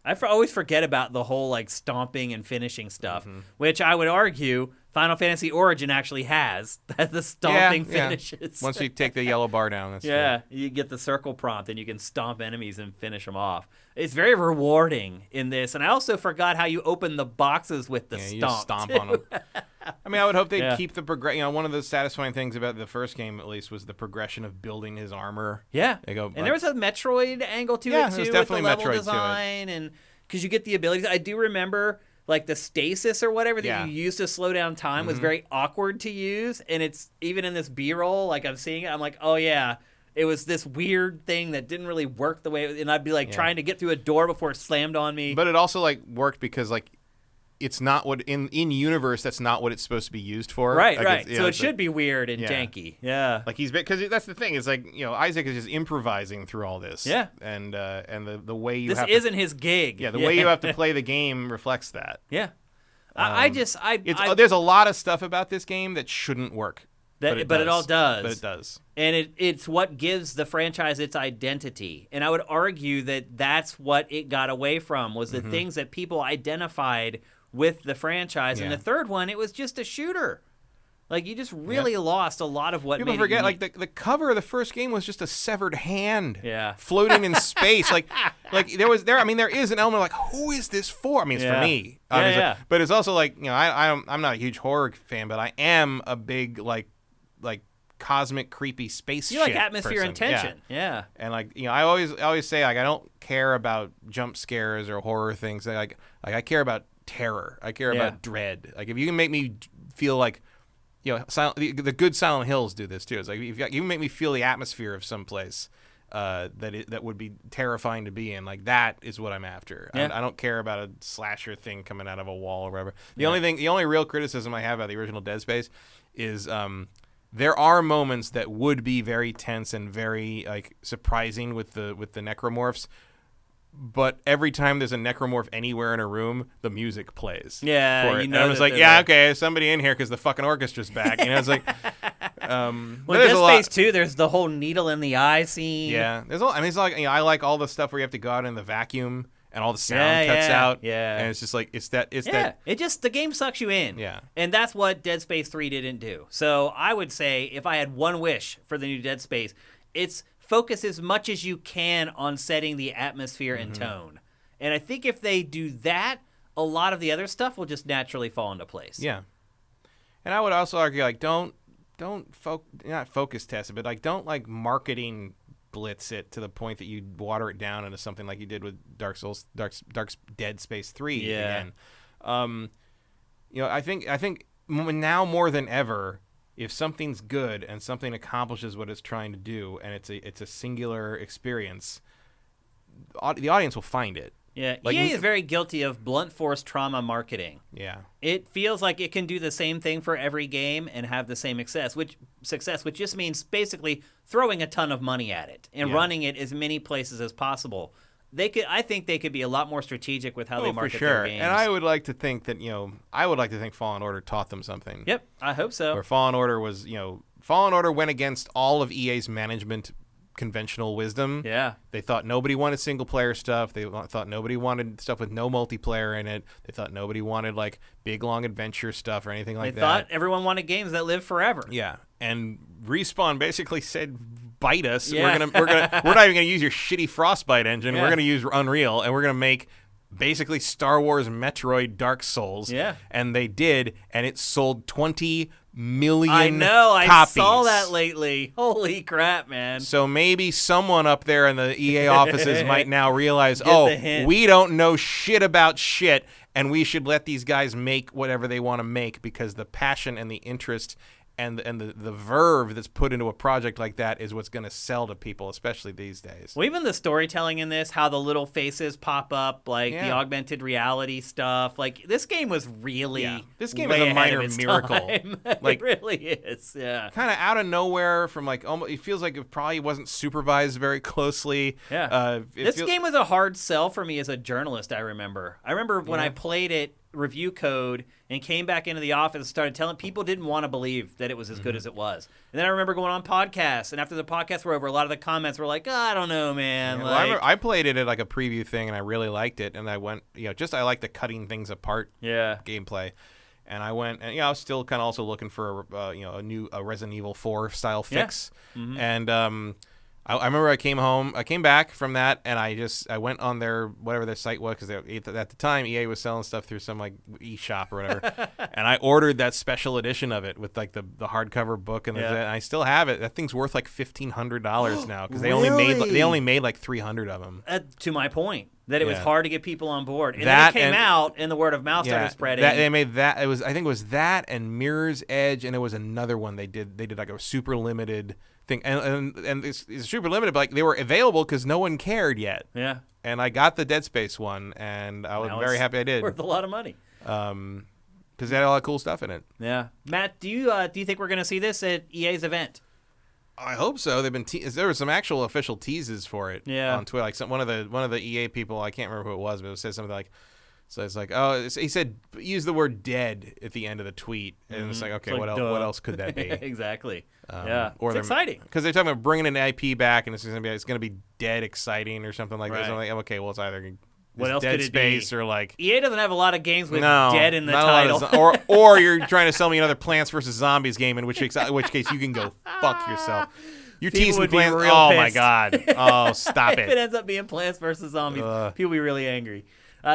I always forget about the whole like stomping and finishing stuff, which I would argue Final Fantasy Origin actually has the stomping finishes. Once you take the yellow bar down, that's true. You get the circle prompt and you can stomp enemies and finish them off. It's very rewarding in this, and I also forgot how you open the boxes with the stomp. You just stomp on them. I mean, I would hope they'd keep the progression. One of the satisfying things about the first game, at least, was the progression of building his armor. Yeah, and there was a Metroid angle to it too, with the level design, and because you get the abilities. I do remember like the stasis or whatever that you use to slow down time was very awkward to use, and it's even in this B-roll, like I'm seeing it, I'm like, oh yeah. It was this weird thing that didn't really work the way, and I'd be like trying to get through a door before it slammed on me. But it also like worked because like it's not what in universe that's not what it's supposed to be used for. Right, like right. So it should be weird and janky. Yeah. Like because that's the thing. It's like Isaac is just improvising through all this. Yeah. And the way you this isn't his gig. Yeah. The way you have to play the game reflects that. Yeah. There's a lot of stuff about this game that shouldn't work. But it all does. But it does. And it's what gives the franchise its identity. And I would argue that that's what it got away from, was the things that people identified with the franchise. And the third one, it was just a shooter. Like, you just really lost a lot of what people made forget. it unique. Like the cover of the first game was just a severed hand, floating in space. Like there is an element of like, who is this for? I mean, it's for me, obviously, but it's also like I'm not a huge horror fan, but I am a big like cosmic creepy space. You like atmosphere and tension, And like I always say like I don't care about jump scares or horror things. Like I care about terror. I care about dread. Like if you can make me feel like. The good Silent Hills do this too. It's like you can make me feel the atmosphere of some place that would be terrifying to be in. Like that is what I'm after. I don't care about a slasher thing coming out of a wall or whatever. The only real criticism I have about the original Dead Space is there are moments that would be very tense and very like surprising with the necromorphs. But every time there's a necromorph anywhere in a room, the music plays. Yeah, and I was like, okay, somebody in here because the fucking orchestra's back. It's like, well, Dead Space 2, there's the whole needle in the eye scene. Yeah, it's like I like all the stuff where you have to go out in the vacuum and all the sound cuts out. Yeah, and it's just like that. It just the game sucks you in. Yeah, and that's what Dead Space 3 didn't do. So I would say if I had one wish for the new Dead Space, it's focus as much as you can on setting the atmosphere and tone. And I think if they do that, a lot of the other stuff will just naturally fall into place. Yeah. And I would also argue, like, not focus test it, but like don't like marketing blitz it to the point that you water it down into something like you did with Dark Dead Space 3 again. I think now more than ever, if something's good and something accomplishes what it's trying to do, and it's a singular experience, the audience will find it. Yeah, like, EA is very guilty of blunt force trauma marketing. Yeah, it feels like it can do the same thing for every game and have the same success, which just means basically throwing a ton of money at it and running it as many places as possible. I think they could be a lot more strategic with how they market their games. And I would like to think that Fallen Order taught them something. Yep, I hope so. Or Fallen Order went against all of EA's management conventional wisdom. Yeah. They thought nobody wanted single player stuff. They thought nobody wanted stuff with no multiplayer in it. They thought nobody wanted like big long adventure stuff or anything like that. They thought everyone wanted games that live forever. Yeah. And Respawn basically said, bite us. Yeah. We're not even gonna use your shitty Frostbite engine. Yeah. We're gonna use Unreal, and we're gonna make basically Star Wars, Metroid, Dark Souls. Yeah. And they did, and it sold 20 million I know. I copies. saw that lately. Holy crap, man. So maybe someone up there in the EA offices might now realize, the hint. we don't know shit about shit, and we should let these guys make whatever they want to make, because the passion and the interest and the verve that's put into a project like that is what's going to sell to people, especially these days. Well, even the storytelling in this, how the little faces pop up, like the augmented reality stuff. Like, this game was really This game way is a ahead of minor its miracle. time. Like, it really is, yeah. Kind of out of nowhere from, like, almost, it feels like it probably wasn't supervised very closely. Yeah. This game was a hard sell for me as a journalist, I remember. When I played it, review code, and came back into the office and started telling people, didn't want to believe that it was as good as it was. And then I remember going on podcasts, and after the podcasts were over, a lot of the comments were like, I don't know, man. Yeah, well, I played it at like a preview thing, and I really liked it, and I went, I like the cutting things apart gameplay. And I went, and I was still kind of also looking for a new Resident Evil 4 style fix. And I remember I came back from that, and I went on their, whatever their site was, because at the time EA was selling stuff through some like eShop or whatever, and I ordered that special edition of it with like the hardcover book, and I still have it. That thing's worth like $1,500 now, because they only made like 300 of them. To my point, that it was hard to get people on board, and then it came out, and the word of mouth started spreading. They made that. I think it was that and Mirror's Edge, and it was another one they did. They did like a super limited thing, and it's super limited, but like they were available because no one cared yet. Yeah. And I got the Dead Space one, and I was very happy I did. Worth a lot of money. Because they had a lot of cool stuff in it. Yeah. Matt, do you think we're going to see this at EA's event? I hope so. They've been there were some actual official teases for it on Twitter. Like one of the EA people, I can't remember who it was, but it said something like, so it's like, he said use the word dead at the end of the tweet, and it's like, okay, what else could that be? Exactly. It's exciting because they're talking about bringing an IP back, and it's gonna be dead exciting or something like that. So I'm like, okay, well, it's either what else Dead could it Space be? or like EA doesn't have a lot of games with dead in the title. or you're trying to sell me another Plants vs Zombies game, in which case you can go fuck yourself. You're teasing Plants. Oh pissed. My god! Oh, stop it! If it ends up being Plants vs Zombies, people will be really angry.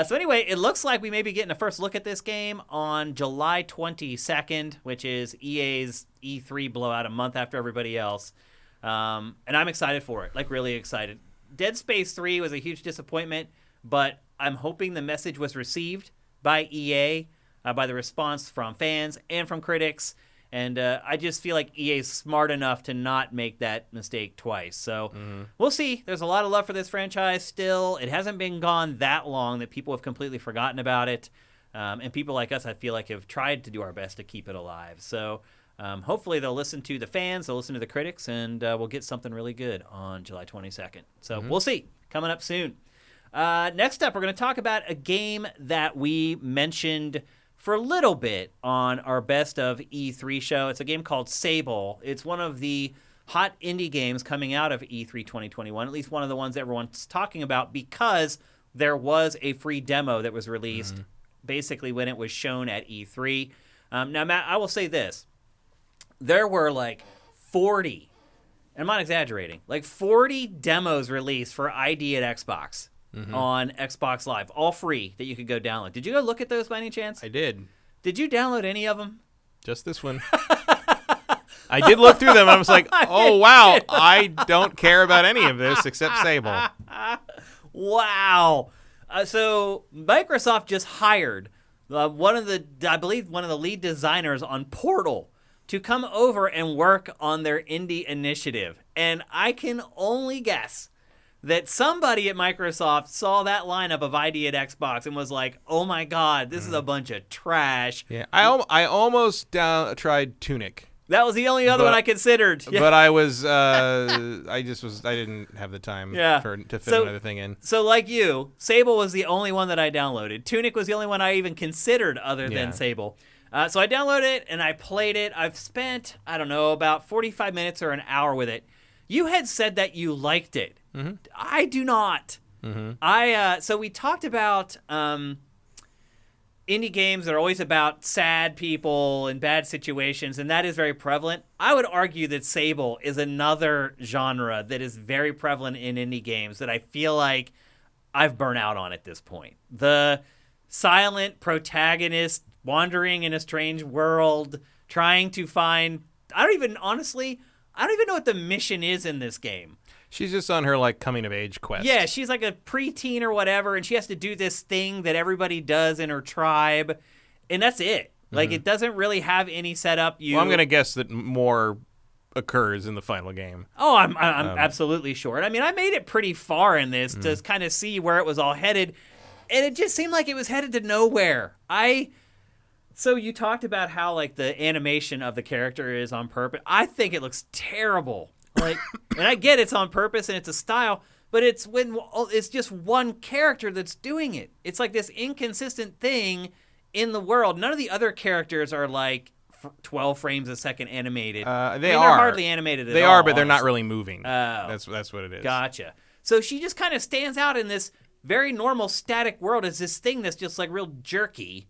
So anyway, it looks like we may be getting a first look at this game on July 22nd, which is EA's E3 blowout, a month after everybody else. And I'm excited for it, like really excited. Dead Space 3 was a huge disappointment, but I'm hoping the message was received by EA, by the response from fans and from critics. And I just feel like EA is smart enough to not make that mistake twice. So we'll see. There's a lot of love for this franchise still. It hasn't been gone that long that people have completely forgotten about it. And people like us, I feel like, have tried to do our best to keep it alive. So hopefully they'll listen to the fans, they'll listen to the critics, and we'll get something really good on July 22nd. So we'll see. Coming up soon. Next up, we're going to talk about a game that we mentioned for a little bit on our Best of E3 show. It's a game called Sable. It's one of the hot indie games coming out of E3 2021, at least one of the ones everyone's talking about, because there was a free demo that was released basically when it was shown at E3. Now, Matt, I will say this. There were like 40, and I'm not exaggerating, like 40 demos released for ID at Xbox. On Xbox Live, all free, that you could go download. Did you go look at those by any chance? I did. Did you download any of them? Just this one. I did look through them. I was like, oh, wow, I don't care about any of this except Sable. Wow. So Microsoft just hired one of the lead designers on Portal to come over and work on their indie initiative. And I can only guess that somebody at Microsoft saw that lineup of ID at Xbox and was like, oh my god, this is a bunch of trash. Yeah, I almost tried Tunic. That was the only other one I considered. But I was, I didn't have the time to fit another thing in. So like you, Sable was the only one that I downloaded. Tunic was the only one I even considered other than Sable. So I downloaded it and I played it. I've spent, I don't know, about 45 minutes or an hour with it. You had said that you liked it. I do not. So we talked about indie games that are always about sad people and bad situations, and that is very prevalent. I would argue that Sable is another genre that is very prevalent in indie games that I feel like I've burnt out on at this point. The silent protagonist wandering in a strange world, trying to find... I don't even know what the mission is in this game. She's just on her, like, coming-of-age quest. Yeah, she's like a preteen or whatever, and she has to do this thing that everybody does in her tribe, and that's it. Like, it doesn't really have any setup. Well, I'm going to guess that more occurs in the final game. Oh, I'm absolutely sure. I mean, I made it pretty far in this to kind of see where it was all headed, and it just seemed like it was headed to nowhere. So you talked about how, like, the animation of the character is on purpose. I think it looks terrible. Like, and I get it's on purpose and it's a style, but it's just one character that's doing it. It's like this inconsistent thing in the world. None of the other characters are like 12 frames a second animated. They're hardly animated at all. They are, but they're not really moving. Oh. That's what it is. Gotcha. So she just kind of stands out in this very normal static world as this thing that's just like real jerky.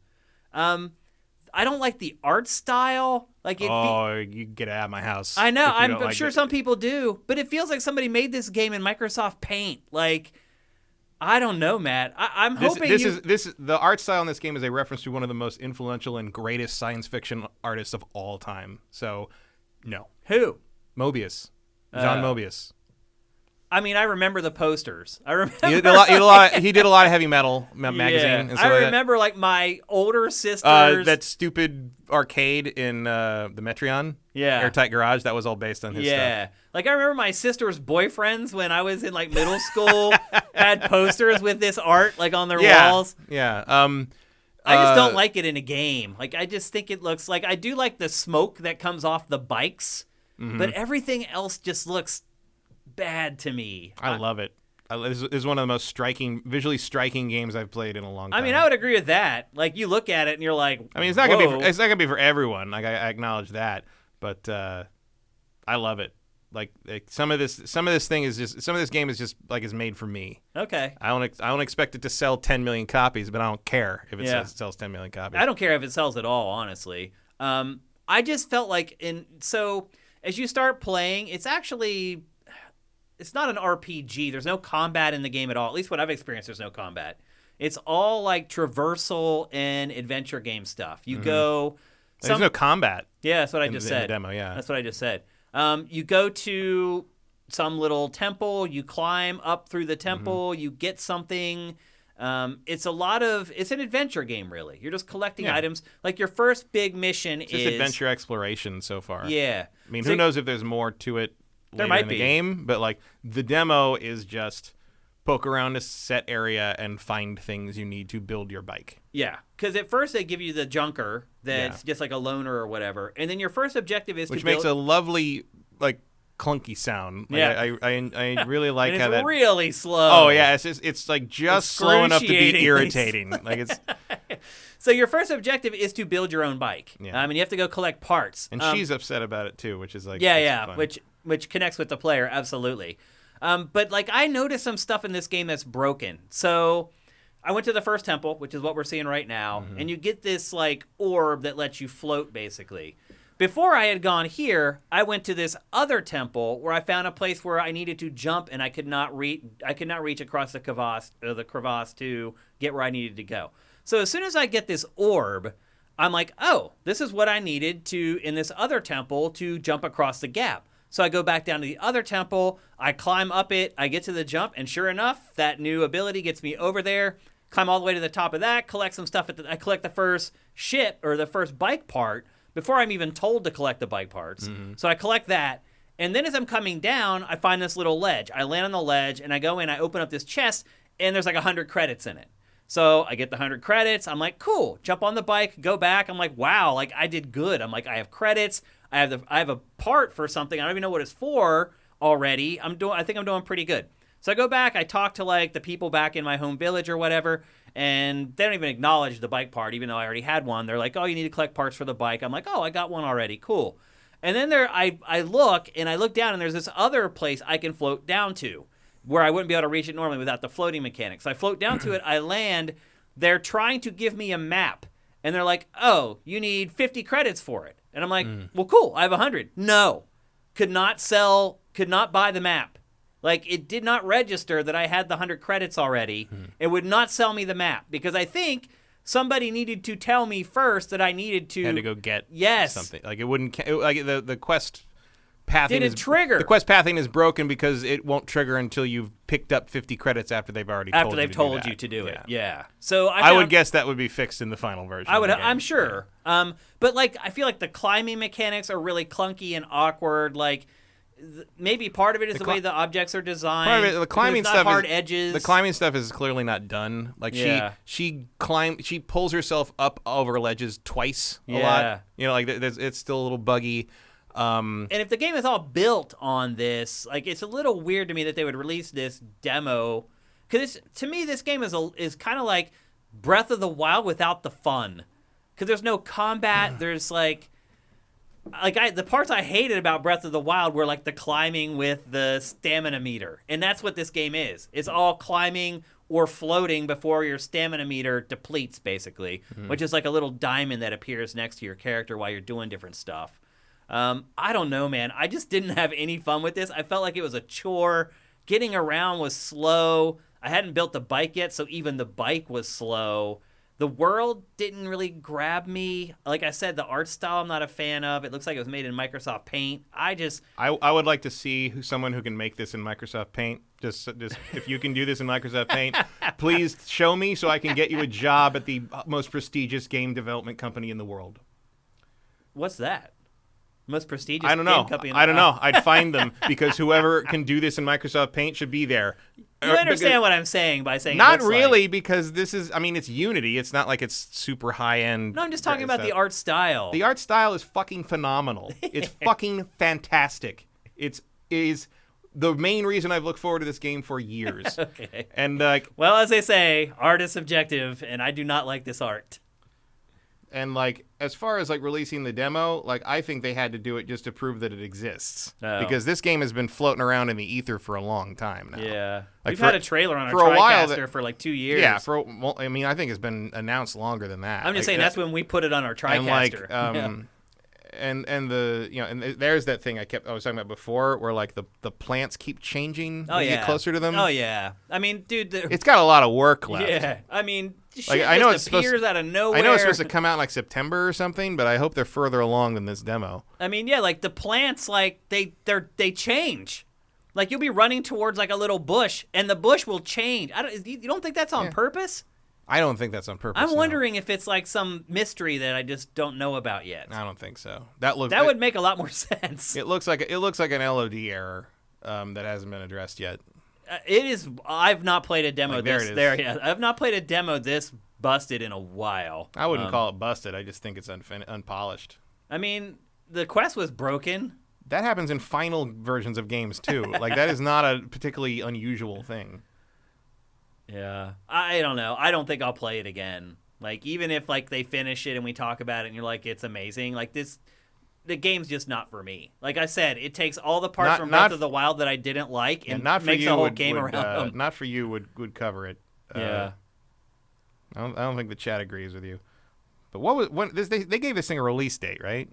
I don't like the art style. Like you get out of my house. I know. I'm sure some people do, but it feels like somebody made this game in Microsoft Paint. Like, I don't know, Matt. I'm hoping the art style in this game is a reference to one of the most influential and greatest science fiction artists of all time. So, no. Who? Mobius. John Mobius. I mean, I remember the posters. I remember he did a lot of heavy metal magazine. Yeah. And stuff I remember like my older sisters. That stupid arcade in the Metreon. Yeah. Airtight Garage. That was all based on his stuff. Yeah. Like I remember my sister's boyfriends when I was in like middle school had posters with this art like on their walls. Yeah. I just don't like it in a game. Like I just think it looks like I do like the smoke that comes off the bikes, but everything else just looks bad to me. I love it. This is one of the most visually striking games I've played in a long time. I mean, I would agree with that. Like, you look at it and you're like, I mean, it's not gonna be for everyone. Like, I acknowledge that, but I love it. Like some of this game is just like is made for me. Okay. I don't expect it to sell 10 million copies, but I don't care if it sells 10 million copies. I don't care if it sells at all, honestly. I just felt like so as you start playing, it's not an RPG. There's no combat in the game at all. At least what I've experienced, there's no combat. It's all like traversal and adventure game stuff. You go... There's no combat. Yeah, that's what I just said. In the demo, yeah. That's what I just said. You go to some little temple. You climb up through the temple. You get something. It's an adventure game, really. You're just collecting items. Like your first big mission is... just adventure exploration so far. Yeah. I mean, who knows if there's more to it there might in the be. game, but like the demo is just poke around a set area and find things you need to build your bike. Yeah, because at first they give you the junker that's just like a loaner or whatever, and then your first objective is which makes a lovely like clunky sound. Like, yeah, I really like and how it's that really slow. Oh yeah, it's like just slow enough to be irritating. Like it's. So your first objective is to build your own bike. Yeah. And you have to go collect parts. And she's upset about it too, which is like fun. Fun. Which connects with the player absolutely. But like I noticed some stuff in this game that's broken. So I went to the first temple, which is what we're seeing right now, and you get this like orb that lets you float basically. Before I had gone here, I went to this other temple where I found a place where I needed to jump and I could not reach across the crevasse to get where I needed to go. So as soon as I get this orb, I'm like, oh, this is what I needed to in this other temple to jump across the gap. So I go back down to the other temple, I climb up it, I get to the jump, and sure enough, that new ability gets me over there, climb all the way to the top of that, collect some stuff. I collect the first the first bike part before I'm even told to collect the bike parts. So I collect that, and then as I'm coming down, I find this little ledge. I land on the ledge, and I go in, I open up this chest, and there's like 100 credits in it. So I get the 100 credits. I'm like, cool. Jump on the bike, go back. I'm like, wow, like I did good. I'm like, I have credits. I have a part for something. I don't even know what it's for already. I think I'm doing pretty good. So I go back. I talk to like the people back in my home village or whatever, and they don't even acknowledge the bike part, even though I already had one. They're like, oh, you need to collect parts for the bike. I'm like, oh, I got one already. Cool. And then I look down, and there's this other place I can float down to, where I wouldn't be able to reach it normally without the floating mechanics. So I float down to it, I land, they're trying to give me a map, and they're like, oh, you need 50 credits for it. And I'm like, well, cool, I have 100. No, could not buy the map. Like, it did not register that I had the 100 credits already. It would not sell me the map because I think somebody needed to tell me first that I needed to. Had to go get something. Like, it wouldn't. Like, the quest pathing. Did it trigger? The quest pathing is broken because it won't trigger until you've picked up 50 credits after they've already told you to do it. Yeah. So I would guess that would be fixed in the final version. I'm sure. Yeah. But like, I feel like the climbing mechanics are really clunky and awkward. Like, maybe part of it is the way the objects are designed. Part of it, the climbing stuff hard edges. The climbing stuff is clearly not done. Like, she pulls herself up over ledges twice a lot. You know, like, it's still a little buggy. And if the game is all built on this, like, it's a little weird to me that they would release this demo, because to me this game is kind of like Breath of the Wild without the fun, because there's no combat. There's like the parts I hated about Breath of the Wild were like the climbing with the stamina meter, and that's what this game is. It's all climbing or floating before your stamina meter depletes, basically, which is like a little diamond that appears next to your character while you're doing different stuff. I don't know, man. I just didn't have any fun with this. I felt like it was a chore. Getting around was slow. I hadn't built the bike yet, so even the bike was slow. The world didn't really grab me. Like I said, the art style I'm not a fan of. It looks like it was made in Microsoft Paint. I would like to see someone who can make this in Microsoft Paint. Just if you can do this in Microsoft Paint, please show me so I can get you a job at the most prestigious game development company in the world. What's that? Most prestigious game company in the world? I don't know. I'd find them because whoever can do this in Microsoft Paint should be there. You understand what I'm saying by saying not really, because this is, I mean, it's Unity. It's not like it's super high-end. No, I'm just talking about the art style. The art style is fucking phenomenal. It's fucking fantastic. It is the main reason I've looked forward to this game for years. Okay. And well, as they say, art is subjective, and I do not like this art. And, like, as far as, like, releasing the demo, like, I think they had to do it just to prove that it exists. Oh. Because this game has been floating around in the ether for a long time now. Yeah. Like, we've had a trailer on our TriCaster for, like, 2 years. Yeah. I mean, I think it's been announced longer than that. I'm just saying that's when we put it on our TriCaster. And, and the, you know, and there's that thing I was talking about before where, like, the plants keep changing when you get closer to them. Oh, yeah. I mean, dude. It's got a lot of work left. Yeah. I mean, like, I know it's appears out of nowhere. I know it's supposed to come out in, like, September or something, but I hope they're further along than this demo. I mean, yeah, like, the plants, like, they change. Like, you'll be running towards, like, a little bush, and the bush will change. You don't think that's on purpose? I don't think that's on purpose. I'm wondering if it's like some mystery that I just don't know about yet. I don't think so. That would make a lot more sense. It looks like an LOD error that hasn't been addressed yet. It is. I've not played a demo yet. I've not played a demo this busted in a while. I wouldn't call it busted. I just think it's unpolished. I mean, the quest was broken. That happens in final versions of games too. Like, that is not a particularly unusual thing. Yeah, I don't know. I don't think I'll play it again. Like, even if, like, they finish it and we talk about it and you're like, it's amazing. Like, the game's just not for me. Like I said, it takes all the parts from Breath of the Wild that I didn't like and makes the whole game around them. Not for you would cover it. Yeah. I don't think the chat agrees with you. But they gave this thing a release date, right?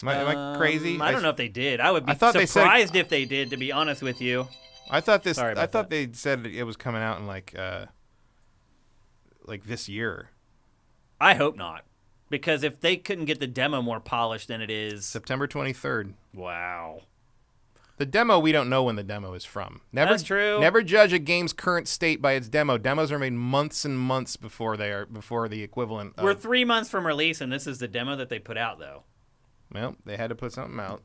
Am I crazy? I don't know if they did. I would be surprised if they did, to be honest with you. I thought they said it was coming out in like this year. I hope not, because if they couldn't get the demo more polished than it is, September 23rd. Wow. The demo, we don't know when the demo is from. That's true. Never judge a game's current state by its demo. Demos are made months and months before the equivalent. We're 3 months from release, and this is the demo that they put out, though. Well, they had to put something out.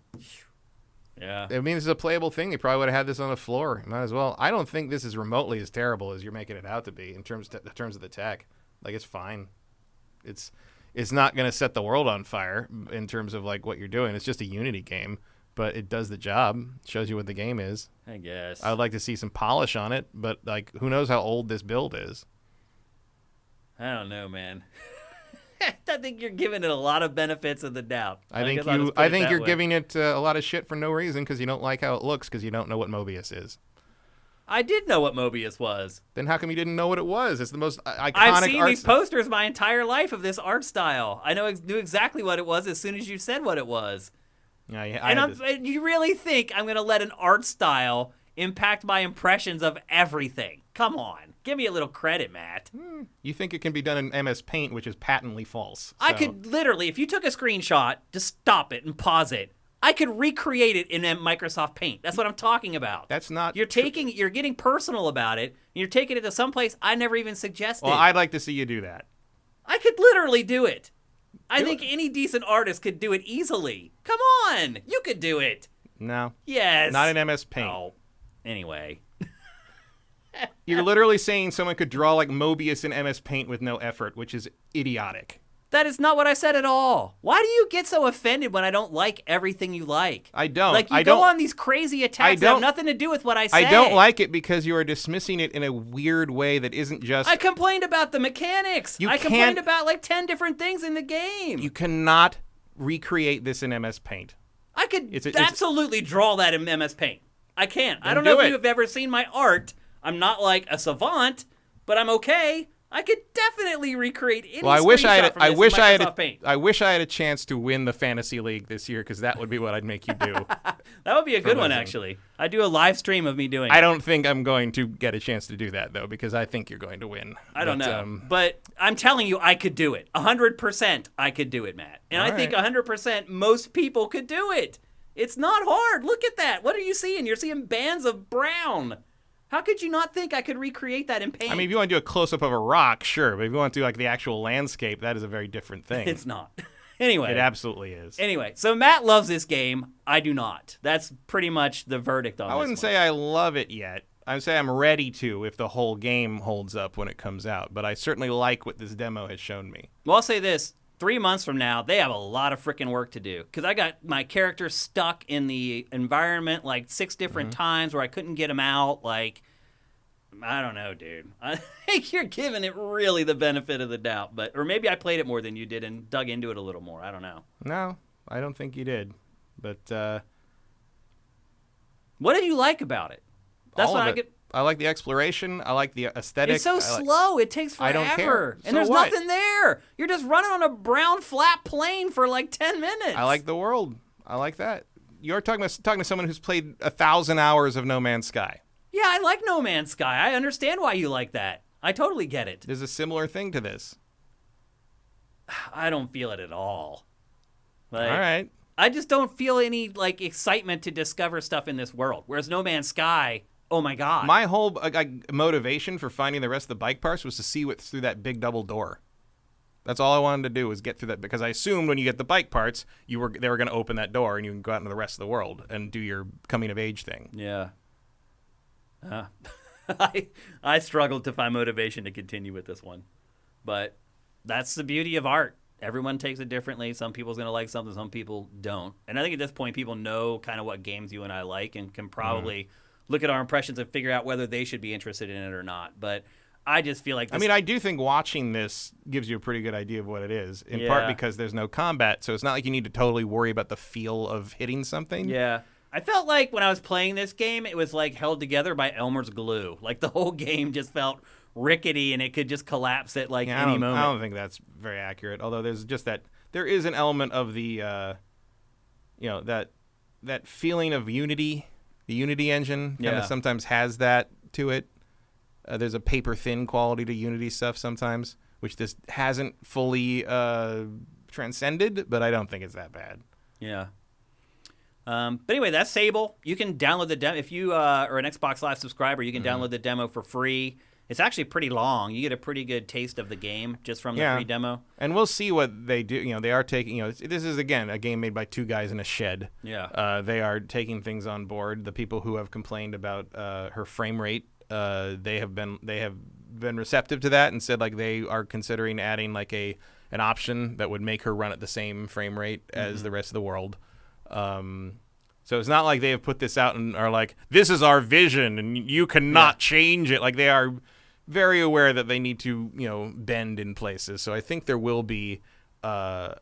Yeah. I mean, this is a playable thing. They probably would have had this on the floor. Might as well. I don't think this is remotely as terrible as you're making it out to be in terms of the tech. Like, it's fine. It's not going to set the world on fire in terms of, like, what you're doing. It's just a Unity game, but it does the job. Shows you what the game is. I guess. I'd like to see some polish on it, but, like, who knows how old this build is? I don't know, man. I think you're giving it a lot of benefits of the doubt. I think you're giving it a lot of shit for no reason because you don't like how it looks because you don't know what Mobius is. I did know what Mobius was. Then how come you didn't know what it was? It's the most iconic. I've seen these posters my entire life of this art style. I knew exactly what it was as soon as you said what it was. Yeah, you really think I'm going to let an art style impact my impressions of everything. Come on. Give me a little credit, Matt. You think it can be done in MS Paint, which is patently false. I could literally, if you took a screenshot, just stop it and pause it. I could recreate it in Microsoft Paint. That's what I'm talking about. That's not You're getting personal about it, and you're taking it to someplace I never even suggested. Well, I'd like to see you do that. I could literally do it. I think any decent artist could do it easily. Come on. You could do it. No. Yes. Not in MS Paint. Oh. Anyway. You're literally saying someone could draw like Mobius in MS Paint with no effort, which is idiotic. That is not what I said at all. Why do you get so offended when I don't like everything you like? I don't. Like, you go on these crazy attacks that have nothing to do with what I say. I don't like it because you are dismissing it in a weird way that isn't just... I complained about the mechanics. I complained about like 10 different things in the game. You cannot recreate this in MS Paint. I could absolutely draw that in MS Paint. I can't. I don't do know if it. you've ever seen my art. I'm not like a savant, but I'm okay. I could definitely recreate any screenshot from this in Microsoft Paint. I wish I had a chance to win the Fantasy League this year, because that would be what I'd make you do. That would be a good one, actually. I'd do a live stream of me doing it. I don't think I'm going to get a chance to do that, though, because I think you're going to win. I don't know. But I'm telling you, I could do it. 100% I could do it, Matt. And I think 100% most people could do it. It's not hard. Look at that. What are you seeing? You're seeing bands of brown. How could you not think I could recreate that in Paint? I mean, if you want to do a close-up of a rock, sure. But if you want to do like the actual landscape, that is a very different thing. It's not. Anyway. It absolutely is. Anyway, so Matt loves this game. I do not. That's pretty much the verdict on this I wouldn't say I love it yet. I'd say I'm ready to if the whole game holds up when it comes out. But I certainly like what this demo has shown me. Well, I'll say this. 3 months from now, they have a lot of freaking work to do. Because I got my character stuck in the environment like 6 different times where I couldn't get him out. Like, I don't know, dude. I think you're giving it really the benefit of the doubt. Or maybe I played it more than you did and dug into it a little more. I don't know. No, I don't think you did. But what did you like about it? That's what I get. I like the exploration. I like the aesthetic. It's so slow. It takes forever. I don't care. And there's nothing there. You're just running on a brown flat plane for like 10 minutes. I like the world. I like that. You're talking to someone who's played 1,000 hours of No Man's Sky. Yeah, I like No Man's Sky. I understand why you like that. I totally get it. There's a similar thing to this. I don't feel it at all. Like, all right. I just don't feel any like excitement to discover stuff in this world. Whereas No Man's Sky, oh my God. My whole motivation for finding the rest of the bike parts was to see what's through that big double door. That's all I wanted to do was get through that, because I assumed when you get the bike parts, they were going to open that door and you can go out into the rest of the world and do your coming of age thing. Yeah. I struggled to find motivation to continue with this one. But that's the beauty of art. Everyone takes it differently. Some people's going to like something, some people don't. And I think at this point, people know kind of what games you and I like and can probably look at our impressions and figure out whether they should be interested in it or not. But I just feel like this... I mean, I do think watching this gives you a pretty good idea of what it is, in part because there's no combat, so it's not like you need to totally worry about the feel of hitting something. Yeah. I felt like when I was playing this game, it was like held together by Elmer's glue. Like the whole game just felt rickety and it could just collapse at like any moment. I don't think that's very accurate, although there's just that... There is an element of the, that feeling of Unity, the Unity engine kind of sometimes has that to it. There's a paper-thin quality to Unity stuff sometimes, which this hasn't fully transcended, but I don't think it's that bad. Yeah. But anyway, that's Sable. You can download the demo. If you are an Xbox Live subscriber, you can download the demo for free. It's actually pretty long. You get a pretty good taste of the game just from the free demo. And we'll see what they do. They are taking, this is, again, a game made by 2 guys in a shed. Yeah. They are taking things on board. The people who have complained about her frame rate, they have been receptive to that and said like they are considering adding like an option that would make her run at the same frame rate as the rest of the world. So it's not like they have put this out and are like, this is our vision and you cannot change it. Like they are very aware that they need to, bend in places. So I think there will be at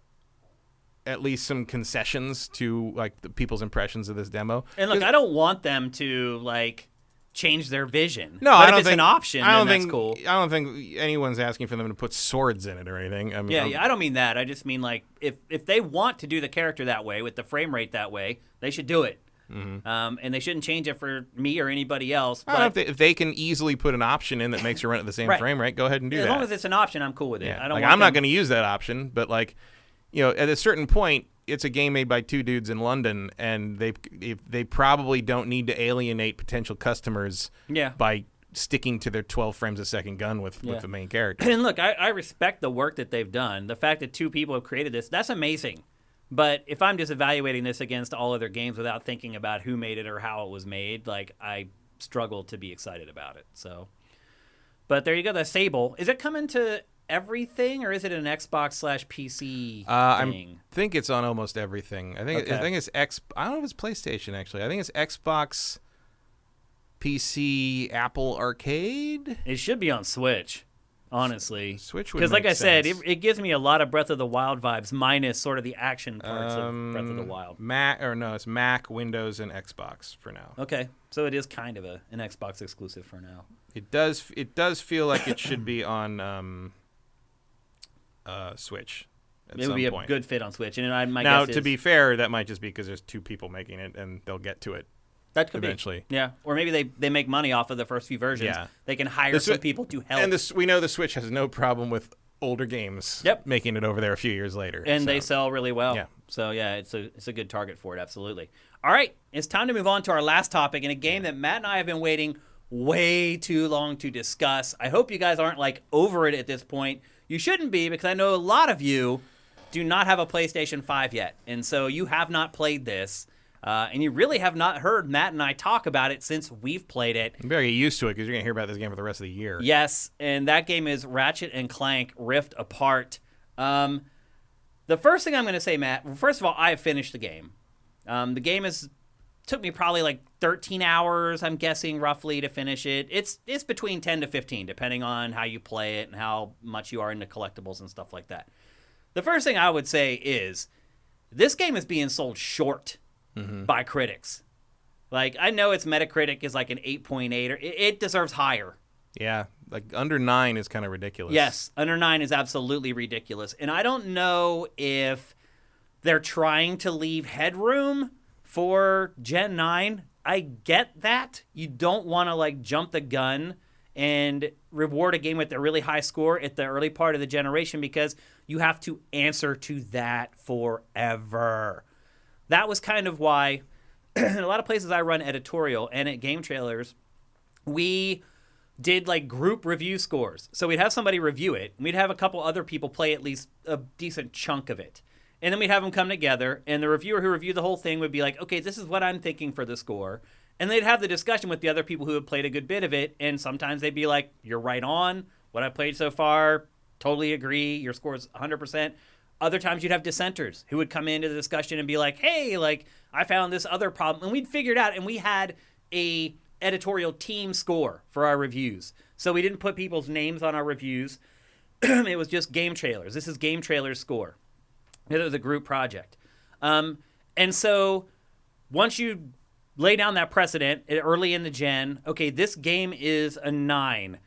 least some concessions to like the people's impressions of this demo. And look, I don't want them to like change their vision. No, but I if don't it's think, an option, that's cool. I don't think anyone's asking for them to put swords in it or anything. I mean, I don't mean that. I just mean like if they want to do the character that way with the frame rate that way, they should do it. And they shouldn't change it for me or anybody else. I don't know if they can easily put an option in that makes you run at the same frame rate, go ahead and do that. As long as it's an option, I'm cool with it. Yeah. I'm not going to use that option, but at a certain point, it's a game made by two dudes in London, and they probably don't need to alienate potential customers by sticking to their 12 frames a second gun with the main character. And look, I respect the work that they've done. The fact that two people have created this, that's amazing. But if I'm just evaluating this against all other games without thinking about who made it or how it was made, I struggle to be excited about it. So, but there you go, the Sable. Is it coming to everything, or is it an Xbox/PC thing? I think it's on almost everything. I think it's I don't know if it's PlayStation actually. I think it's Xbox, PC, Apple Arcade. It should be on Switch, honestly. Switch would because, like make I said, sense. it gives me a lot of Breath of the Wild vibes, minus sort of the action parts of Breath of the Wild. It's Mac, Windows, and Xbox for now. Okay, so it is kind of an Xbox exclusive for now. It does feel like it should be on Switch. It would be a good fit on Switch, and my now, guess to is, be fair, that might just be because there's two people making it, and they'll get to it. That could eventually. Be. Yeah, or maybe they make money off of the first few versions. Yeah. They can hire some people to help. And we know the Switch has no problem with older games making it over there a few years later. And they sell really well. Yeah. So, yeah, it's a good target for it, absolutely. All right, it's time to move on to our last topic, and a game that Matt and I have been waiting way too long to discuss. I hope you guys aren't, over it at this point. You shouldn't be, because I know a lot of you do not have a PlayStation 5 yet, and so you have not played this. And you really have not heard Matt and I talk about it since we've played it. You better get used to it because you're going to hear about this game for the rest of the year. Yes, and that game is Ratchet and Clank Rift Apart. The first thing I'm going to say, Matt, first of all, I have finished the game. The game took me probably 13 hours, I'm guessing, roughly, to finish it. It's between 10 to 15, depending on how you play it and how much you are into collectibles and stuff like that. The first thing I would say is this game is being sold short. By critics. I know its Metacritic is an 8.8, or it deserves higher. Yeah, under 9 is kind of ridiculous. Yes, under 9 is absolutely ridiculous. And I don't know if they're trying to leave headroom for Gen 9. I get that. You don't want to jump the gun and reward a game with a really high score at the early part of the generation, because you have to answer to that forever. That was kind of why in a lot of places I run editorial, and at Game Trailers, we did group review scores. So we'd have somebody review it, and we'd have a couple other people play at least a decent chunk of it. And then we'd have them come together, and the reviewer who reviewed the whole thing would be like, okay, this is what I'm thinking for the score. And they'd have the discussion with the other people who had played a good bit of it, and sometimes they'd be like, you're right on. What I played so far, totally agree. Your score is 100%. Other times you'd have dissenters who would come into the discussion and be like, hey, I found this other problem. And we'd figure it out, and we had a editorial team score for our reviews. So we didn't put people's names on our reviews. It was just Game Trailers. This is Game Trailers' score. It was a group project. And so once you lay down that precedent early in the gen, okay, this game is a 9.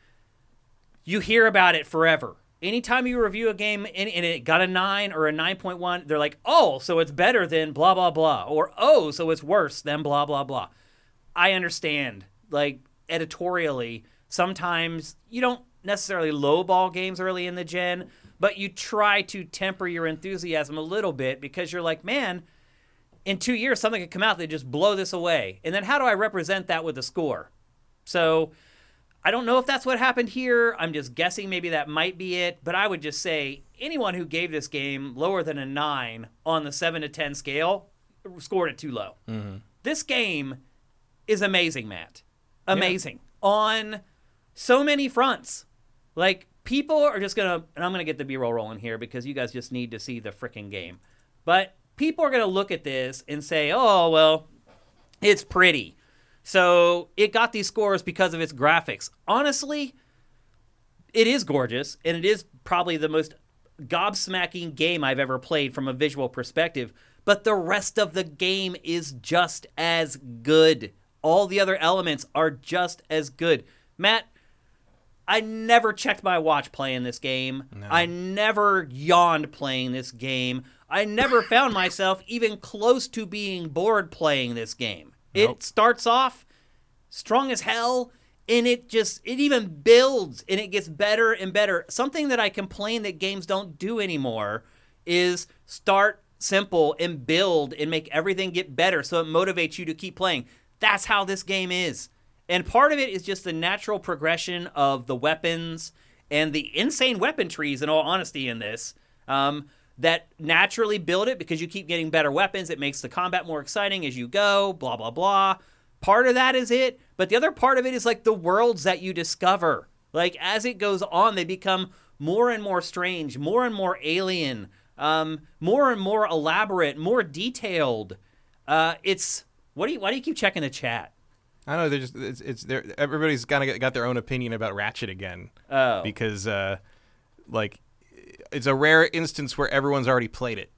You hear about it forever. Anytime you review a game and it got a 9 or a 9.1, they're like, oh, so it's better than blah, blah, blah. Or, oh, so it's worse than blah, blah, blah. I understand. Editorially, sometimes you don't necessarily lowball games early in the gen, but you try to temper your enthusiasm a little bit, because you're like, man, in 2 years, something could come out that just blow this away. And then how do I represent that with a score? So I don't know if that's what happened here. I'm just guessing maybe that might be it. But I would just say anyone who gave this game lower than a 9 on the 7 to 10 scale scored it too low. Mm-hmm. This game is amazing, Matt. Amazing. Yeah. On so many fronts. People are just going to, and I'm going to get the B-roll rolling here because you guys just need to see the freaking game. But people are going to look at this and say, oh, well, it's pretty. So it got these scores because of its graphics. Honestly, it is gorgeous, and it is probably the most gobsmacking game I've ever played from a visual perspective, but the rest of the game is just as good. All the other elements are just as good. Matt, I never checked my watch playing this game. No. I never yawned playing this game. I never found myself even close to being bored playing this game. Nope. It starts off strong as hell, and it even builds, and it gets better and better. Something that I complain that games don't do anymore is start simple and build and make everything get better so it motivates you to keep playing. That's how this game is. And part of it is just the natural progression of the weapons and the insane weapon trees, in all honesty, in this, that naturally build it because you keep getting better weapons. It makes the combat more exciting as you go, blah, blah, blah. Part of that is it. But the other part of it is like the worlds that you discover. Like as it goes on, they become more and more strange, more and more alien, more and more elaborate, more detailed. Why do you keep checking the chat? I don't know. They're just everybody's kind of got their own opinion about Ratchet again. Oh, because like it's a rare instance where everyone's already played it,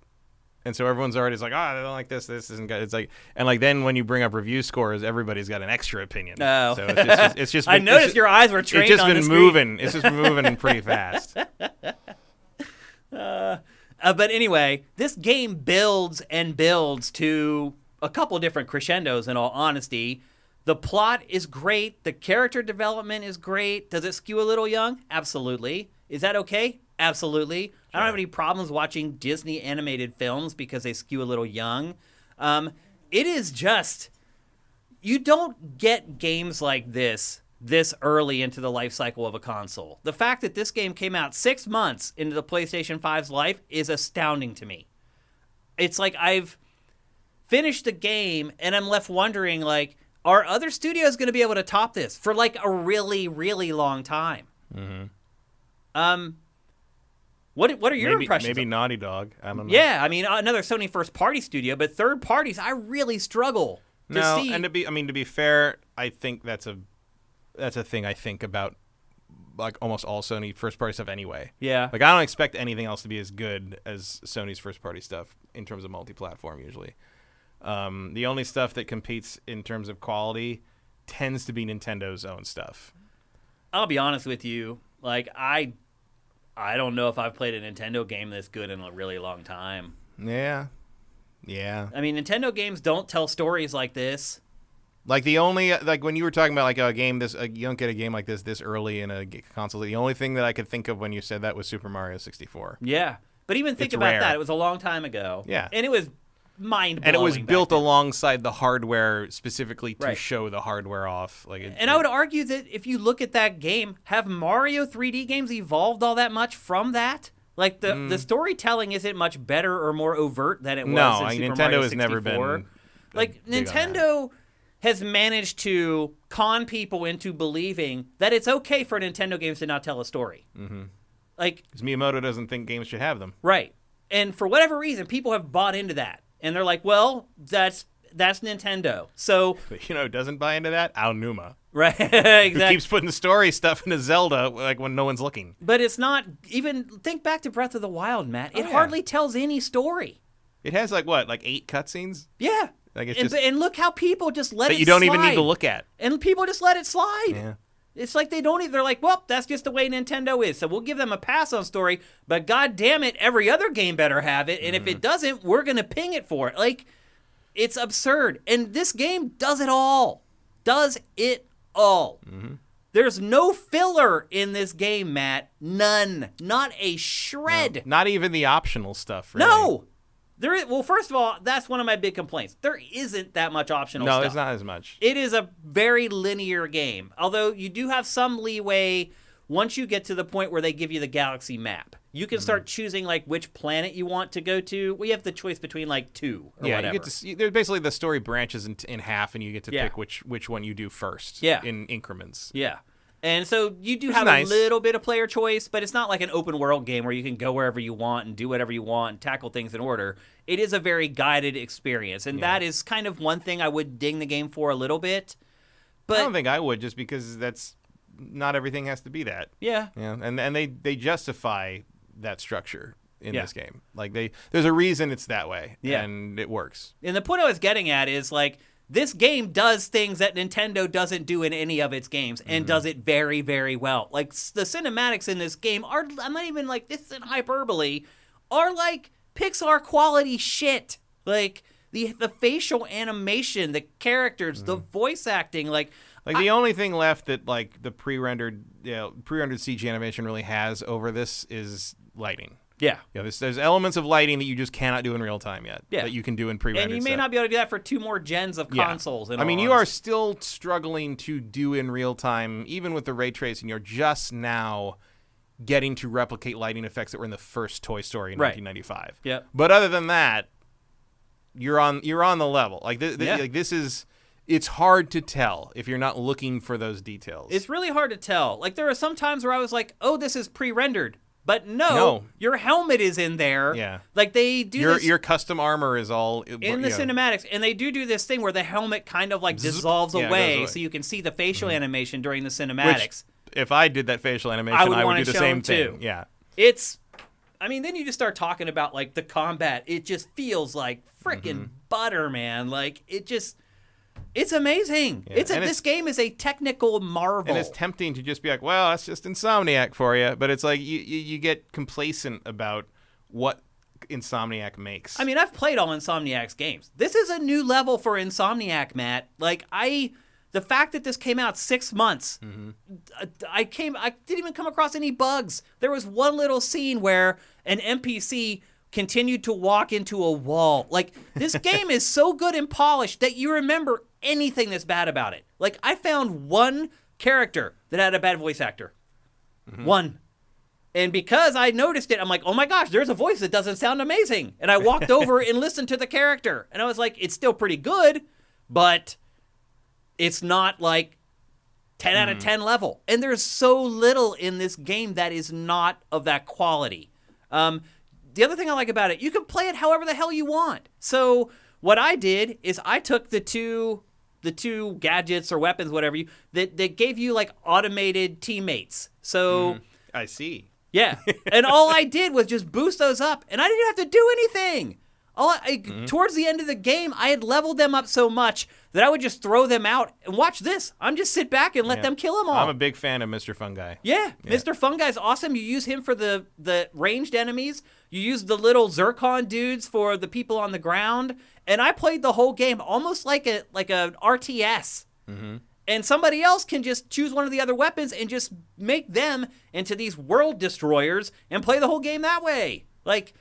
and so everyone's already like, I don't like this. This isn't good. It's like, and like then when you bring up review scores, everybody's got an extra opinion. Oh, so it's just I noticed your eyes were trained. It's just on been the moving. It's just moving pretty fast. But anyway, this game builds and builds to a couple different crescendos, in all honesty. The plot is great. The character development is great. Does it skew a little young? Absolutely. Is that okay? Absolutely. Sure. I don't have any problems watching Disney animated films because they skew a little young. It is just, you don't get games like this early into the life cycle of a console. The fact that this game came out 6 months into the PlayStation 5's life is astounding to me. It's like I've finished the game and I'm left wondering, like, are other studios going to be able to top this for like a really, really long time? Mm-hmm. What are your impressions? Maybe Naughty Dog. I don't know. Yeah, I mean, another Sony first-party studio, but third parties, I really struggle to see. And to be fair, I think that's a thing I think about like almost all Sony first-party stuff anyway. Yeah. Like I don't expect anything else to be as good as Sony's first-party stuff in terms of multi-platform usually. The only stuff that competes in terms of quality tends to be Nintendo's own stuff. I'll be honest with you. Like, I don't know if I've played a Nintendo game this good in a really long time. Yeah. I mean, Nintendo games don't tell stories like this. Like the only, like when you were talking about like you don't get a game like this early in a console. The only thing that I could think of when you said that was Super Mario 64. Yeah. But even think about that. It was a long time ago. Yeah. And it was mind-blowing. And it was built alongside the hardware specifically to show the hardware off. I would argue that if you look at that game, have Mario 3D games evolved all that much from that? Like the storytelling isn't much better or more overt than it was in Super Nintendo Mario 64. has never been like Nintendo has managed to con people into believing that it's okay for Nintendo games to not tell a story. Mm-hmm. Like, because Miyamoto doesn't think games should have them. Right. And for whatever reason, people have bought into that. And they're like, well, that's Nintendo. So, you know who doesn't buy into that? Aonuma. Right. Exactly. Who keeps putting story stuff into Zelda like when no one's looking. But it's not even, think back to Breath of the Wild, Matt. It hardly tells any story. It has like 8 cutscenes? Yeah. Like it's and look how people just let it slide. That you don't even need to look at. And people just let it slide. Yeah. It's like they're like, well, that's just the way Nintendo is. So we'll give them a pass on story, but god damn it, every other game better have it. And if it doesn't, we're going to ping it for it. Like, it's absurd. And this game does it all. Mm-hmm. There's no filler in this game, Matt. None. Not a shred. No, not even the optional stuff, really. No. Well, first of all, that's one of my big complaints. There isn't that much optional stuff. No, there's not as much. It is a very linear game, although you do have some leeway once you get to the point where they give you the galaxy map. You can start choosing like which planet you want to go to. We have the choice between like 2 or whatever. You get to there's basically the story branches in half, and you get to pick which one you do first. Yeah. In increments. Yeah. And so you do have a little bit of player choice, but it's not like an open world game where you can go wherever you want and do whatever you want and tackle things in order. It is a very guided experience, and that is kind of one thing I would ding the game for a little bit. But I don't think I would, just because that's not everything has to be that. Yeah. Yeah. And they justify that structure in this game. Like there's a reason it's that way. Yeah. And it works. And the point I was getting at is like, this game does things that Nintendo doesn't do in any of its games, and does it very, very well. Like, the cinematics in this game are, I'm not even like, this isn't hyperbole, are like Pixar quality shit. Like the facial animation, the characters, the voice acting, like the only thing left that like the pre-rendered CG animation really has over this is lighting. Yeah. There's elements of lighting that you just cannot do in real time yet. Yeah. That you can do in pre-rendered. And you may not be able to do that for 2 more gens of consoles. I mean, you are still struggling to do in real time, even with the ray tracing. You're just now getting to replicate lighting effects that were in the first Toy Story in 1995. Yep. But other than that, you're on the level. Like this is. It's hard to tell if you're not looking for those details. It's really hard to tell. Like there are some times where I was like, "Oh, this is pre-rendered." But no, your helmet is in there. Yeah. Like they do your custom armor is all in the cinematics, and they do this thing where the helmet kind of like dissolves away, so you can see the facial animation during the cinematics. Which, if I did that facial animation, I would do the same thing. Too. Yeah. Then you just start talking about like the combat. It just feels like freaking butter, man. Like it's amazing. Yeah. This game is a technical marvel. And it's tempting to just be like, well, that's just Insomniac for you. But it's like you get complacent about what Insomniac makes. I mean, I've played all Insomniac's games. This is a new level for Insomniac, Matt. Like, the fact that this came out 6 months, I didn't even come across any bugs. There was one little scene where an NPC continued to walk into a wall. Like, this game is so good and polished that you remember anything that's bad about it. Like, I found one character that had a bad voice actor. One. And because I noticed it, I'm like, oh my gosh, there's a voice that doesn't sound amazing. And I walked over and listened to the character. And I was like, it's still pretty good, but it's not like 10 out of 10 level. And there's so little in this game that is not of that quality. The other thing I like about it, you can play it however the hell you want. So what I did is I took the two gadgets or weapons, whatever that gave you like automated teammates. So I see. Yeah, and all I did was just boost those up, and I didn't have to do anything. Towards the end of the game, I had leveled them up so much that I would just throw them out and watch this. I'm just sit back and let them kill them all. I'm a big fan of Mr. Fungi. Yeah, Mr. Fungi's awesome. You use him for the ranged enemies. You use the little Zircon dudes for the people on the ground. And I played the whole game almost like a RTS. And somebody else can just choose one of the other weapons and just make them into these world destroyers and play the whole game that way. Like,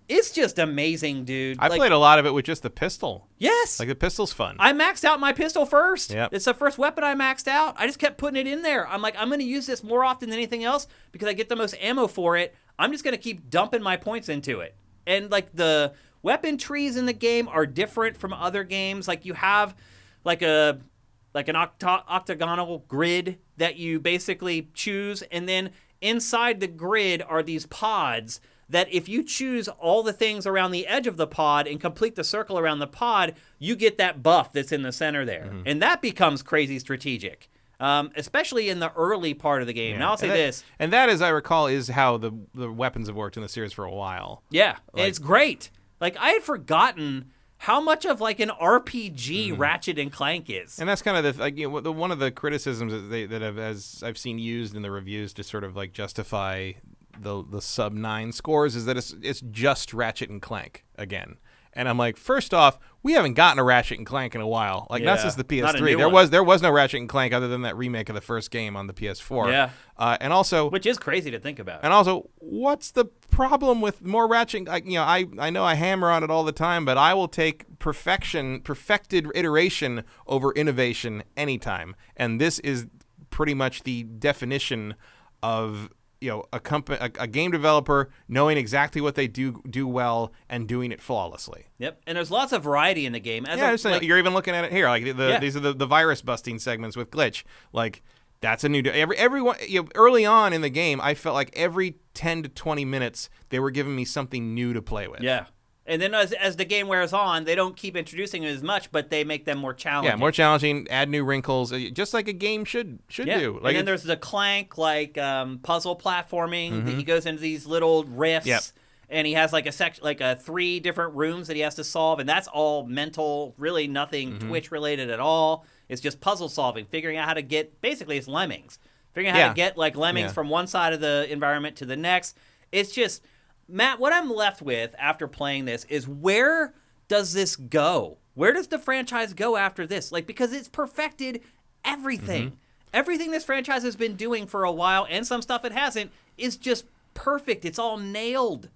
it's just amazing, dude. I played a lot of it with just the pistol. Yes. Like, the pistol's fun. I maxed out my pistol first. Yep. It's the first weapon I maxed out. I just kept putting it in there. I'm like, I'm going to use this more often than anything else because I get the most ammo for it. I'm just going to keep dumping my points into it. And, like, the weapon trees in the game are different from other games. Like, you have, like an octagonal grid that you basically choose, and then inside the grid are these pods that if you choose all the things around the edge of the pod and complete the circle around the pod, you get that buff that's in the center there. And that becomes crazy strategic, especially in the early part of the game. Now I'll say this. And that, as I recall, is how the weapons have worked in the series for a while. Yeah, and it's great. Like, I had forgotten how much of like an RPG Ratchet and Clank is. And that's kind of one of the criticisms that as I've seen used in the reviews to sort of like justify the sub 9 scores is that it's just Ratchet and Clank again. And I'm like, first off, we haven't gotten a Ratchet and Clank in a while. Like, not since the PS3. There was no Ratchet and Clank other than that remake of the first game on the PS4. Yeah. And also, which is crazy to think about. And also, what's the problem with more Ratchet? I know I hammer on it all the time, but I will take perfected iteration over innovation anytime. And this is pretty much the definition of a game developer knowing exactly what they do well and doing it flawlessly. Yep, and there's lots of variety in the game. You're even looking at it here. Like these are the virus busting segments with Glitch. Like, that's a new everyone. Early on in the game, I felt like every 10 to 20 minutes they were giving me something new to play with. Yeah. And then as the game wears on, they don't keep introducing it as much, but they make them more challenging. Yeah, more challenging, add new wrinkles, just like a game should do. Like, and then there's the Clank, puzzle platforming. He goes into these little rifts, and he has like a 3 different rooms that he has to solve, and that's all mental, really nothing Twitch related at all. It's just puzzle solving, figuring out how to get, basically it's lemmings. Figuring out how to get like lemmings from one side of the environment to the next. It's just, Matt, what I'm left with after playing this is, where does this go? Where does the franchise go after this? Like, because it's perfected everything. Mm-hmm. Everything this franchise has been doing for a while, and some stuff it hasn't, is just perfect. It's all nailed.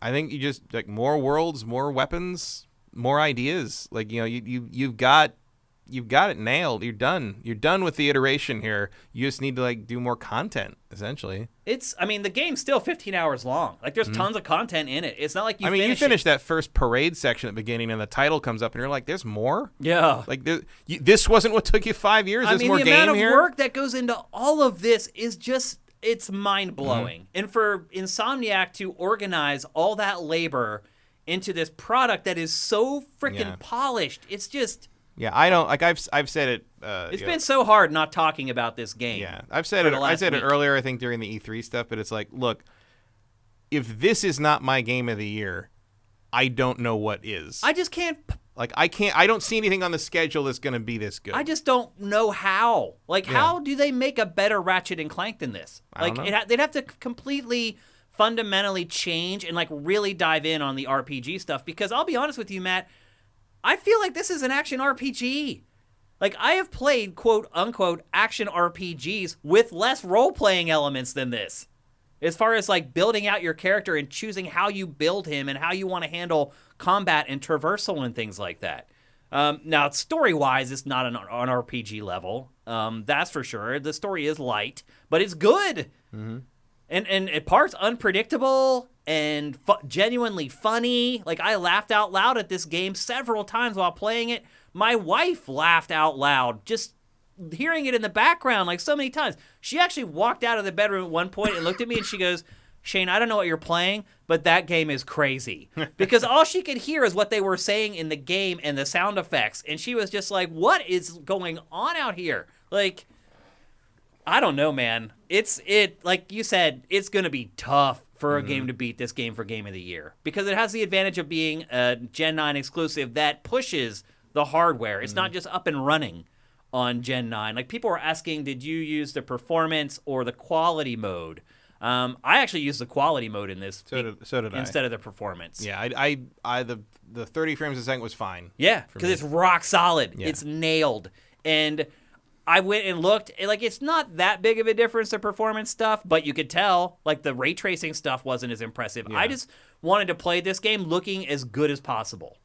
I think you just, like, more worlds, more weapons, more ideas. Like, you know, you've got it nailed. You're done. You're done with the iteration here. You just need to, like, do more content, essentially. The game's still 15 hours long. Like, there's tons of content in it. It's not like you finish that first parade section at the beginning, and the title comes up, and you're like, there's more? Yeah. Like, this wasn't what took you 5 years. There's more game here? The amount of work that goes into all of this is just... It's mind-blowing. Mm-hmm. And for Insomniac to organize all that labor into this product that is so freaking polished, it's just... Yeah, I don't... Like, I've said it... it's been so hard not talking about this game. Yeah, I've said it. I said it earlier, I think, during the E3 stuff, but it's like, look, if this is not my game of the year, I don't know what is. I just can't... Like, I don't see anything on the schedule that's going to be this good. I just don't know how. Like, how do they make a better Ratchet and Clank than this? Like, they'd have to completely, fundamentally change and, like, really dive in on the RPG stuff. Because I'll be honest with you, Matt, I feel like this is an action RPG. Like, I have played, quote, unquote, action RPGs with less role-playing elements than this. As far as, like, building out your character and choosing how you build him and how you want to handle combat and traversal and things like that. Now, story-wise, it's not an RPG level. That's for sure. The story is light, but it's good. Mm-hmm. And at parts unpredictable and genuinely funny. Like, I laughed out loud at this game several times while playing it. My wife laughed out loud just hearing it in the background, like, so many times. She actually walked out of the bedroom at one point and looked at me and she goes, Shane, I don't know what you're playing, but that game is crazy. Because all she could hear is what they were saying in the game and the sound effects. And she was just like, what is going on out here? Like, I don't know, man. Like you said, it's going to be tough for a game to beat this game for Game of the Year. Because it has the advantage of being a Gen 9 exclusive that pushes the hardware. It's not just up and running on Gen 9. Like, people were asking, did you use the performance or the quality mode? I actually used the quality mode in this. So did I. Instead of the performance. Yeah, the 30 frames a second was fine. Yeah, because it's rock solid. Yeah. It's nailed. And I went and looked. Like, it's not that big of a difference, the performance stuff, but you could tell, like, the ray tracing stuff wasn't as impressive. Yeah. I just wanted to play this game looking as good as possible,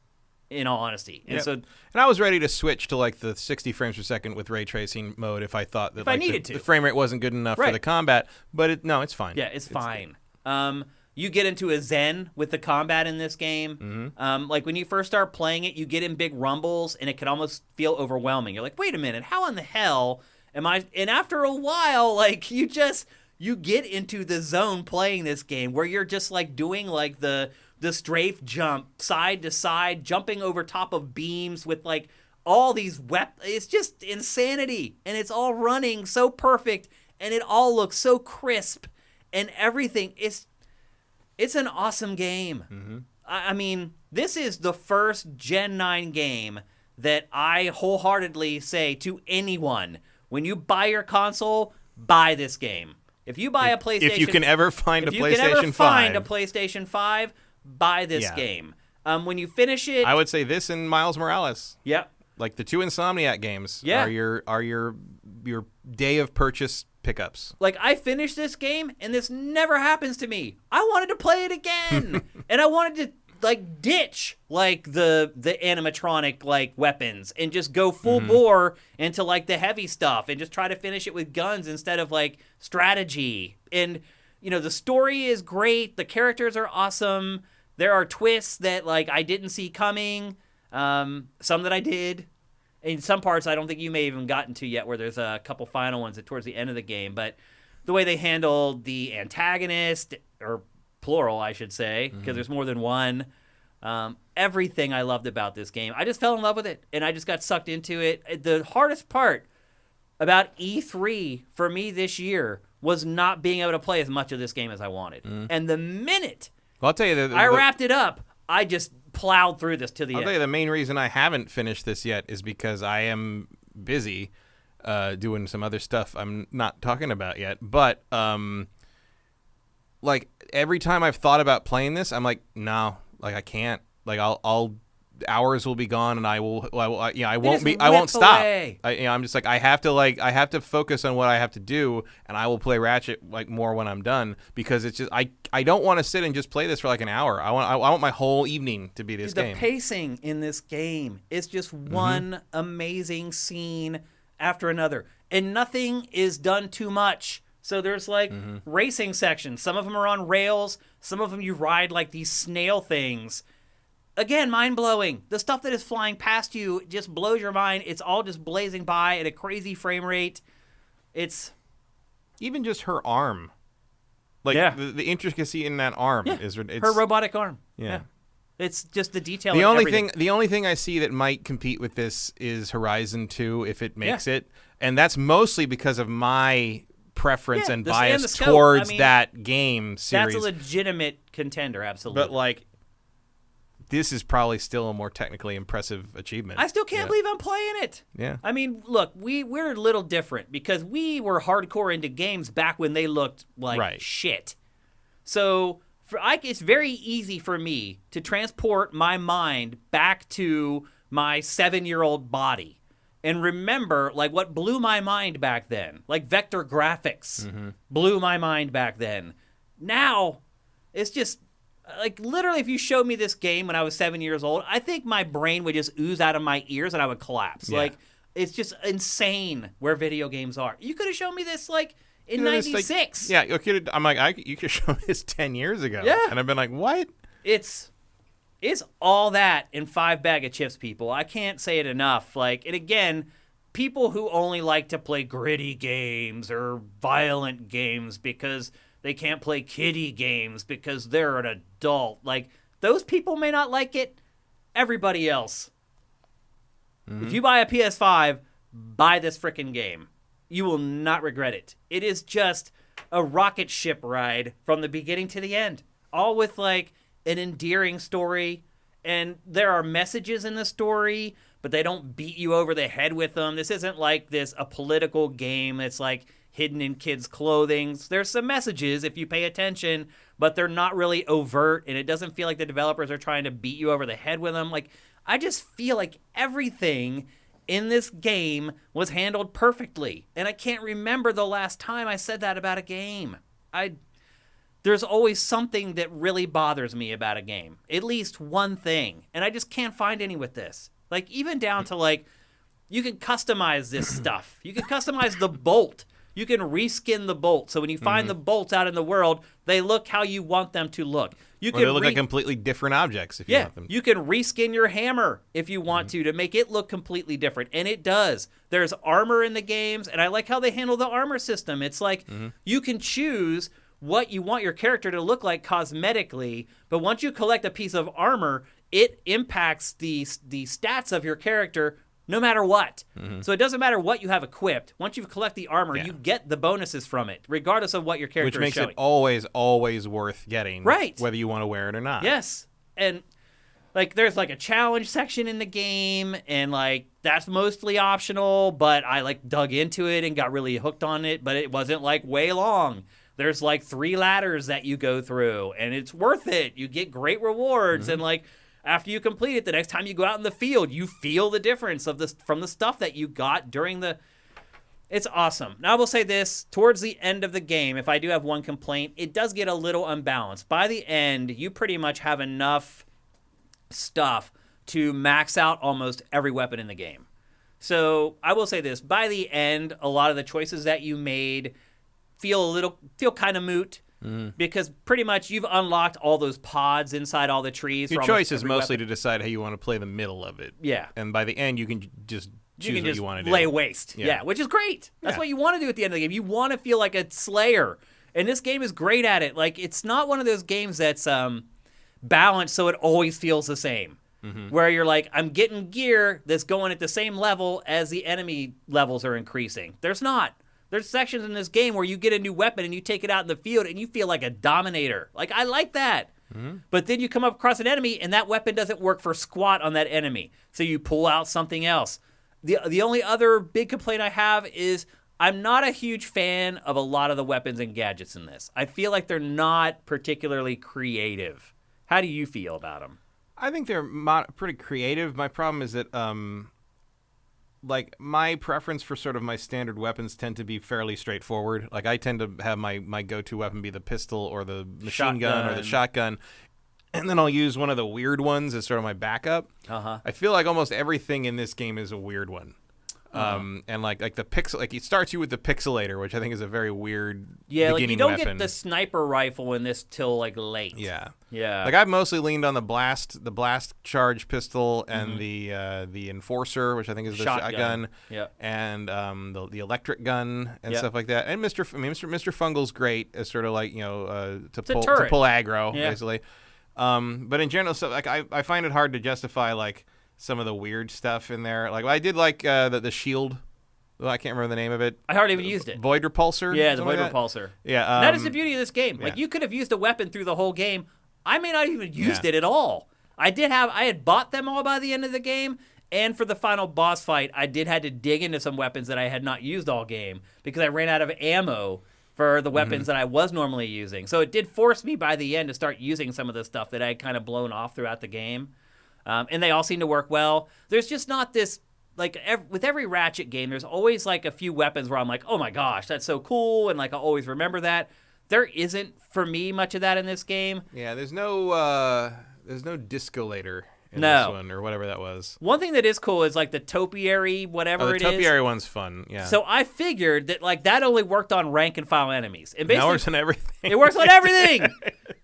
in all honesty. And I was ready to switch to, like, the 60 frames per second with ray tracing mode if I thought that, like, the frame rate wasn't good enough for the combat. But it's fine. Yeah, it's fine. You get into a zen with the combat in this game. Mm-hmm. Like, when you first start playing it, you get in big rumbles, and it can almost feel overwhelming. You're like, wait a minute, how in the hell am I? And after a while, like, you get into the zone playing this game where you're just, like, doing, like, the strafe jump side to side, jumping over top of beams with, like, all these weapons. It's just insanity. And it's all running so perfect, and it all looks so crisp, and everything. It's an awesome game. Mm-hmm. I mean, this is the first Gen 9 game that I wholeheartedly say to anyone, when you buy your console, buy this game. If you buy a PlayStation... If you can ever find a PlayStation 5, buy this game. When you finish it... I would say this and Miles Morales. Yep. Like, the two Insomniac games are your day of purchase pickups. Like, I finished this game, and this never happens to me. I wanted to play it again. And I wanted to, like, ditch, like, the animatronic, like, weapons and just go full bore into, like, the heavy stuff and just try to finish it with guns instead of, like, strategy. And, you know, the story is great. The characters are awesome. There are twists that, like, I didn't see coming. Some that I did. In some parts, I don't think you may have even gotten to yet, where there's a couple final ones towards the end of the game. But the way they handled the antagonist, or plural, I should say, because there's more than one, everything I loved about this game. I just fell in love with it, and I just got sucked into it. The hardest part about E3 for me this year was not being able to play as much of this game as I wanted. And the minute I'll tell you I wrapped it up, I just plowed through this to the end. I'll tell you, the main reason I haven't finished this yet is because I am busy doing some other stuff I'm not talking about yet. But, like, every time I've thought about playing this, I'm like, no, like I can't. Like I'll hours will be gone, and I won't stop. I'm just like I have to focus on what I have to do, and I will play Ratchet like more when I'm done, because it's just I don't want to sit and just play this for like an hour. I want my whole evening to be this game. The pacing in this game is just one amazing scene after another, and nothing is done too much. So there's like racing sections. Some of them are on rails. Some of them you ride like these snail things. Again, mind-blowing. The stuff that is flying past you just blows your mind. It's all just blazing by at a crazy frame rate. It's... Even just her arm. Like, the intricacy in that arm is... Her robotic arm. Yeah. It's just the detail the of only everything. The only thing I see that might compete with this is Horizon 2, if it makes it. And that's mostly because of my preference and bias towards that game series. That's a legitimate contender, absolutely. But, like... This is probably still a more technically impressive achievement. I still can't believe I'm playing it. Yeah. I mean, look, we're a little different because we were hardcore into games back when they looked like shit. So it's very easy for me to transport my mind back to my 7-year-old body and remember like what blew my mind back then. Like vector graphics blew my mind back then. Now, it's just... Like, literally, if you showed me this game when I was 7 years old, I think my brain would just ooze out of my ears and I would collapse. Yeah. Like, it's just insane where video games are. You could have shown me this, like, in 96. Like, I'm like, you could show me this 10 years ago. Yeah. And I've been like, what? It's all that in 5 bag of chips, people. I can't say it enough. Like, and again, people who only like to play gritty games or violent games because... they can't play kiddie games because they're an adult. Like, those people may not like it. Everybody else. If you buy a PS5, buy this frickin' game. You will not regret it. It is just a rocket ship ride from the beginning to the end. All with, like, an endearing story. And there are messages in the story, but they don't beat you over the head with them. This isn't like a political game that's, like... hidden in kids' clothing. There's some messages if you pay attention, but they're not really overt, and it doesn't feel like the developers are trying to beat you over the head with them. Like, I just feel like everything in this game was handled perfectly, and I can't remember the last time I said that about a game. There's always something that really bothers me about a game. At least one thing, and I just can't find any with this. Like, even down to, like, you can customize this stuff. You can customize the bolt. You can reskin the bolt. So when you find the bolts out in the world, they look how you want them to look. They look like completely different objects if you want them. You can reskin your hammer if you want to make it look completely different. And it does. There's armor in the games, and I like how they handle the armor system. It's like you can choose what you want your character to look like cosmetically, but once you collect a piece of armor, it impacts the stats of your character no matter what. So it doesn't matter what you have equipped. Once you collect the armor, you get the bonuses from it, regardless of what your character is showing. Which makes it always worth getting, right? Whether you want to wear it or not. Yes. And, like, there's, like, a challenge section in the game, and, like, that's mostly optional, but I, like, dug into it and got really hooked on it, but it wasn't, like, way long. There's, like, 3 ladders that you go through, and it's worth it. You get great rewards, and, like, after you complete it, the next time you go out in the field, you feel the difference from the stuff that you got during the... It's awesome. Now, I will say this. Towards the end of the game, if I do have one complaint, it does get a little unbalanced. By the end, you pretty much have enough stuff to max out almost every weapon in the game. So, I will say this. By the end, a lot of the choices that you made feel kind of moot. Because pretty much you've unlocked all those pods inside all the trees. Your choice is mostly to decide how you want to play the middle of it. Yeah. And by the end, you can just choose what you want to do. Lay waste. Yeah, which is great. That's what you want to do at the end of the game. You want to feel like a slayer. And this game is great at it. Like, it's not one of those games that's balanced so it always feels the same. Where you're like, I'm getting gear that's going at the same level as the enemy levels are increasing. There's not. There's sections in this game where you get a new weapon and you take it out in the field and you feel like a dominator. Like, I like that. But then you come up across an enemy and that weapon doesn't work for squat on that enemy. So you pull out something else. The only other big complaint I have is I'm not a huge fan of a lot of the weapons and gadgets in this. I feel like they're not particularly creative. How do you feel about them? I think they're pretty creative. My problem is that, like, my preference for sort of my standard weapons tend to be fairly straightforward. Like, I tend to have my go-to weapon be the pistol or the machine gun or the shotgun. And then I'll use one of the weird ones as sort of my backup. I feel like almost everything in this game is a weird one. And like the pixel, like it starts you with the pixelator, which I think is a very weird beginning like you don't weapon. get the sniper rifle in this till like late. Yeah. Like I've mostly leaned on the blast charge pistol and the enforcer, which I think is the shotgun. And the electric gun and stuff like that. And Mr. Fungal's great as sort of like to pull aggro basically. But in general, so like I find it hard to justify like some of the weird stuff in there. Like I did like the shield. Well, I can't remember the name of it. I hardly even used it. Void repulsor? Yeah, the void repulsor. Yeah. That is the beauty of this game. Like you could have used a weapon through the whole game. I may not even used it at all. I had bought them all by the end of the game, and for the final boss fight, I had to dig into some weapons that I had not used all game because I ran out of ammo for the weapons that I was normally using. So it did force me by the end to start using some of the stuff that I had kind of blown off throughout the game. And they all seem to work well. There's just not this, like, with every Ratchet game, there's always, like, a few weapons where I'm like, oh, my gosh, that's so cool, and, like, I always remember that. There isn't, for me, much of that in this game. Yeah, there's no discolator in this one, or whatever that was. One thing that is cool is, like, the topiary, whatever it is. The topiary one's fun, yeah. So I figured that, like, that only worked on rank-and-file enemies. And basically, it works on everything. It works on everything!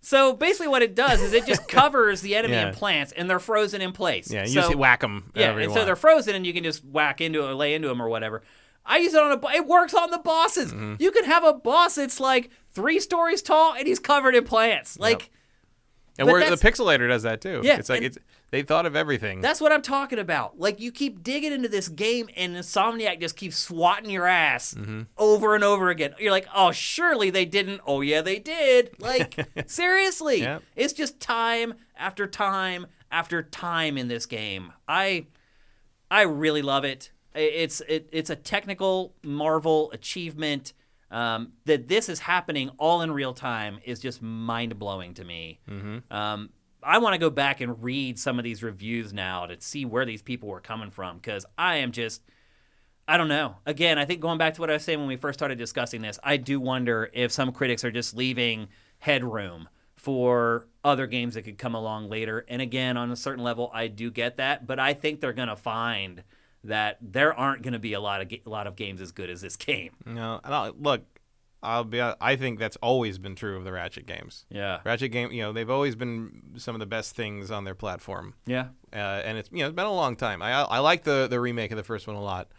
So basically what it does is it just covers the enemy in plants, and they're frozen in place. Yeah, you just whack them. Yeah, and so they're frozen, and you can just whack into it or lay into them or whatever. I use it on it works on the bosses. You can have a boss that's like 3 stories tall, and he's covered in plants. Like, and where the pixelator does that too. Yeah, it's like they thought of everything. That's what I'm talking about. Like, you keep digging into this game, and Insomniac just keeps swatting your ass over and over again. You're like, oh, surely they didn't. Oh, yeah, they did. Like, seriously. It's just time after time after time in this game. I really love it. It's a technical marvel achievement. That this is happening all in real time is just mind-blowing to me. I want to go back and read some of these reviews now to see where these people were coming from, because I don't know. Again, I think going back to what I was saying when we first started discussing this, I do wonder if some critics are just leaving headroom for other games that could come along later. And again, on a certain level, I do get that, but I think they're going to find that there aren't going to be a lot of games as good as this game. No, look, I think that's always been true of the Ratchet games. Yeah, Ratchet game, they've always been some of the best things on their platform. Yeah, and it's it's been a long time. I like the remake of the first one a lot,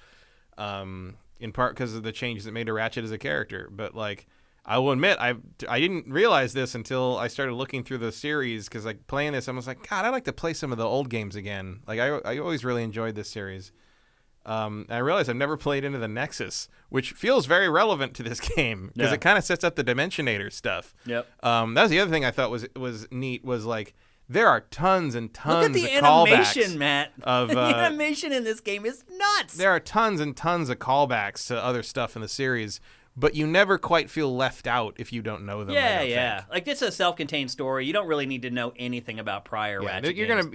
in part because of the changes it made to Ratchet as a character. But like, I will admit, I didn't realize this until I started looking through the series, because like playing this, I was like, God, I'd like to play some of the old games again. Like I always really enjoyed this series. I realized I've never played Into the Nexus, which feels very relevant to this game because it kind of sets up the Dimensionator stuff. Yep. That was the other thing I thought was neat, was like there are tons and tons of callbacks. Look at the animation, Matt. The animation in this game is nuts. There are tons and tons of callbacks to other stuff in the series, but you never quite feel left out if you don't know them. Yeah, yeah. Like, this is a self-contained story. You don't really need to know anything about prior Ratchet games.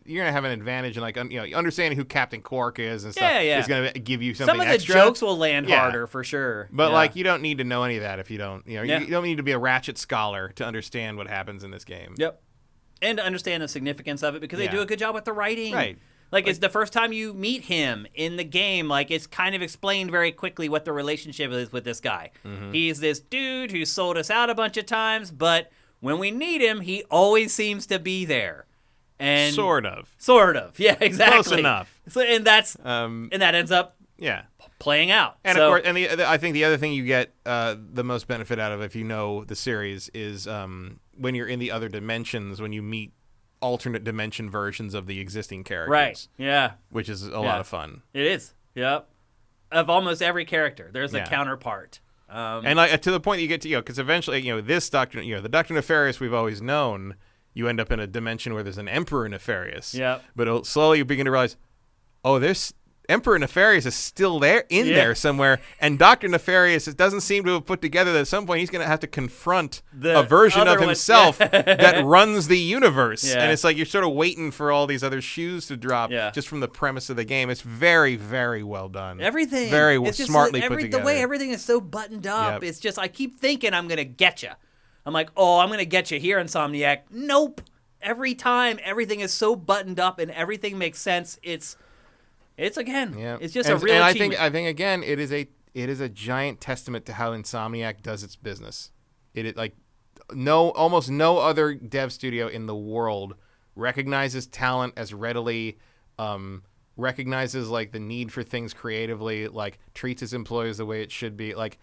You're gonna have an advantage in, like, understanding who Captain Quark is and stuff. Yeah. Is gonna give you something extra. Some of the jokes will land harder for sure. But like, you don't need to know any of that if you don't. You don't need to be a Ratchet scholar to understand what happens in this game. Yep. And to understand the significance of it, because they do a good job with the writing. Right. Like, it's the first time you meet him in the game, like, it's kind of explained very quickly what the relationship is with this guy. He's this dude who sold us out a bunch of times, but when we need him, he always seems to be there. And sort of, yeah, exactly. Close enough. So, and that's and that ends up playing out. And of course, and I think the other thing you get the most benefit out of, if you know the series, is when you're in the other dimensions, when you meet alternate dimension versions of the existing characters. Right. Yeah. Which is a lot of fun. It is. Yep. Of almost every character, there's a counterpart. And like, to the point that you get to, because eventually, this Doctor, the Dr. Nefarious we've always known, you end up in a dimension where there's an Emperor Nefarious. Yeah. But slowly you begin to realize, oh, there's Emperor Nefarious is still there there somewhere, and Dr. Nefarious doesn't seem to have put together that at some point he's going to have to confront a version of himself that runs the universe. And it's like you're sort of waiting for all these other shoes to drop just from the premise of the game. It's very, very well done. Everything. Very smartly put together. The way everything is so buttoned up, it's just, I keep thinking I'm going to get you. I'm like, oh, I'm going to get you here, Insomniac. Nope. Every time, everything is so buttoned up and everything makes sense. It's again, it's just a real achievement. I think again, it is a giant testament to how Insomniac does its business. Almost no other dev studio in the world recognizes talent as readily, recognizes like the need for things creatively, like treats its employees the way it should be. Like,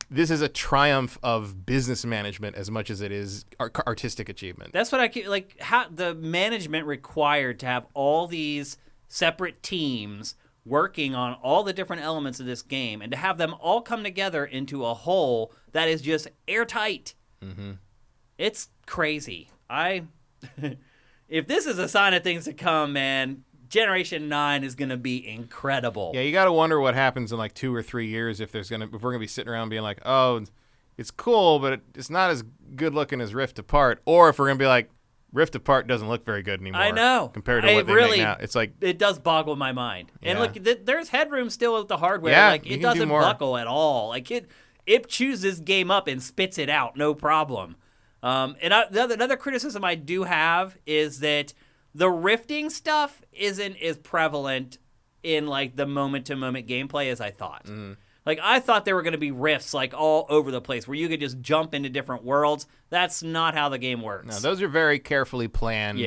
this is a triumph of business management as much as it is artistic achievement. That's what I keep, like, how the management required to have all these separate teams working on all the different elements of this game and to have them all come together into a whole that is just airtight. Mm-hmm. It's crazy. If this is a sign of things to come, man, Generation 9 is going to be incredible. Yeah, you got to wonder what happens in like 2 or 3 years if we're going to be sitting around being like, oh, it's cool, but it's not as good looking as Rift Apart, or if we're going to be like, Rift Apart doesn't look very good anymore. I know. Compared to what they make now. It's like, it does boggle my mind. And look, there's headroom still with the hardware. Yeah, like, it doesn't buckle at all. Like, it chews this game up and spits it out, no problem. Another criticism I do have is that the rifting stuff isn't as prevalent in like the moment-to-moment gameplay as I thought. Mm. Like, I thought there were going to be rifts, like, all over the place where you could just jump into different worlds. That's not how the game works. No, those are very carefully planned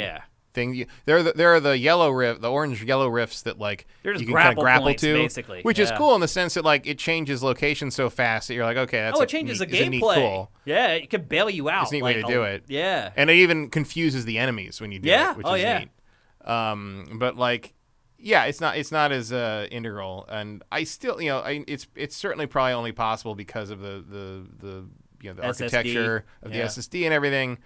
things. There are the yellow rift, the orange-yellow rifts that, like, you can kind of grapple points, to, basically. which is cool in the sense that, like, it changes location so fast that you're like, okay, that's it changes the gameplay. Neat, cool. Yeah, it could bail you out. It's a neat way to do it. Yeah. And it even confuses the enemies when you do it, which is neat. But, like, yeah, it's not as integral, and I still, it's certainly probably only possible because of the architecture of the SSD and everything.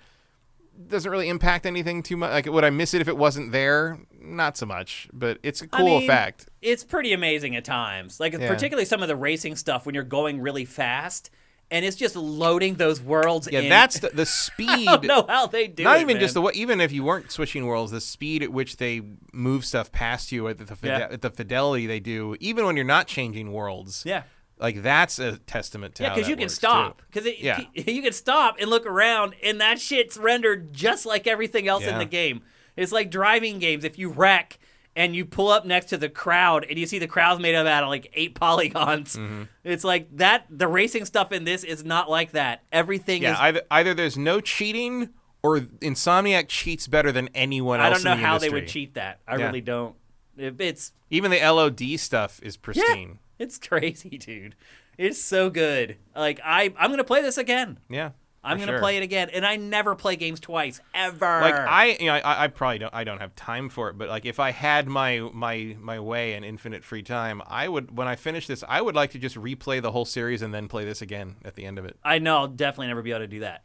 Doesn't really impact anything too much. Like, would I miss it if it wasn't there? Not so much, but it's a cool effect. It's pretty amazing at times. Like, particularly some of the racing stuff when you're going really fast. And it's just loading those worlds in. Yeah, that's the speed. I don't know how they do it, Not even man. just even if you weren't switching worlds, the speed at which they move stuff past you at the fidelity they do, even when you're not changing worlds. Yeah. Like, that's a testament to how that because you can works, stop. too. Because you can stop and look around, and that shit's rendered just like everything else in the game. It's like driving games. If you wreck and you pull up next to the crowd and you see the crowd's made up out of like 8 polygons, it's like that. The racing stuff in this is not like that. Everything is... Either there's no cheating or Insomniac cheats better than anyone else in the industry. I don't know how they would cheat that. I really don't. It's even the LOD stuff is pristine. Yeah, it's crazy, dude. It's so good. Like, I'm going to play this again. Yeah. I'm going to play it again, and I never play games twice ever. Like, I probably don't have time for it, but like, if I had my way and infinite free time, I would, when I finish this, I would like to just replay the whole series and then play this again at the end of it. I know I'll definitely never be able to do that.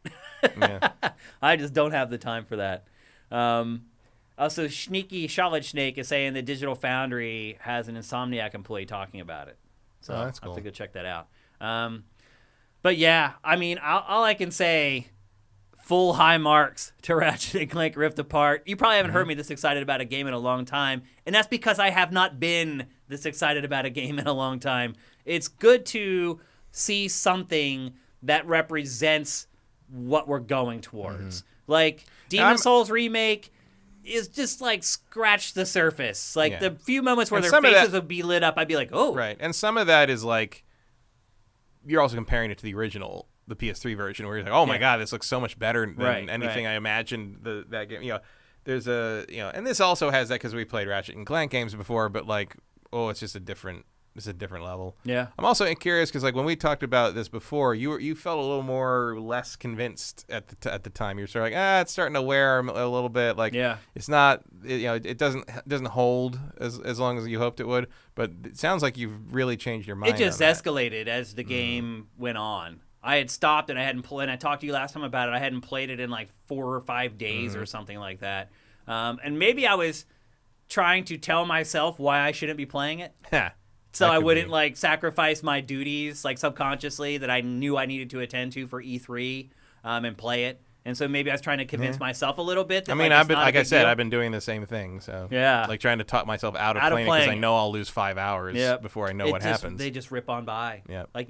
Yeah. I just don't have the time for that. Also, Sneaky Charlotte Snake is saying that Digital Foundry has an Insomniac employee talking about it. So that's cool. I'll have to go check that out. But yeah, I mean, all I can say, full high marks to Ratchet & Clank Rift Apart. You probably haven't heard me this excited about a game in a long time, and that's because I have not been this excited about a game in a long time. It's good to see something that represents what we're going towards. Like, Demon's Souls Remake is just like scratch the surface. Like, the few moments where their faces would be lit up, I'd be like, oh. Right, and some of that is like, you're also comparing it to the original, the PS3 version, where you're like, oh my god, this looks so much better than anything I imagined that game. There's and this also has that because we played Ratchet & Clank games before, but like, it's just a different level. Yeah. I'm also curious because like when we talked about this before, you felt a little more less convinced at the time. You're sort of like, it's starting to wear a little bit. Like, it's not, it doesn't hold as long as you hoped it would. But it sounds like you've really changed your mind. It just escalated as the game went on. I had stopped and I hadn't played. And I talked to you last time about it. I hadn't played it in like 4 or 5 days or something like that. And maybe I was trying to tell myself why I shouldn't be playing it. Yeah. So I wouldn't like sacrifice my duties like subconsciously that I knew I needed to attend to for E3 and play it. And so maybe I was trying to convince myself a little bit. That, like I said, I've been doing the same thing. So like trying to talk myself out of playing because I know I'll lose 5 hours before I know what happens. They just rip on by. Yeah. Like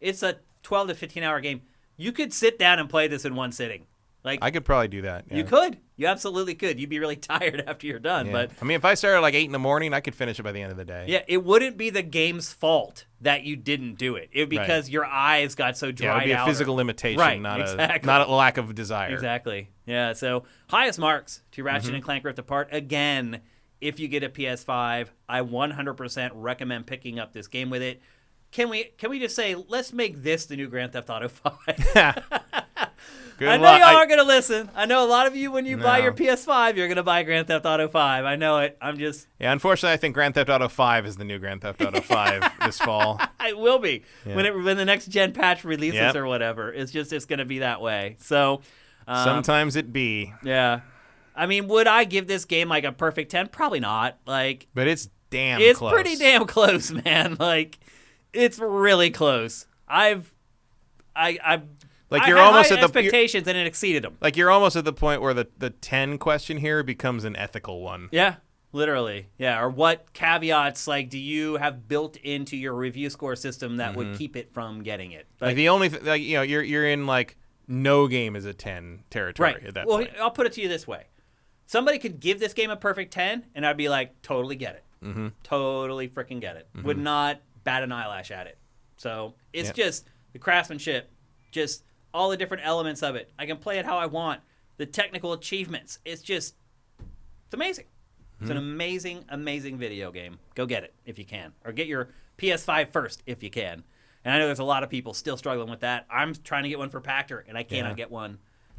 it's a 12 to 15 hour game. You could sit down and play this in one sitting. Like I could probably do that. Yeah. You could. You absolutely could. You'd be really tired after you're done. Yeah. But I mean, if I started like 8 in the morning, I could finish it by the end of the day. Yeah, it wouldn't be the game's fault that you didn't do it. It would be because your eyes got so dried out. It would be a physical limitation, not a lack of desire. Exactly. Yeah, so highest marks to Ratchet and Clank Rift Apart. Again, if you get a PS5, I 100% recommend picking up this game with it. Can we just say, let's make this the new Grand Theft Auto 5? I know y'all are going to listen. I know a lot of you, when you buy your PS5, you're going to buy Grand Theft Auto 5. I know it. I'm just... Yeah, unfortunately, I think Grand Theft Auto 5 is the new Grand Theft Auto 5 this fall. It will be. Yeah. When the next gen patch releases or whatever. It's going to be that way. So... sometimes it be. Yeah. I mean, would I give this game like a perfect 10? Probably not. Like, but it's close. It's pretty damn close, man. Like, it's really close. Like you're almost at the expectations and it exceeded them. Like you're almost at the point where the 10 question here becomes an ethical one. Yeah, literally. Yeah, or what caveats like do you have built into your review score system that would keep it from getting it? Like the only you're in like no game is a 10 territory at that point. Well, I'll put it to you this way. Somebody could give this game a perfect 10 and I'd be like, totally get it. Totally freaking get it. Would not bat an eyelash at it. So it's just the craftsmanship, just all the different elements of it. I can play it how I want. The technical achievements. It's amazing. It's an amazing, amazing video game. Go get it if you can. Or get your PS5 first if you can. And I know there's a lot of people still struggling with that. I'm trying to get one for Pactor, and I cannot get one.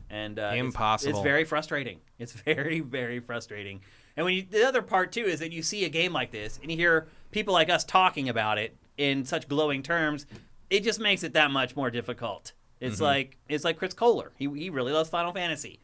And impossible. It's very frustrating. It's very, very frustrating. And the other part, too, is that you see a game like this, and you hear people like us talking about it in such glowing terms, it just makes it that much more difficult. It's like Chris Kohler. He really loves Final Fantasy.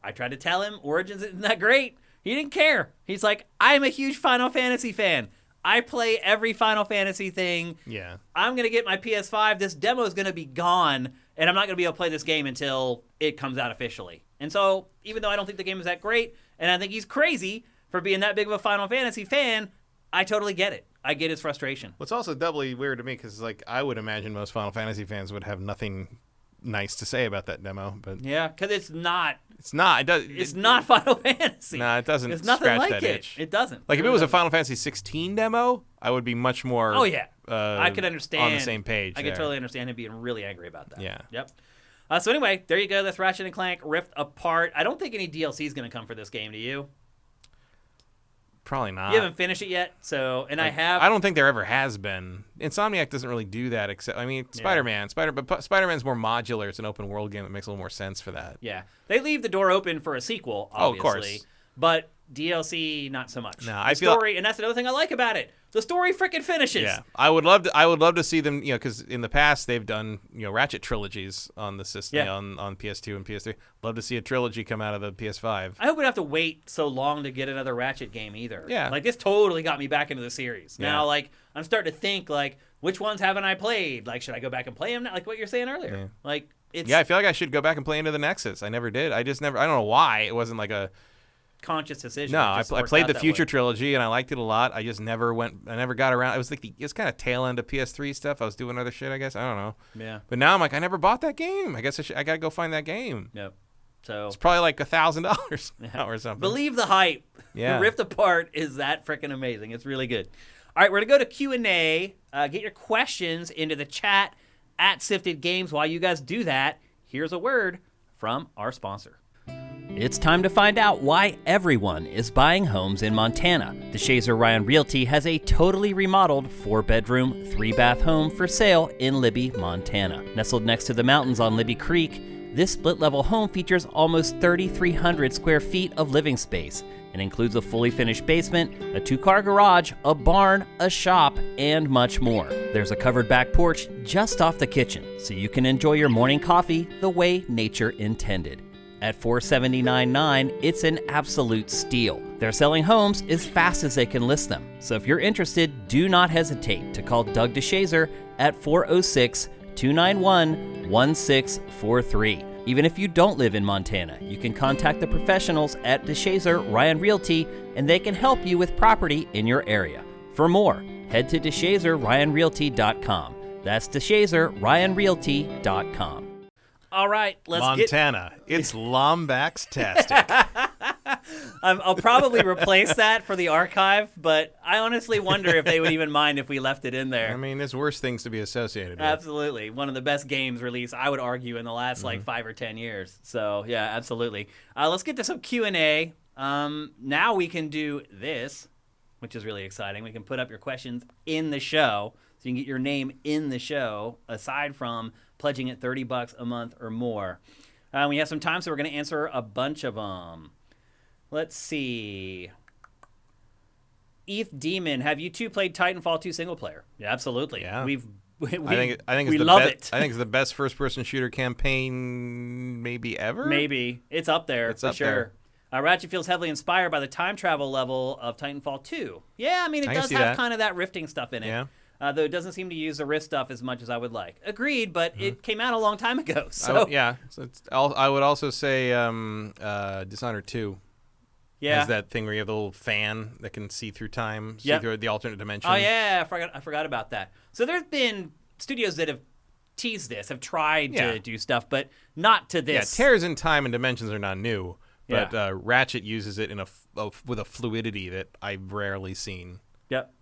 I tried to tell him Origins isn't that great. He didn't care. He's like, I'm a huge Final Fantasy fan. I play every Final Fantasy thing. Yeah. I'm going to get my PS5. This demo is going to be gone, and I'm not going to be able to play this game until it comes out officially. And so, even though I don't think the game is that great, and I think he's crazy for being that big of a Final Fantasy fan, I totally get it. I get his frustration. Well, it's also doubly weird to me because, like, I would imagine most Final Fantasy fans would have nothing nice to say about that demo, but yeah, because it's not. It's not. It's not Final Fantasy. No, it doesn't. It's nothing like that it. Itch. It doesn't. Like if it was a Final Fantasy 16 demo, I would be much more. Oh yeah, I could understand on the same page. I could totally understand him being really angry about that. Yeah. Yep. So anyway, there you go. That's Ratchet and Clank Rift Apart. I don't think any DLC is going to come for this game. Do you? Probably not. You haven't finished it yet, so I have. I don't think there ever has been. Insomniac doesn't really do that, except Spider-Man. But Spider-Man's more modular. It's an open world game that makes a little more sense for that. Yeah, they leave the door open for a sequel, obviously. Oh, of course. But DLC, not so much. No, and that's another thing I like about it. The story freaking finishes. Yeah, I would love to see them. Because in the past they've done Ratchet trilogies on the system on PS2 and PS3. Love to see a trilogy come out of the PS5. I hope we don't have to wait so long to get another Ratchet game either. Yeah, like this totally got me back into the series. Now, like I'm starting to think like, which ones haven't I played? Like, should I go back and play them? Like what you're saying earlier. Yeah. Like it's. Yeah, I feel like I should go back and play Into the Nexus. I never did. I don't know why. It wasn't like a conscious decision. No, I played the Future trilogy and I liked it a lot. I just never got around. It was like it's kind of tail end of PS3 stuff. I was doing other shit, I guess. I don't know. Yeah. But now I'm like, I never bought that game. I guess I gotta go find that game. Yep. So it's probably like $1,000 now or something. Believe the hype. Yeah. Rift Apart is that freaking amazing. It's really good. All right, we're gonna go to Q&A. Get your questions into the chat at SIFTD Games. While you guys do that, here's a word from our sponsor. It's time to find out why everyone is buying homes in Montana. The Shazer Ryan Realty has a totally remodeled 4-bedroom, 3-bath home for sale in Libby, Montana. Nestled next to the mountains on Libby Creek, this split-level home features almost 3,300 square feet of living space and includes a fully finished basement, a 2-car garage, a barn, a shop, and much more. There's a covered back porch just off the kitchen, so you can enjoy your morning coffee the way nature intended. At $479.9, it's an absolute steal. They're selling homes as fast as they can list them. So if you're interested, do not hesitate to call Doug DeShazer at 406-291-1643. Even if you don't live in Montana, you can contact the professionals at DeShazer Ryan Realty, and they can help you with property in your area. For more, head to DeShazerRyanRealty.com. That's DeShazerRyanRealty.com. All right, let's Montana. It's Lombax-tastic. I'll probably replace that for the archive, but I honestly wonder if they would even mind if we left it in there. I mean, there's worse things to be associated with. Absolutely. One of the best games released, I would argue, in the last 5 or 10 years. So, yeah, absolutely. Let's get to some Q&A. Now we can do this, which is really exciting. We can put up your questions in the show, so you can get your name in the show, aside from pledging at $30 a month or more. We have some time, so we're going to answer a bunch of them. Let's see. Eth Demon, have you two played Titanfall 2 single player? Yeah, absolutely. Yeah. We I think we love it. I think it's the best first-person shooter campaign maybe ever. Maybe. It's up there for sure. Ratchet feels heavily inspired by the time travel level of Titanfall 2. Yeah, I mean, it does have kind of that rifting stuff in it. Yeah. Though it doesn't seem to use the rift stuff as much as I would like. Agreed, but it came out a long time ago. So I would also say Dishonored 2 has that thing where you have the little fan that can see through time, see through the alternate dimension. Oh, yeah, I forgot about that. So there's been studios that have teased this, have tried to do stuff, but not to this. Yeah, tears in time and dimensions are not new, but Ratchet uses it with a fluidity that I've rarely seen. Yep.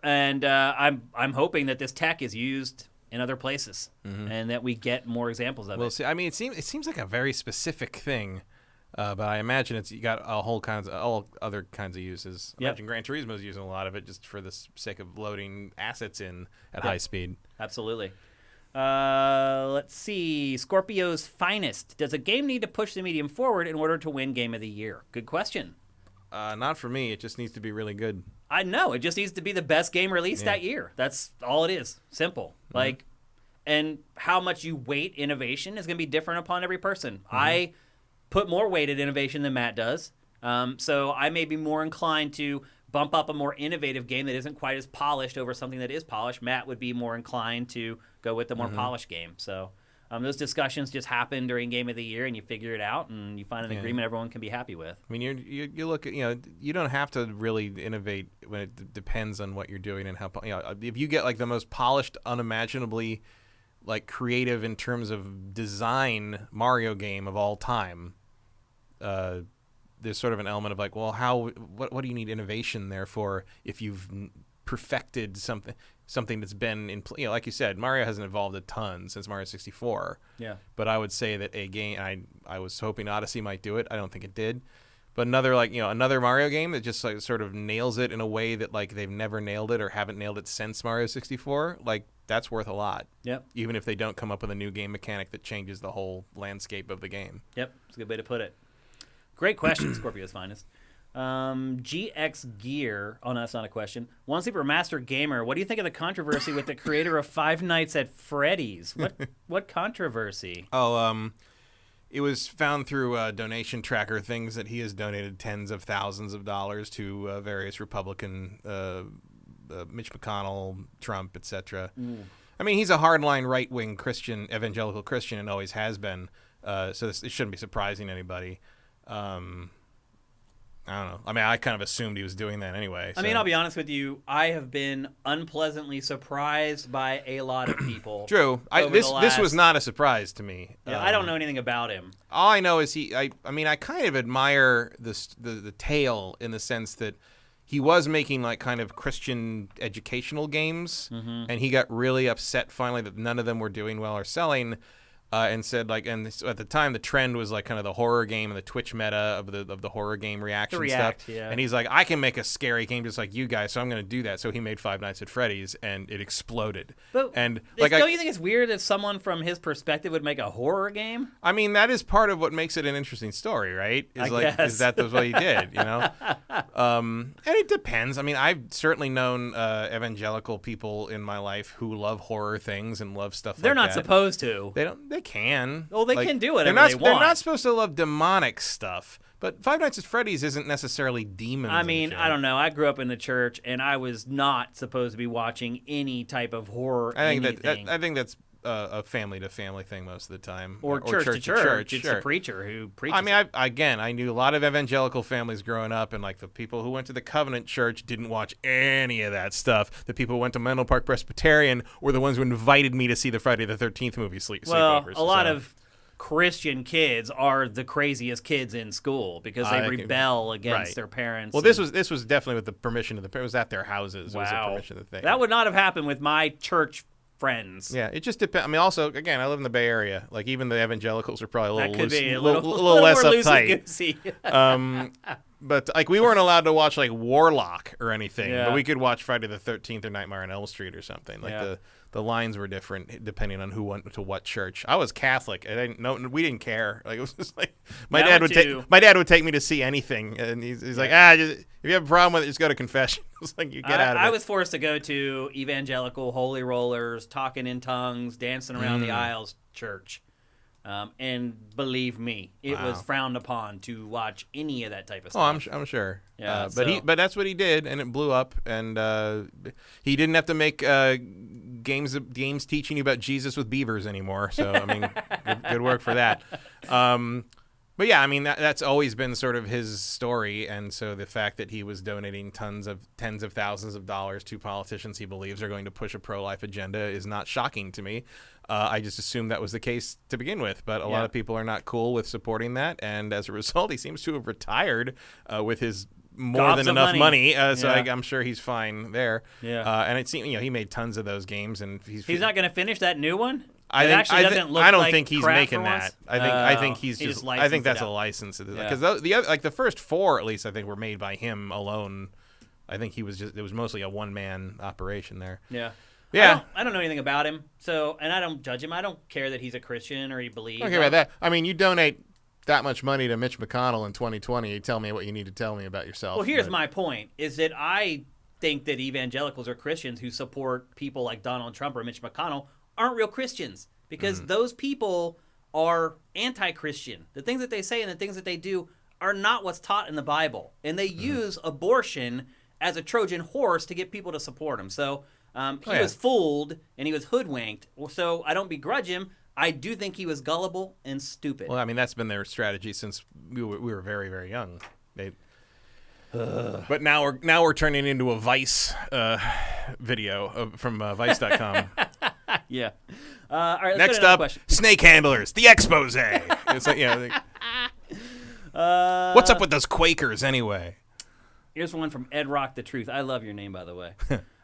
And I'm hoping that this tech is used in other places, and that we get more examples of it. We'll see. I mean, it seems like a very specific thing, but I imagine you got all other kinds of uses. I imagine Gran Turismo is using a lot of it just for the sake of loading assets in at high speed. Absolutely. Let's see. Scorpio's Finest. Does a game need to push the medium forward in order to win Game of the Year? Good question. Not for me. It just needs to be really good. I know. It just needs to be the best game released that year. That's all it is. Simple. And how much you weight innovation is going to be different upon every person. I put more weight at innovation than Matt does. So I may be more inclined to bump up a more innovative game that isn't quite as polished over something that is polished. Matt would be more inclined to go with the more polished game. So those discussions just happen during Game of the Year, and you figure it out, and you find an agreement everyone can be happy with. I mean, you look at, you don't have to really innovate when it depends on what you're doing and how, if you get like the most polished, unimaginably like creative in terms of design Mario game of all time, there's sort of an element of like, well, what do you need innovation there for if you've perfected something that's been in like you said, Mario hasn't evolved a ton since Mario 64. Yeah. But I would say that a game, I was hoping Odyssey might do it. I don't think it did. But another Mario game that just like sort of nails it in a way that like they've never nailed it or haven't nailed it since Mario 64, like that's worth a lot. Yep. Even if they don't come up with a new game mechanic that changes the whole landscape of the game. Yep. It's a good way to put it. Great question, Scorpio's Finest. GX Gear. Oh, no, that's not a question. One Sleeper Master Gamer. What do you think of the controversy with the creator of Five Nights at Freddy's? What controversy? Oh, it was found through donation tracker things that he has donated tens of thousands of dollars to various Republican, Mitch McConnell, Trump, etc. I mean, he's a hardline right-wing Christian, evangelical Christian, and always has been. So it shouldn't be surprising to anybody. I don't know. I mean, I kind of assumed he was doing that anyway. So. I mean, I'll be honest with you. I have been unpleasantly surprised by a lot of people. True. This was not a surprise to me. Yeah, I don't know anything about him. All I know is I kind of admire the tale in the sense that he was making like kind of Christian educational games, and he got really upset finally that none of them were doing well or selling. And said at the time the trend was like kind of the horror game and the Twitch meta of the horror game reaction stuff. Yeah. And he's like, I can make a scary game just like you guys, so I'm going to do that. So he made Five Nights at Freddy's, and it exploded. But don't you think it's weird that someone from his perspective would make a horror game? I mean, that is part of what makes it an interesting story, right? Is that was what he did, And it depends. I mean, I've certainly known evangelical people in my life who love horror things and love stuff They're like that. not supposed to. They don't. They can. Well, they can do whatever they want. They're not supposed to love demonic stuff. But Five Nights at Freddy's isn't necessarily demons. I mean, I don't know. I grew up in the church, and I was not supposed to be watching any type of horror. I think that's a family-to-family thing most of the time. Or church-to-church. It's sure. the preacher who preaches. I mean, I knew a lot of evangelical families growing up, and like the people who went to the Covenant Church didn't watch any of that stuff. The people who went to Menlo Park Presbyterian were the ones who invited me to see the Friday the 13th movie, Sleepovers. A lot of Christian kids are the craziest kids in school because they rebel against their parents. Well, this was definitely with the permission of the parents. It was at their houses. Wow. It was the permission of the thing. That would not have happened with my church friends. Yeah, it just depends. I mean, also, again, I live in the Bay Area. Like, even the evangelicals are probably a little less uptight. But like, we weren't allowed to watch like Warlock or anything, but we could watch Friday the 13th or Nightmare on Elm Street or something. Like the lines were different depending on who went to what church. I was Catholic. We didn't care. Like, it was just like my dad would take me to see anything, and he's like, if you have a problem with it, just go to confession. It's like, you get out of it. I was forced to go to evangelical holy rollers, talking in tongues, dancing around the aisles church. And believe me, it was frowned upon to watch any of that type of stuff. Oh, I'm sure. Yeah, but that's what he did, and it blew up. And he didn't have to make games teaching you about Jesus with beavers anymore. So I mean, good work for that. But yeah, I mean that's always been sort of his story, and so the fact that he was donating tens of thousands of dollars to politicians he believes are going to push a pro-life agenda is not shocking to me. I just assumed that was the case to begin with, but a lot of people are not cool with supporting that, and as a result, he seems to have retired with his more than enough money. So I'm sure he's fine there. Yeah, and it seems he made tons of those games, and he's not going to finish that new one. I don't think he's making that. I think he's just. I think that's a license. Because the first four, at least, I think were made by him alone. I think it was mostly a one-man operation there. Yeah. Yeah. I don't know anything about him, and I don't judge him. I don't care that he's a Christian or he believes. I don't care about that. I mean, you donate that much money to Mitch McConnell in 2020. You tell me what you need to tell me about yourself. Well, here's my point: is that I think that evangelicals or Christians who support people like Donald Trump or Mitch McConnell aren't real Christians, because those people are anti-Christian. The things that they say and the things that they do are not what's taught in the Bible, and they use abortion as a Trojan horse to get people to support them. So he was fooled and he was hoodwinked. So I don't begrudge him. I do think he was gullible and stupid. Well, I mean, that's been their strategy since we were very, very young. But now we're turning into a Vice video from Vice.com. Yeah. All right. Next up, snake handlers, the expose. It's like, what's up with those Quakers anyway? Here's one from Ed Rock the Truth. I love your name, by the way.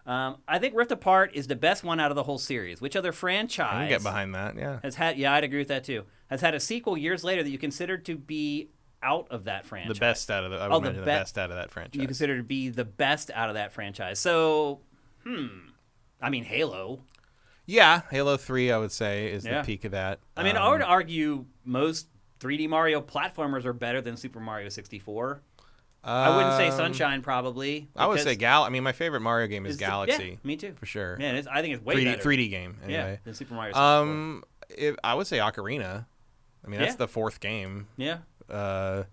I think Rift Apart is the best one out of the whole series. Which other franchise? I can get behind that. Yeah. Has had? Yeah, I'd agree with that too. Has had a sequel years later that you consider to be out of that franchise. The best out of the. I would imagine the best out of that franchise. You consider to be the best out of that franchise. So, I mean, Halo. Yeah, Halo 3, I would say, is the peak of that. I mean, I would argue most 3D Mario platformers are better than Super Mario 64. I wouldn't say Sunshine, probably. I would say I mean, my favorite Mario game is Galaxy. Yeah, me too. For sure. Man, I think it's way better. 3D game, anyway. Yeah, than Super Mario 64. I would say Ocarina. I mean, that's the fourth game. Yeah. Yeah,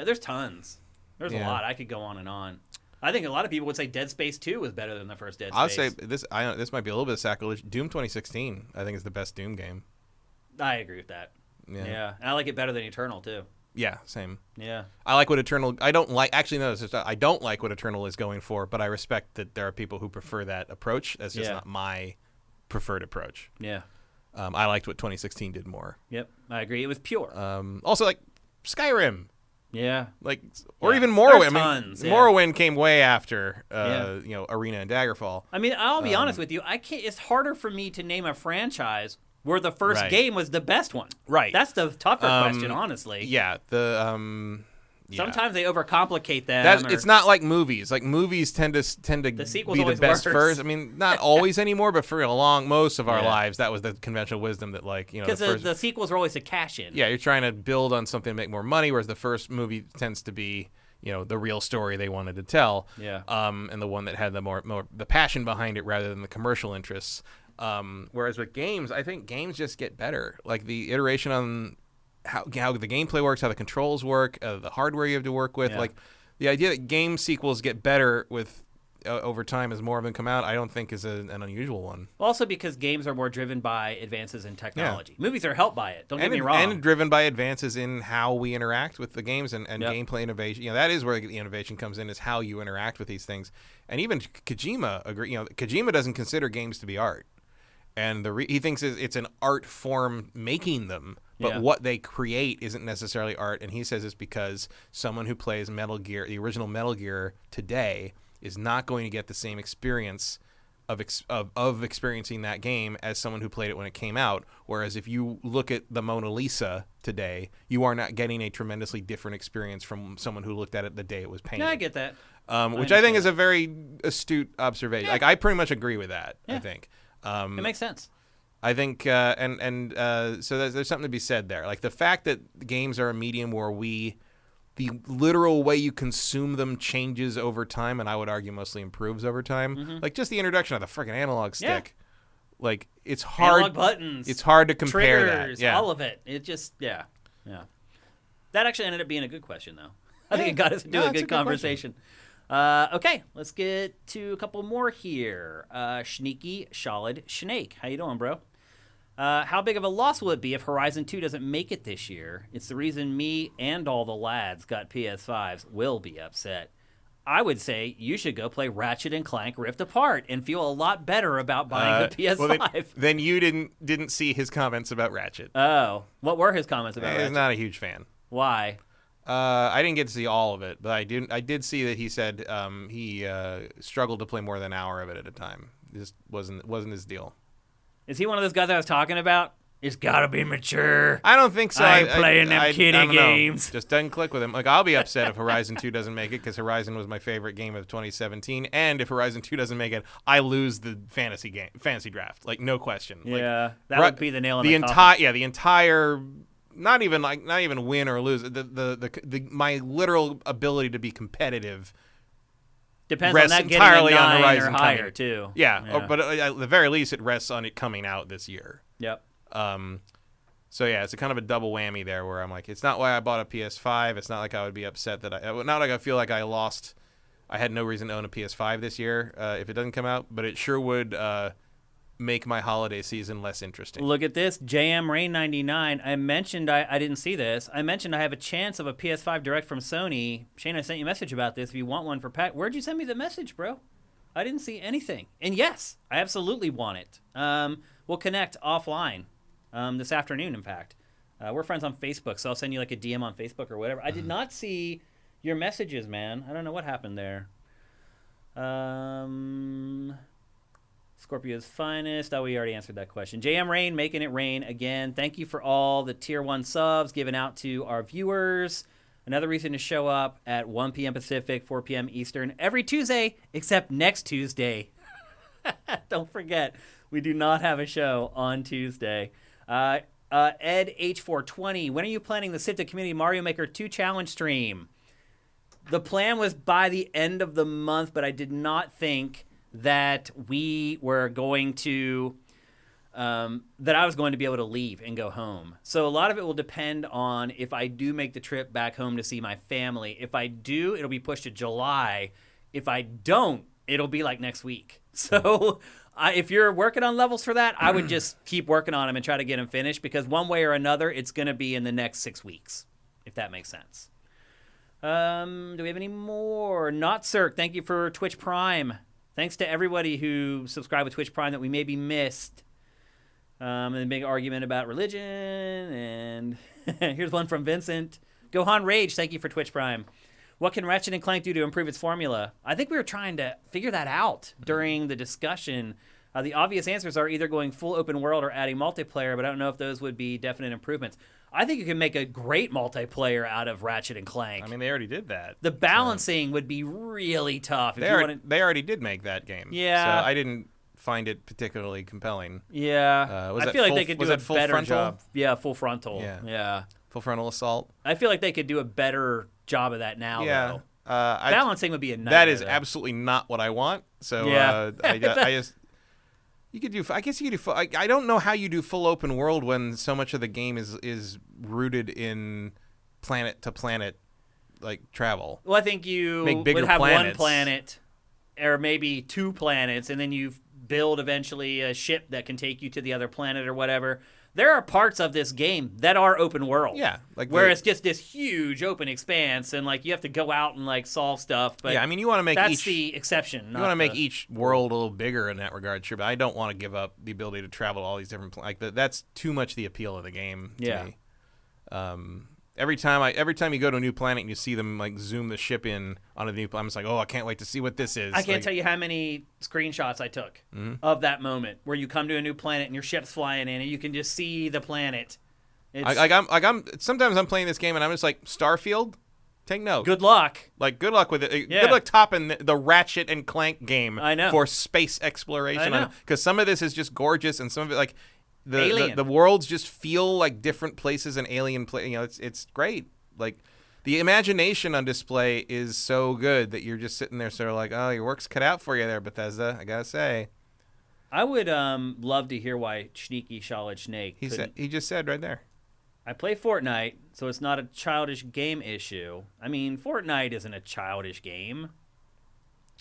there's tons. There's a lot. I could go on and on. I think a lot of people would say Dead Space 2 was better than the first Dead Space. I would say this might be a little bit of sacrilege. Doom 2016, I think, is the best Doom game. I agree with that. Yeah. And I like it better than Eternal, too. Yeah, same. Yeah. I like what Eternal... I don't like... Actually, no, I don't like what Eternal is going for, but I respect that there are people who prefer that approach. That's just not my preferred approach. Yeah. I liked what 2016 did more. Yep, I agree. It was pure. Also, like, Skyrim. Yeah. Like, or even Morrowind. Tons, Morrowind came way after, Arena and Daggerfall. I mean, I'll be honest with you. It's harder for me to name a franchise where the first game was the best one. Right. That's the tougher question, honestly. Yeah. Sometimes they overcomplicate them. It's not like movies. Like, movies tend to be the best first. I mean, not always anymore, but for most of our lives, that was the conventional wisdom that, like, because the sequels are always a cash in. Yeah, you're trying to build on something to make more money, whereas the first movie tends to be, the real story they wanted to tell. Yeah. And the one that had the more the passion behind it rather than the commercial interests. Whereas with games, I think games just get better. Like the iteration on how the gameplay works, how the controls work, the hardware you have to work with. Yeah. Like the idea that game sequels get better with over time as more of them come out, I don't think is an unusual one. Also because games are more driven by advances in technology. Yeah. Movies are helped by it. Don't get me wrong. And driven by advances in how we interact with the games and gameplay innovation. That is where the innovation comes in, is how you interact with these things. And even Kojima Kojima doesn't consider games to be art. And he thinks it's an art form making them, but what they create isn't necessarily art. And he says it's because someone who plays Metal Gear, the original Metal Gear today, is not going to get the same experience of experiencing that game as someone who played it when it came out. Whereas if you look at the Mona Lisa today, you are not getting a tremendously different experience from someone who looked at it the day it was painted. No, I get that. Which I think is a very astute observation. Yeah. Like, I pretty much agree with that, I think. It makes sense. I think, so there's something to be said there. Like, the fact that games are a medium where the literal way you consume them changes over time, and I would argue mostly improves over time. Mm-hmm. Like, just the introduction of the freaking analog stick. Yeah. Like, it's hard. Analog buttons. It's hard to compare triggers, that. Yeah. All of it. It just, yeah. That actually ended up being a good question, though. I think it got us into a good conversation. Okay, let's get to a couple more here. Sneaky Solid Snake. How you doing, bro? How big of a loss will it be if Horizon 2 doesn't make it this year? It's the reason me and all the lads got PS5s will be upset. I would say you should go play Ratchet and Clank Rift Apart and feel a lot better about buying the PS5. Well, then you didn't see his comments about Ratchet. Oh, what were his comments about Ratchet? He's not a huge fan. Why? I didn't get to see all of it, but I did see that he said he struggled to play more than an hour of it at a time. This wasn't his deal. Is he one of those guys I was talking about? It's gotta be mature. I don't think so. I ain't playing them kiddie games. Just doesn't click with him. Like, I'll be upset if Horizon 2 doesn't make it, because Horizon was my favorite game of 2017. And if Horizon 2 doesn't make it, I lose the fantasy draft. Like, no question. Yeah, that would be the nail in the coffin. The entire. Not even win or lose. My literal ability to be competitive depends rests on that entirely getting a 9 on Horizon or higher coming. Too. Yeah. But at the very least, it rests on it coming out this year. Yep. So yeah, it's a kind of a double whammy there, where I'm like, it's not why I bought a PS5. It's not like I would be upset that not like I feel like I had no reason to own a PS5 this year if it doesn't come out, but it sure would make my holiday season less interesting. Look at this, JM Rain 99. I mentioned I didn't see this. I mentioned I have a chance of a PS5 direct from Sony. Shane, I sent you a message about this. If you want one for Pat, where'd you send me the message, bro? I didn't see anything. And yes, I absolutely want it. We'll connect offline this afternoon. In fact, we're friends on Facebook, so I'll send you like a DM on Facebook or whatever. I did not see your messages, man. I don't know what happened there. Scorpio's Finest. Oh, we already answered that question. JM Rain, making it rain again. Thank you for all the Tier 1 subs given out to our viewers. Another reason to show up at 1 p.m. Pacific, 4 p.m. Eastern every Tuesday, except next Tuesday. Don't forget, we do not have a show on Tuesday. Ed H420, when are you planning the SIFTD Community Mario Maker 2 challenge stream? The plan was by the end of the month, but I did not think that we were going to that I was going to be able to leave and go home. So a lot of it will depend on if I do make the trip back home to see my family. If I do, it'll be pushed to July. If I don't, it'll be like next week. So if you're working on levels for that, I would just keep working on them and try to get them finished, because one way or another, it's going to be in the next 6 weeks, if that makes sense. Do we have any more? Not Cirque, thank you for Twitch Prime. Thanks to everybody who subscribed with Twitch Prime that we maybe missed. And a big argument about religion. And here's one from Vincent. Gohan Rage, thank you for Twitch Prime. What can Ratchet and Clank do to improve its formula? I think we were trying to figure that out during the discussion. The obvious answers are either going full open world or adding multiplayer, but I don't know if those would be definite improvements. I think you can make a great multiplayer out of Ratchet and Clank. I mean, they already did that. The balancing would be really tough. They already did make that game. Yeah. So I didn't find it particularly compelling. Yeah. I feel like they could do a better job. Yeah, full frontal. Yeah. Full frontal assault. I feel like they could do a better job of that now, though. Balancing would be a nightmare. That is though. absolutely not what I want. So Yeah. I just. You could do. I guess you could do. I don't know how you do full open world when so much of the game is rooted in planet to planet like travel. Well, I think you Make bigger would have planets. one planet, or maybe 2 planets, and then you build eventually a ship that can take you to the other planet or whatever. There are parts of this game that are open world. Yeah, like where it's just this huge open expanse, and like you have to go out and like solve stuff. But yeah, I mean, you want to make that's the exception. You want to make each world a little bigger in that regard, sure. But I don't want to give up the ability to travel to all these different that's too much the appeal of the game to me. Every time you go to a new planet and you see them like zoom the ship in on a new planet, I'm just like, oh, I can't wait to see what this is. I can't tell you how many screenshots I took of that moment where you come to a new planet and your ship's flying in and you can just see the planet. Sometimes I'm playing this game and I'm just like, Starfield, take note. Good luck. Like, good luck with it. Yeah. Good luck topping the Ratchet and Clank game I know. for space exploration. I know. Because some of this is just gorgeous and some of it, like, Alien. the worlds just feel like different places and alien it's great. Like, the imagination on display is so good that you're just sitting there sort of like, oh, your work's cut out for you there, Bethesda, I gotta say. I would love to hear why Sneaky Solid Snake. He just said right there. I play Fortnite, so it's not a childish game issue. I mean, Fortnite isn't a childish game.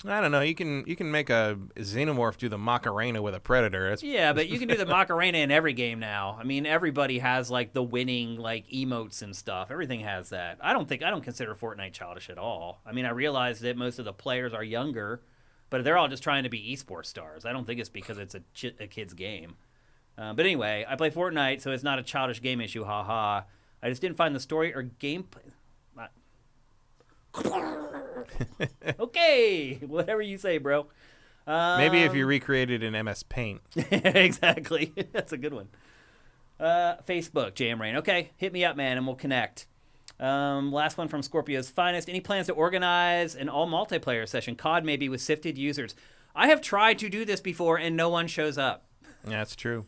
I don't know. You can make a xenomorph do the Macarena with a predator. Yeah, but you can do the Macarena in every game now. I mean, everybody has like the winning like emotes and stuff. Everything has that. I don't consider Fortnite childish at all. I mean, I realize that most of the players are younger, but they're all just trying to be esports stars. I don't think it's because it's a kid's game. But anyway, I play Fortnite, so it's not a childish game issue. Haha. I just didn't find the story or gameplay. Okay, whatever you say, bro. Maybe if you recreated in MS Paint. Exactly. That's a good one. Facebook, Jam Rain. Okay, hit me up, man, and we'll connect. Last one from Scorpio's Finest. Any plans to organize an all multiplayer session? COD maybe with SIFTD users. I have tried to do this before, and no one shows up. Yeah, that's true.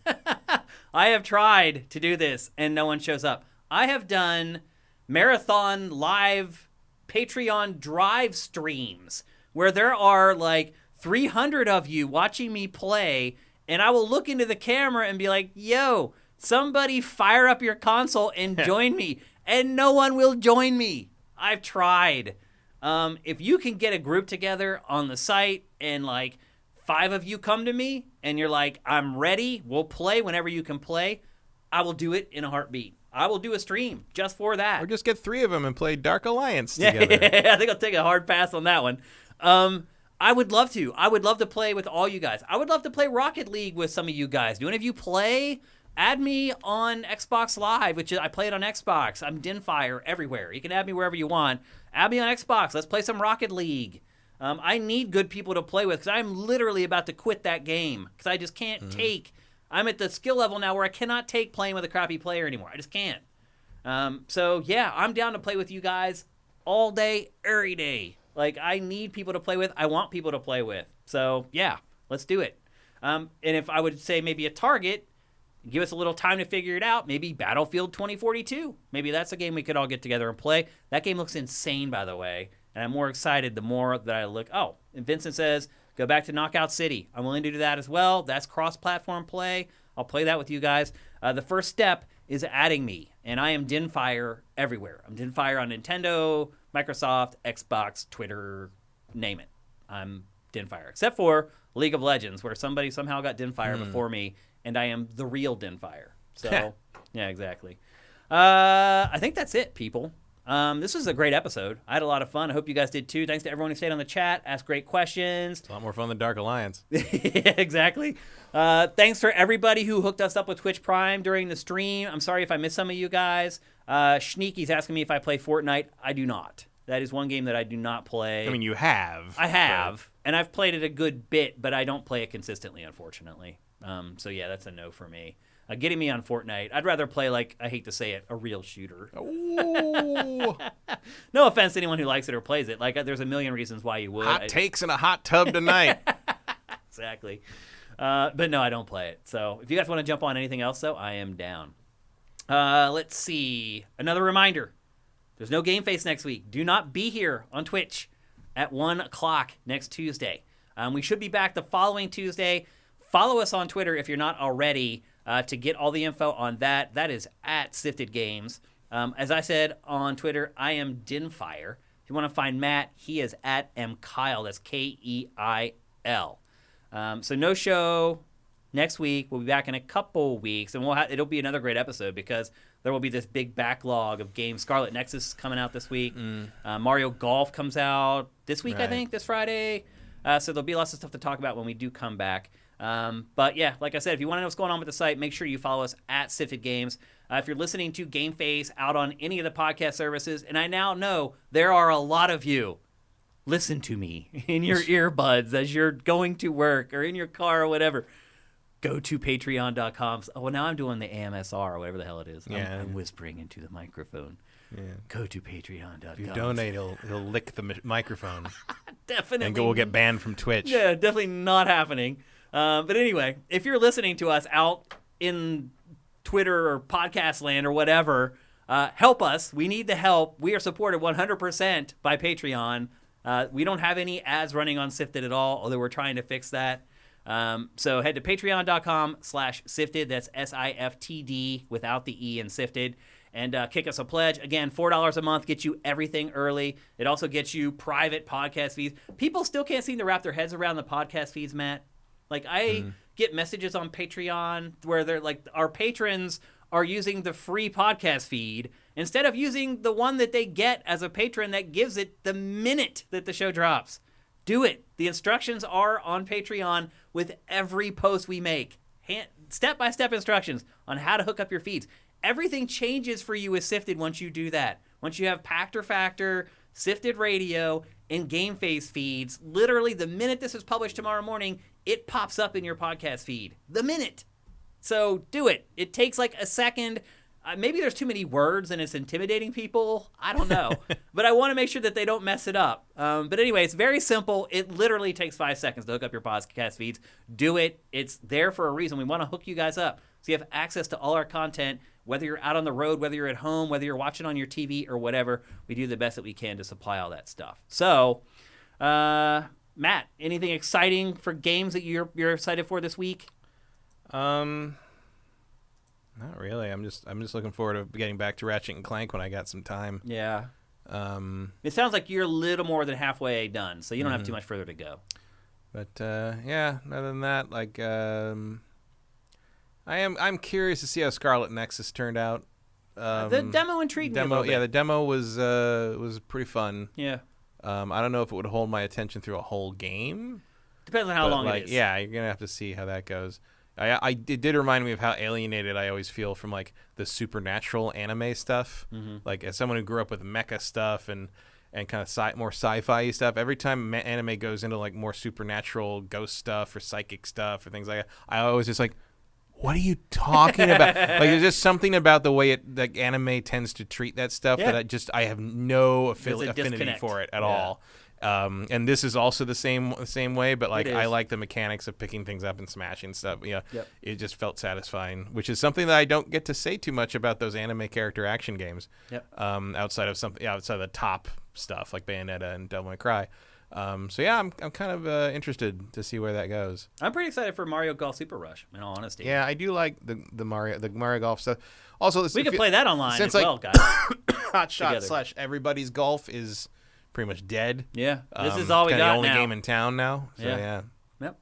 I have tried to do this, and no one shows up. I have done marathon live Patreon drive streams where there are like 300 of you watching me play, and I will look into the camera and be like, yo, somebody fire up your console and join me. And no one will join me. I've tried. If you can get a group together on the site and like 5 of you come to me and you're like, I'm ready, we'll play whenever you can play, I will do it in a heartbeat. I will do a stream just for that. Or just get 3 of them and play Dark Alliance together. Yeah, I think I'll take a hard pass on that one. I would love to. I would love to play with all you guys. I would love to play Rocket League with some of you guys. Do any of you play? Add me on Xbox Live, which is, I play it on Xbox. I'm Dinfire everywhere. You can add me wherever you want. Add me on Xbox. Let's play some Rocket League. I need good people to play with because I'm literally about to quit that game because I just can't take. I'm at the skill level now where I cannot take playing with a crappy player anymore. I just can't. So, yeah, I'm down to play with you guys all day, every day. Like, I need people to play with. I want people to play with. So, yeah, let's do it. And if I would say maybe a target, give us a little time to figure it out. Maybe Battlefield 2042. Maybe that's a game we could all get together and play. That game looks insane, by the way. And I'm more excited the more that I look. Oh, and Vincent says, go back to Knockout City. I'm willing to do that as well. That's cross-platform play. I'll play that with you guys. The first step is adding me. And I am Dinfire everywhere. I'm Dinfire on Nintendo, Microsoft, Xbox, Twitter, name it. I'm Dinfire. Except for League of Legends, where somebody somehow got Dinfire before me. And I am the real Dinfire. So, yeah, exactly. I think that's it, people. This was a great episode. I had a lot of fun. I hope you guys did too. Thanks to everyone who stayed on the chat, asked great questions. It's a lot more fun than Dark Alliance. Yeah, exactly. Thanks for everybody who hooked us up with Twitch Prime during the stream. I'm sorry if I missed some of you guys. Schneeky's asking me if I play Fortnite. I do not. That is one game that I do not play. I mean, you have. I have. And I've played it a good bit, but I don't play it consistently, unfortunately. So, yeah, that's a no for me. Getting me on Fortnite, I'd rather play, like, I hate to say it, a real shooter. Ooh. No offense to anyone who likes it or plays it. Like, there's a million reasons why you would. Hot takes in a hot tub tonight. Exactly. But no, I don't play it. So if you guys want to jump on anything else, though, I am down. Let's see. Another reminder. There's no GameFace next week. Do not be here on Twitch at 1 o'clock next Tuesday. We should be back the following Tuesday. Follow us on Twitter if you're not already to get all the info on that. That is at SIFTD Games. As I said on Twitter, I am Dinfire. If you want to find Matt, he is at mkeil. That's Keil. So no show next week. We'll be back in a couple weeks, and it'll be another great episode because there will be this big backlog of games. Scarlet Nexus is coming out this week. Mario Golf comes out this week, right. I think, this Friday. So there'll be lots of stuff to talk about when we do come back. But yeah, like I said, if you want to know what's going on with the site, make sure you follow us at SIFTD Games. If you're listening to GameFace out on any of the podcast services, and I now know there are a lot of you, listen to me in your earbuds as you're going to work or in your car or whatever. Go to patreon.com. Oh, well, now I'm doing the AMSR or whatever the hell it is. Yeah. I'm whispering into the microphone. Yeah. Go to patreon.com. If you donate, he'll lick the microphone. Definitely. And we'll get banned from Twitch. Yeah, definitely not happening. But anyway, if you're listening to us out in Twitter or podcast land or whatever, help us. We need the help. We are supported 100% by Patreon. We don't have any ads running on SIFTD at all, although we're trying to fix that. So head to patreon.com/SIFTD. That's SIFTD without the E in SIFTD. And kick us a pledge. Again, $4 a month gets you everything early. It also gets you private podcast feeds. People still can't seem to wrap their heads around the podcast feeds, Matt. Like, I get messages on Patreon where they're like, our patrons are using the free podcast feed instead of using the one that they get as a patron that gives it the minute that the show drops. Do it. The instructions are on Patreon with every post we make. Step-by-step instructions on how to hook up your feeds. Everything changes for you with SIFTD once you do that. Once you have Pact Factor, SIFTD Radio, and GameFace feeds, literally the minute this is published tomorrow morning, it pops up in your podcast feed. The minute. So do it. It takes like a second. Maybe there's too many words and it's intimidating people. I don't know. But I want to make sure that they don't mess it up. But anyway, it's very simple. It literally takes 5 seconds to hook up your podcast feeds. Do it. It's there for a reason. We want to hook you guys up so you have access to all our content, whether you're out on the road, whether you're at home, whether you're watching on your TV or whatever. We do the best that we can to supply all that stuff. So, Matt, anything exciting for games that you're excited for this week? Not really. I'm just looking forward to getting back to Ratchet Clank when I got some time. Yeah. It sounds like you're a little more than halfway done, so you don't have too much further to go. But yeah, other than that, like I'm curious to see how Scarlet Nexus turned out. The demo intrigued me a little bit. Yeah, the demo was pretty fun. Yeah. I don't know if it would hold my attention through a whole game. Depends on how long it is. Yeah, you're gonna have to see how that goes. It did remind me of how alienated I always feel from like the supernatural anime stuff. Like as someone who grew up with mecha stuff and kind of more sci-fi stuff, every time anime goes into like more supernatural ghost stuff or psychic stuff or things like that, I always just like, what are you talking about? Like there's just something about the way like anime tends to treat that stuff that I have no affinity for it at all. And this is also the same way, but like I like the mechanics of picking things up and smashing stuff. Yeah, It just felt satisfying, which is something that I don't get to say too much about those anime character action games. Outside of the top stuff like Bayonetta and Devil May Cry. So yeah, I'm kind of interested to see where that goes. I'm pretty excited for Mario Golf Super Rush, in all honesty. Yeah, I do like the Mario Golf stuff. Also, we can play that online as well, guys. Hot Shot / Everybody's Golf is pretty much dead. Yeah, this is all we got now. The only game in town now. So, yeah. Yep.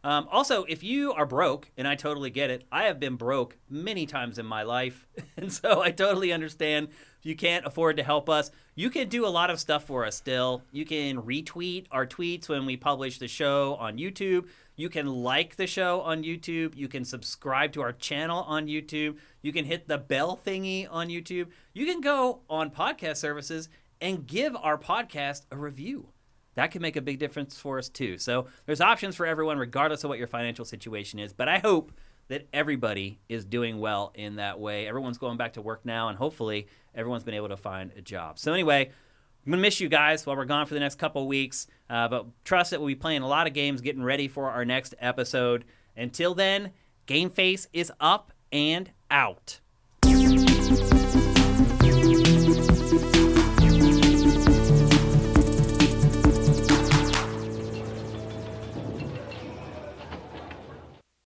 Also, if you are broke, and I totally get it, I have been broke many times in my life, and so I totally understand. If you can't afford to help us, you can do a lot of stuff for us still. You can retweet our tweets when we publish the show on YouTube. You can like the show on YouTube. You can subscribe to our channel on YouTube. You can hit the bell thingy on YouTube. You can go on podcast services and give our podcast a review. That can make a big difference for us too. So there's options for everyone regardless of what your financial situation is. But I hope that everybody is doing well in that way. Everyone's going back to work now, and hopefully everyone's been able to find a job. So anyway, I'm going to miss you guys while we're gone for the next couple of weeks. But trust that we'll be playing a lot of games, getting ready for our next episode. Until then, GameFace is up and out.